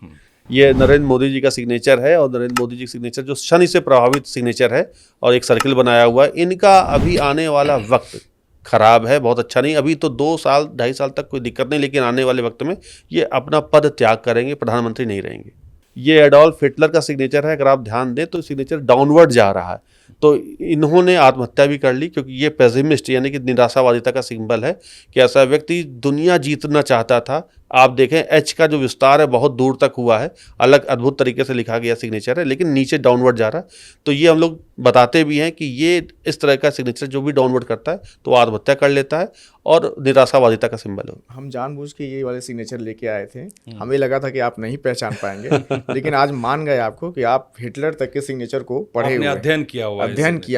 ये नरेंद्र मोदी जी का सिग्नेचर है और नरेंद्र मोदी जी का सिग्नेचर जो शनि से प्रभावित सिग्नेचर है और एक सर्किल बनाया हुआ है। इनका अभी आने वाला वक्त खराब है, बहुत अच्छा नहीं। अभी तो 2 साल 2.5 साल तक कोई दिक्कत नहीं, लेकिन आने वाले वक्त में ये अपना पद त्याग करेंगे, प्रधानमंत्री नहीं रहेंगे। ये एडोल्फ हिटलर का सिग्नेचर है। अगर आप ध्यान दें तो सिग्नेचर डाउनवर्ड जा रहा है, तो इन्होंने आत्महत्या भी कर ली क्योंकि ये पेसिमिस्ट यानी कि निराशावादिता का सिंबल है कि ऐसा व्यक्ति दुनिया जीतना चाहता था। आप देखें एच का जो विस्तार है बहुत दूर तक हुआ है, अलग अद्भुत तरीके से लिखा गया सिग्नेचर है, लेकिन नीचे डाउनवर्ड जा रहा है। तो ये हम लोग बताते भी हैं कि ये इस तरह का सिग्नेचर जो भी डाउनवर्ड करता है तो वो आत्महत्या कर लेता है और निराशावादिता का सिंबल है। हम जानबूझ के ये वाले सिग्नेचर लेके आए थे, हमें लगा था कि आप नहीं पहचान पाएंगे लेकिन आज मान गए आपको कि आप हिटलर तक के सिग्नेचर को पढ़े हुए, अध्ययन किया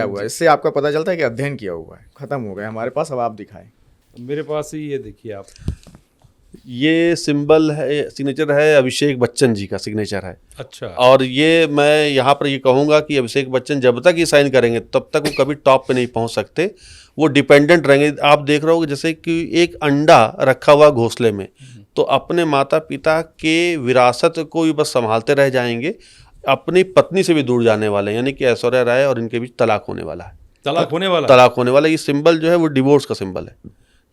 हुआ है। इससे आपका पता चलता है कि अध्ययन किया हुआ है। खत्म हो गया हमारे पास, अब आप दिखाएं। मेरे पास ही ये देखिए आप, ये सिंबल है, सिग्नेचर है अभिषेक बच्चन जी का सिग्नेचर है। अच्छा। और ये मैं यहाँ पर ये कहूँगा कि अभिषेक बच्चन जब तक ये साइन करेंगे तब तक वो कभी टॉप पे नहीं पहुँच सकते, वो डिपेंडेंट रहेंगे। आप देख रहे हो जैसे कि एक अंडा रखा हुआ घोंसले में, तो अपने माता पिता के विरासत को भी बस संभालते रह जाएंगे, अपनी पत्नी से भी दूर जाने वाले हैं, यानी कि ऐश्वर्या राय और इनके बीच तलाक होने वाला है। तलाक होने वाला ये सिंबल जो है वो डिवोर्स का सिंबल है।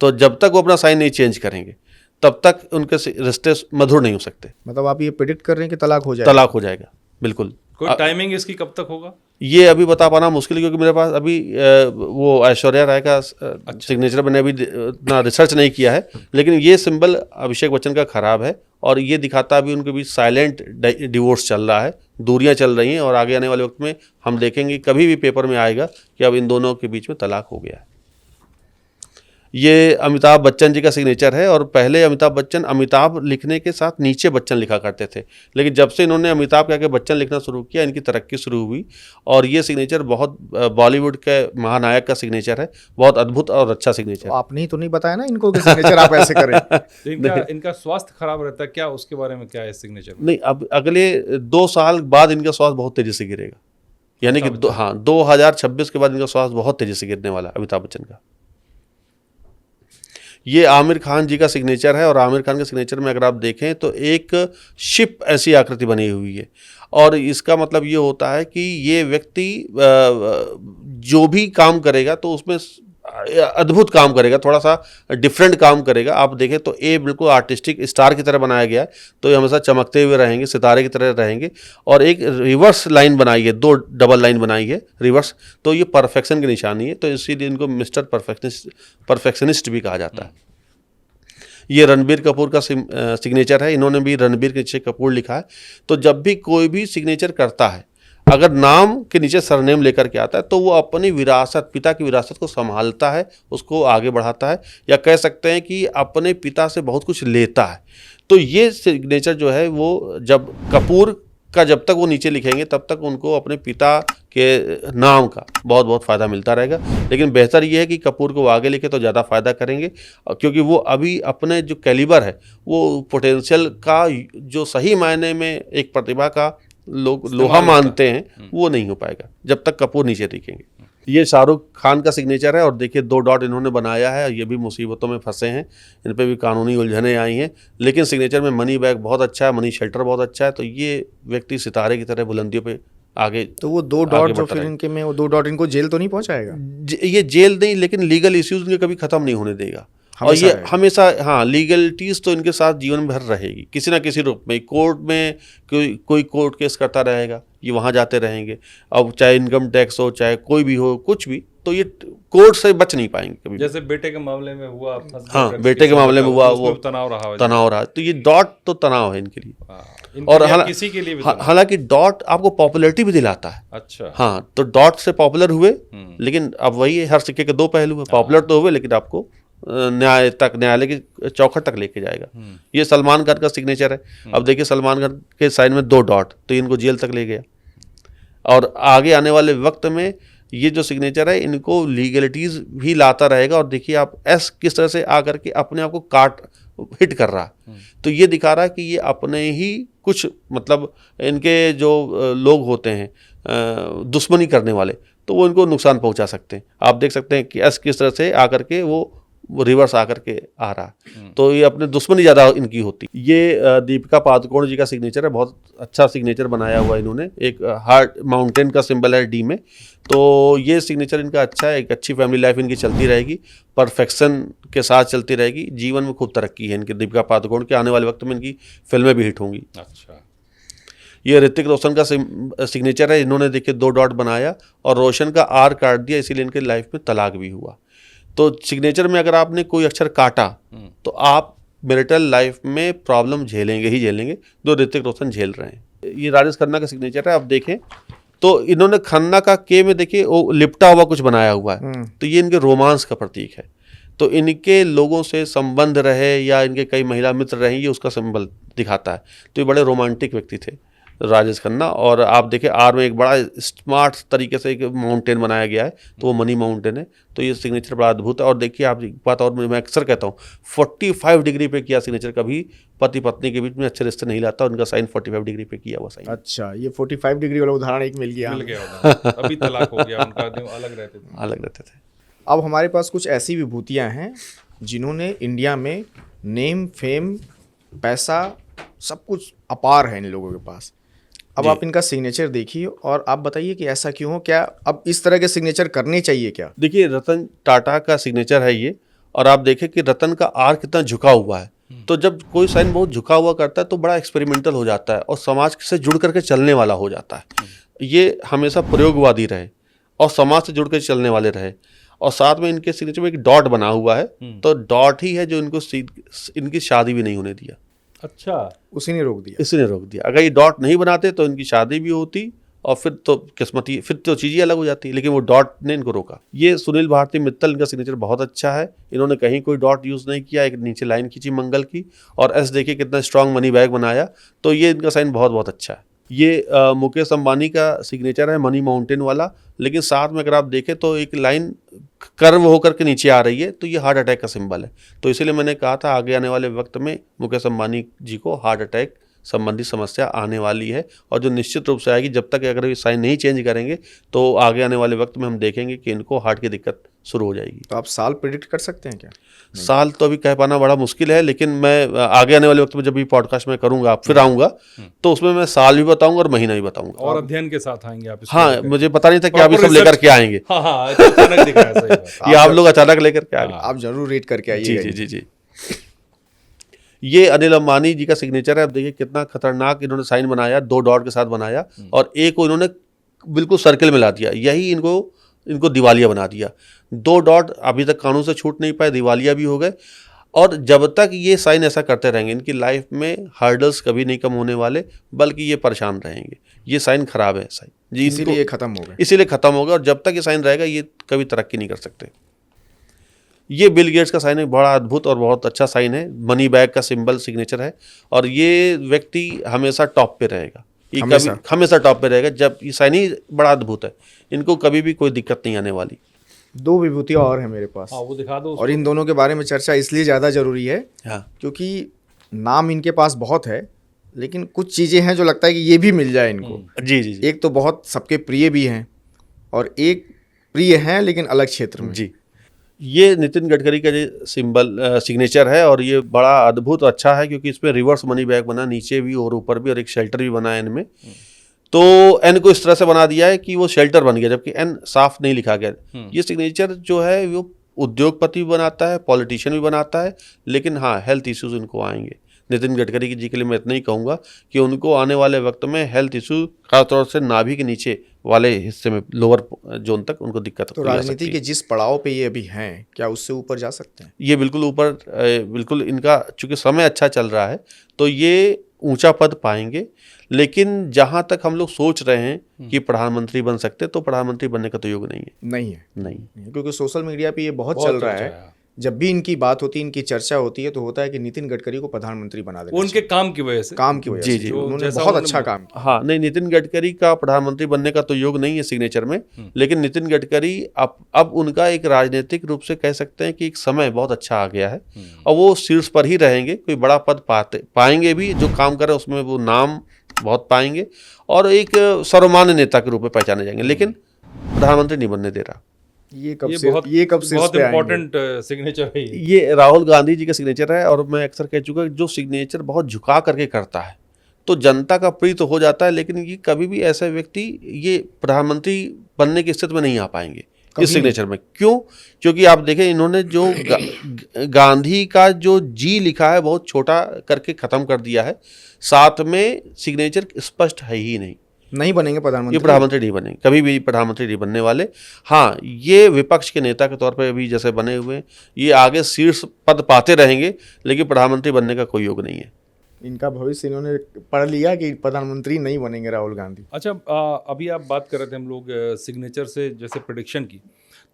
तो जब तक वो अपना साइन नहीं चेंज करेंगे तब तक उनके रिश्ते मधुर नहीं हो सकते। मतलब आप ये प्रेडिक्ट कर रहे हैं कि तलाक हो जाएगा? तलाक हो जाएगा, बिल्कुल। कोई टाइमिंग इसकी कब तक होगा? ये अभी बता पाना मुश्किल है क्योंकि मेरे पास अभी वो ऐश्वर्या राय का सिग्नेचर मैंने अभी इतना रिसर्च नहीं किया है, लेकिन ये सिंबल अभिषेक बच्चन का खराब है और ये दिखाता अभी उनके बीच साइलेंट डिवोर्स चल रहा है, दूरियां चल रही हैं और आगे आने वाले वक्त में हम देखेंगे कभी भी पेपर में आएगा कि अब इन दोनों के बीच में तलाक हो गया है। ये अमिताभ बच्चन जी का सिग्नेचर है और पहले अमिताभ बच्चन अमिताभ लिखने के साथ नीचे बच्चन लिखा करते थे, लेकिन जब से इन्होंने अमिताभ कह के बच्चन लिखना शुरू किया इनकी तरक्की शुरू हुई और ये सिग्नेचर बहुत बॉलीवुड के महानायक का सिग्नेचर है, बहुत अद्भुत और अच्छा सिग्नेचर। तो आपने तो नहीं बताया ना इनको कि सिग्नेचर आप ऐसे करें। इनका स्वास्थ्य खराब रहता है क्या, उसके बारे में क्या है सिग्नेचर? नहीं, अब अगले 2 साल बाद इनका स्वास्थ्य बहुत तेजी से गिरेगा, यानी कि 2026 के बाद इनका स्वास्थ्य बहुत तेजी से गिरने वाला है अमिताभ बच्चन का, ये आमिर खान जी का सिग्नेचर है और आमिर खान के सिग्नेचर में अगर आप देखें तो एक शिप ऐसी आकृति बनी हुई है और इसका मतलब ये होता है कि ये व्यक्ति जो भी काम करेगा तो उसमें अद्भुत काम करेगा, थोड़ा सा डिफरेंट काम करेगा। आप देखें तो ए बिल्कुल आर्टिस्टिक स्टार की तरह बनाया गया है, तो ये हमेशा चमकते हुए रहेंगे, सितारे की तरह रहेंगे। और एक रिवर्स लाइन बनाई है, 2 डबल लाइन बनाई है रिवर्स, तो ये परफेक्शन की निशानी है, तो इसीलिए इनको मिस्टर परफेक्शनिस्ट भी कहा जाता है। ये रणबीर कपूर का सिग्नेचर है, इन्होंने भी रणबीर के नीचे कपूर लिखा है। तो जब भी कोई भी सिग्नेचर करता है, अगर नाम के नीचे सरनेम लेकर के आता है तो वो अपनी विरासत, पिता की विरासत को संभालता है, उसको आगे बढ़ाता है, या कह सकते हैं कि अपने पिता से बहुत कुछ लेता है। तो ये सिग्नेचर जो है वो जब कपूर का जब तक वो नीचे लिखेंगे तब तक उनको अपने पिता के नाम का बहुत बहुत फ़ायदा मिलता रहेगा। लेकिन बेहतर ये है कि कपूर को आगे लिखे तो ज़्यादा फ़ायदा करेंगे, क्योंकि वो अभी अपने जो कैलिबर है, वो पोटेंशियल का जो सही मायने में एक प्रतिभा का लोग लोहा मानते हैं, वो नहीं हो पाएगा जब तक कपूर नीचे दिखेंगे। ये शाहरुख खान का सिग्नेचर है और देखिए 2 डॉट इन्होंने बनाया है, ये भी मुसीबतों में फंसे हैं, इन पे भी कानूनी उलझनें आई हैं। लेकिन सिग्नेचर में मनी बैग बहुत अच्छा है, मनी शेल्टर बहुत अच्छा है, तो ये व्यक्ति सितारे की तरह बुलंदियों पे आगे। तो वो 2 डॉट जो फिर इनके में, वो 2 डॉट इनको जेल तो नहीं पहुंचाएगा? ये जेल नहीं, लेकिन लीगल इश्यूज इनके कभी खत्म नहीं होने देगा। और ये हमेशा, हाँ, लीगलिटीज तो इनके साथ जीवन भर रहेगी, किसी ना किसी रूप में। कोर्ट में कोई कोर्ट केस करता रहेगा, ये वहाँ जाते रहेंगे। अब चाहे इनकम टैक्स हो, चाहे कोई भी हो, कुछ भी, तो ये कोर्ट से बच नहीं पाएंगे कभी। जैसे बेटे के मामले में हुआ, हाँ, बेटे के मामले में हुआ, वो तनाव रहा। तो ये डॉट तो तनाव है इनके लिए। और किसी के लिए हालांकि डॉट आपको पॉपुलैरिटी भी दिलाता है। अच्छा, हाँ, तो डॉट से पॉपुलर हुए, लेकिन अब वही है, हर सिक्के के 2 पहलू है। पॉपुलर तो हुए, लेकिन आपको न्यायालय की चौखट तक लेके जाएगा। ये सलमान खान का सिग्नेचर है। अब देखिए सलमान खान के साइड में 2 डॉट, तो इनको जेल तक ले गया। और आगे आने वाले वक्त में ये जो सिग्नेचर है, इनको लीगलिटीज भी लाता रहेगा। और देखिए आप एस किस तरह से आकर के अपने आप को हिट कर रहा है, तो ये दिखा रहा है कि ये अपने ही कुछ, मतलब इनके जो लोग होते हैं दुश्मनी करने वाले, तो वो इनको नुकसान पहुंचा सकते हैं। आप देख सकते हैं कि एस किस तरह से आकर के वो रिवर्स आकर के आ रहा है, तो ये अपने दुश्मनी ज़्यादा इनकी होती। ये दीपिका पादुकोण जी का सिग्नेचर है, बहुत अच्छा सिग्नेचर बनाया हुआ इन्होंने। एक हार्ट माउंटेन का सिंबल है डी में, तो ये सिग्नेचर इनका अच्छा है। एक अच्छी फैमिली लाइफ इनकी चलती रहेगी, परफेक्शन के साथ चलती रहेगी। जीवन में खूब तरक्की है इनकी, दीपिका पादुकोण के। आने वाले वक्त में इनकी फिल्में भी हिट होंगी। अच्छा, ये ऋतिक रोशन का सिग्नेचर है, इन्होंने देखिए 2 डॉट बनाया और रोशन का R काट दिया, इसीलिए इनके लाइफ में तलाक भी हुआ। तो सिग्नेचर में अगर आपने कोई अक्षर काटा तो आप मैरिटल लाइफ में प्रॉब्लम झेलेंगे ही झेलेंगे, जो ऋतिक रोशन झेल रहे हैं। ये राजेश खन्ना का सिग्नेचर है। आप देखें तो इन्होंने खन्ना का के में देखिए वो लिपटा हुआ कुछ बनाया हुआ है, तो ये इनके रोमांस का प्रतीक है। तो इनके लोगों से संबंध रहे या इनके कई महिला मित्र रहे, ये उसका सिंबल दिखाता है। तो ये बड़े रोमांटिक व्यक्ति थे राजेश खन्ना। और आप देखें R में एक बड़ा स्मार्ट तरीके से एक माउंटेन बनाया गया है, तो वो मनी माउंटेन है। तो ये सिग्नेचर बड़ा अद्भुत है। और देखिए आप एक बात और मैं अक्सर कहता हूँ, 45 डिग्री पे किया सिग्नेचर कभी पति पत्नी के बीच में अच्छे रिश्ते नहीं लाता। उनका साइन 45 डिग्री पे किया हुआ साइन। अच्छा, ये 45 डिग्री वाला उदाहरण एक मिल गया। अभी तलाक हो गया उनका, अलग रहते थे। अब हमारे पास कुछ ऐसी विभूतियाँ हैं जिन्होंने इंडिया में नेम, फेम, पैसा, सब कुछ अपार है इन लोगों के पास। अब आप इनका सिग्नेचर देखिए और आप बताइए कि ऐसा क्यों हो, क्या अब इस तरह के सिग्नेचर करने चाहिए क्या? देखिए रतन टाटा का सिग्नेचर है ये, और आप देखें कि रतन का R कितना झुका हुआ है। तो जब कोई साइन बहुत झुका हुआ करता है तो बड़ा एक्सपेरिमेंटल हो जाता है और समाज से जुड़ करके चलने वाला हो जाता है। ये हमेशा प्रयोगवादी रहे और समाज से जुड़ कर चलने वाले रहे। और साथ में इनके सिग्नेचर में एक डॉट बना हुआ है, तो डॉट ही है जो इनको इनकी शादी भी नहीं होने दिया। अच्छा, उसी ने रोक दिया। इसी ने रोक दिया। अगर ये डॉट नहीं बनाते तो इनकी शादी भी होती और फिर तो किस्मती, फिर तो चीज़ें अलग हो जाती, लेकिन वो डॉट ने इनको रोका। ये सुनील भारती मित्तल, इनका सिग्नेचर बहुत अच्छा है। इन्होंने कहीं कोई डॉट यूज़ नहीं किया, एक नीचे लाइन खींची मंगल की, और एस देखिए कितना स्ट्रांग मनी बैग बनाया। तो ये इनका साइन बहुत बहुत अच्छा है। ये मुकेश अंबानी का सिग्नेचर है, मनी माउंटेन वाला, लेकिन साथ में अगर आप देखें तो एक लाइन कर्व होकर के नीचे आ रही है, तो ये हार्ट अटैक का सिंबल है। तो इसीलिए मैंने कहा था आगे आने वाले वक्त में मुकेश अंबानी जी को हार्ट अटैक संबंधी समस्या आने वाली है, और जो निश्चित रूप से आएगी। जब तक अगर ये साइन नहीं चेंज करेंगे तो आगे आने वाले वक्त में हम देखेंगे कि इनको हार्ट की दिक्कत शुरू हो जाएगी। तो आप साल प्रिडिक्ट कर सकते हैं क्या? साल तो अभी कह पाना बड़ा मुश्किल है, लेकिन मैं आगे आने वाले वक्त में जब भी पॉडकास्ट में करूंगा फिर आऊंगा तो उसमें मैं साल भी बताऊंगा और महीना भी बताऊंगा। और अध्ययन के साथ आएंगे आप इसको हाँ, लेकर? मुझे पता नहीं था कि आप ये Proper सब लेकर research- के आएंगे। हाँ, ये तो अचानक दिखा है, सही बात। ये आप लोग अचानक लेकर के आ गए। आप जरूर रीड करके जी आइए। जी जी जी। ये अनिल अंबानी जी का सिग्नेचर है। अब देखिए कितना खतरनाक इन्होंने साइन बनाया, 2 डॉट के साथ बनाया और एक को इन्होंने बिल्कुल सर्किल में ला दिया। यही इनको दिवालिया बना दिया। 2 डॉट अभी तक कानून से छूट नहीं पाए, दिवालिया भी हो गए। और जब तक ये साइन ऐसा करते रहेंगे, इनकी लाइफ में हर्डल्स कभी नहीं कम होने वाले, बल्कि ये परेशान रहेंगे। ये साइन खराब है साइन जी, इसीलिए ये खत्म हो गए। इसीलिए खत्म होगा। और जब तक ये साइन रहेगा ये कभी तरक्की नहीं कर सकते। ये बिल गेट्स का साइन है, बड़ा अद्भुत और बहुत अच्छा साइन है। मनी बैग का सिंबल सिग्नेचर है और ये व्यक्ति हमेशा टॉप पे रहेगा। ये हमेशा टॉप पे रहेगा। जब ये साइन ही बड़ा अद्भुत है, इनको कभी भी कोई दिक्कत नहीं आने वाली। 2 विभूतियां और हैं मेरे पास। हाँ, वो दिखा दो। और इन दोनों के बारे में चर्चा इसलिए ज़्यादा ज़रूरी है क्योंकि नाम इनके पास बहुत है, लेकिन कुछ चीज़ें हैं जो लगता है कि ये भी मिल जाए इनको। जी जी जी। एक तो बहुत सबके प्रिय भी हैं और एक प्रिय हैं लेकिन अलग क्षेत्र में। जी, ये नितिन गडकरी का जो सिंबल सिग्नेचर है और ये बड़ा अद्भुत अच्छा है क्योंकि इसमें रिवर्स मनी बैग बना, नीचे भी और ऊपर भी, और एक शेल्टर भी बना है इनमें। तो एन को इस तरह से बना दिया है कि वो शेल्टर बन गया, जबकि एन साफ नहीं लिखा गया। ये सिग्नेचर जो है वो उद्योगपति भी बनाता है, पॉलिटिशियन भी बनाता है, लेकिन हाँ हेल्थ इश्यूज इनको आएंगे। नितिन गडकरी जी के लिए मैं इतना ही कहूँगा कि उनको आने वाले वक्त में हेल्थ इशू खासतौर से नाभि के नीचे वाले हिस्से में, लोअर जोन तक उनको दिक्कत तो राजनीति के जिस पड़ाव पे ये अभी हैं, क्या उससे ऊपर जा सकते हैं? ये बिल्कुल ऊपर, बिल्कुल इनका चूंकि समय अच्छा चल रहा है तो ये ऊंचा पद पाएंगे। लेकिन जहां तक हम लोग सोच रहे हैं कि प्रधानमंत्री बन सकते, तो प्रधानमंत्री बनने का तो योग नहीं है। नहीं, क्योंकि सोशल मीडिया पे ये बहुत चल रहा है। जब भी इनकी बात होती है, इनकी चर्चा होती है, तो होता है कि नितिन गडकरी को प्रधानमंत्री बना देना। उनके काम की वजह से, जी जी, उन्होंने बहुत अच्छा काम किया। हाँ, नहीं, नितिन गडकरी का प्रधानमंत्री बनने का तो योग नहीं है सिग्नेचर में, लेकिन नितिन गडकरी अब उनका एक राजनीतिक रूप से कह सकते हैं कि एक समय बहुत अच्छा आ गया है और वो शीर्ष पर ही रहेंगे। कोई बड़ा पद पाएंगे भी, जो काम करे उसमें वो नाम बहुत पाएंगे और एक सर्वमान्य नेता के रूप में पहचाने जाएंगे, लेकिन प्रधानमंत्री नहीं बनने दे रहा। ये कब से बहुत इम्पोर्टेंट सिग्नेचर है ये राहुल गांधी जी का सिग्नेचर है और मैं अक्सर कह चुका जो सिग्नेचर बहुत झुका करके करता है तो जनता का प्रिय तो हो जाता है, लेकिन ये कभी भी ऐसे व्यक्ति ये प्रधानमंत्री बनने की स्थिति में नहीं आ पाएंगे इस सिग्नेचर में। क्यों? क्योंकि आप देखें इन्होंने जो गांधी का जो जी लिखा है बहुत छोटा करके खत्म कर दिया है, साथ में सिग्नेचर स्पष्ट है ही नहीं बनेंगे प्रधानमंत्री। ये प्रधानमंत्री नहीं बनेंगे, कभी भी प्रधानमंत्री नहीं बनने वाले। हाँ, ये विपक्ष के नेता के तौर पे अभी जैसे बने हुए हैं, ये आगे शीर्ष पद पाते रहेंगे, लेकिन प्रधानमंत्री बनने का कोई योग नहीं है। इनका भविष्य इन्होंने पढ़ लिया कि प्रधानमंत्री नहीं बनेंगे राहुल गांधी। अच्छा, अभी आप बात कर रहे थे हम लोग सिग्नेचर से जैसे प्रेडिक्शन की,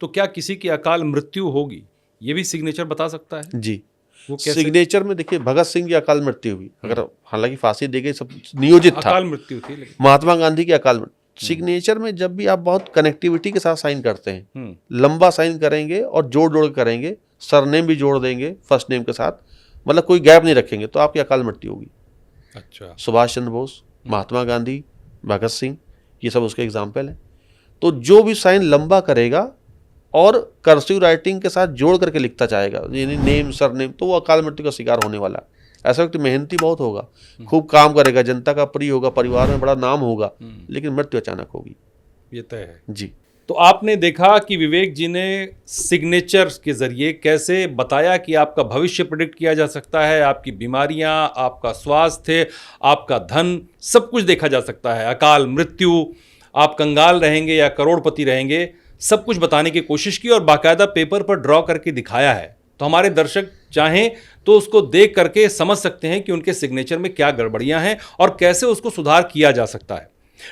तो क्या किसी की अकाल मृत्यु होगी ये भी सिग्नेचर बता सकता है? जी, सिग्नेचर में देखिए भगत सिंह की अकाल मृत्यु हुई, अगर हालांकि फांसी दे गई, सब नियोजित था, अकाल मृत्यु थी। महात्मा गांधी की अकाल मृत्यु। सिग्नेचर में जब भी आप बहुत कनेक्टिविटी के साथ साइन करते हैं, लंबा साइन करेंगे और जोड़ जोड़ करेंगे, सरनेम भी जोड़ देंगे फर्स्ट नेम के साथ, मतलब कोई गैप नहीं रखेंगे, तो आपकी अकाल मृत्यु होगी। अच्छा, सुभाष चंद्र बोस, महात्मा गांधी, भगत सिंह, ये सब उसके एग्जाम्पल हैं। तो जो भी साइन लंबा करेगा और कर्सिव राइटिंग के साथ जोड़ करके लिखता जाएगा, यानी नेम सरनेम, तो वो अकाल मृत्यु का शिकार होने वाला है। ऐसा व्यक्ति मेहनती बहुत होगा, खूब काम करेगा, जनता का प्रिय होगा, परिवार में बड़ा नाम होगा, लेकिन मृत्यु अचानक होगी, ये तय है जी। तो आपने देखा कि विवेक जी ने सिग्नेचर के जरिए कैसे बताया कि आपका भविष्य प्रेडिक्ट किया जा सकता है, आपकी बीमारियां, आपका स्वास्थ्य, आपका धन, सब कुछ देखा जा सकता है, अकाल मृत्यु, आप कंगाल रहेंगे या करोड़पति रहेंगे, सब कुछ बताने की कोशिश की और बाकायदा पेपर पर ड्रॉ करके दिखाया है। तो हमारे दर्शक चाहें तो उसको देख करके समझ सकते हैं कि उनके सिग्नेचर में क्या गड़बड़ियां हैं और कैसे उसको सुधार किया जा सकता है।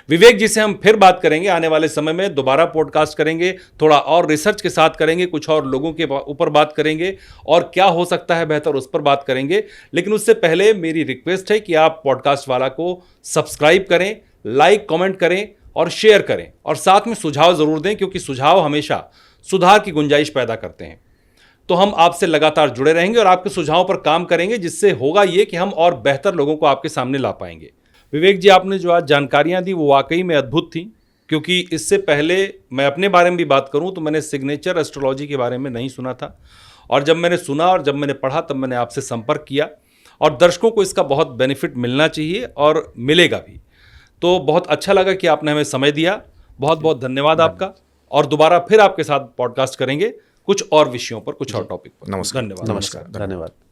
विवेक जी से हम फिर बात करेंगे आने वाले समय में, दोबारा पॉडकास्ट करेंगे, थोड़ा और रिसर्च के साथ करेंगे, कुछ और लोगों के ऊपर बात करेंगे और क्या हो सकता है बेहतर उस पर बात करेंगे। लेकिन उससे पहले मेरी रिक्वेस्ट है कि आप पॉडकास्ट वाला को सब्सक्राइब करें, लाइक कमेंट करें और शेयर करें और साथ में सुझाव जरूर दें, क्योंकि सुझाव हमेशा सुधार की गुंजाइश पैदा करते हैं। तो हम आपसे लगातार जुड़े रहेंगे और आपके सुझावों पर काम करेंगे, जिससे होगा ये कि हम और बेहतर लोगों को आपके सामने ला पाएंगे। विवेक जी, आपने जो आज जानकारियां दी वो वाकई में अद्भुत थी क्योंकि इससे पहले मैं अपने बारे में भी बात करूं तो मैंने सिग्नेचर एस्ट्रोलॉजी के बारे में नहीं सुना था, और जब मैंने सुना और जब मैंने पढ़ा तब मैंने आपसे संपर्क किया, और दर्शकों को इसका बहुत बेनिफिट मिलना चाहिए और मिलेगा भी। तो बहुत अच्छा लगा कि आपने हमें समय दिया, बहुत बहुत धन्यवाद आपका, और दोबारा फिर आपके साथ पॉडकास्ट करेंगे कुछ और विषयों पर, कुछ और टॉपिक पर। नमस्कार। धन्यवाद। नमस्कार, धन्यवाद।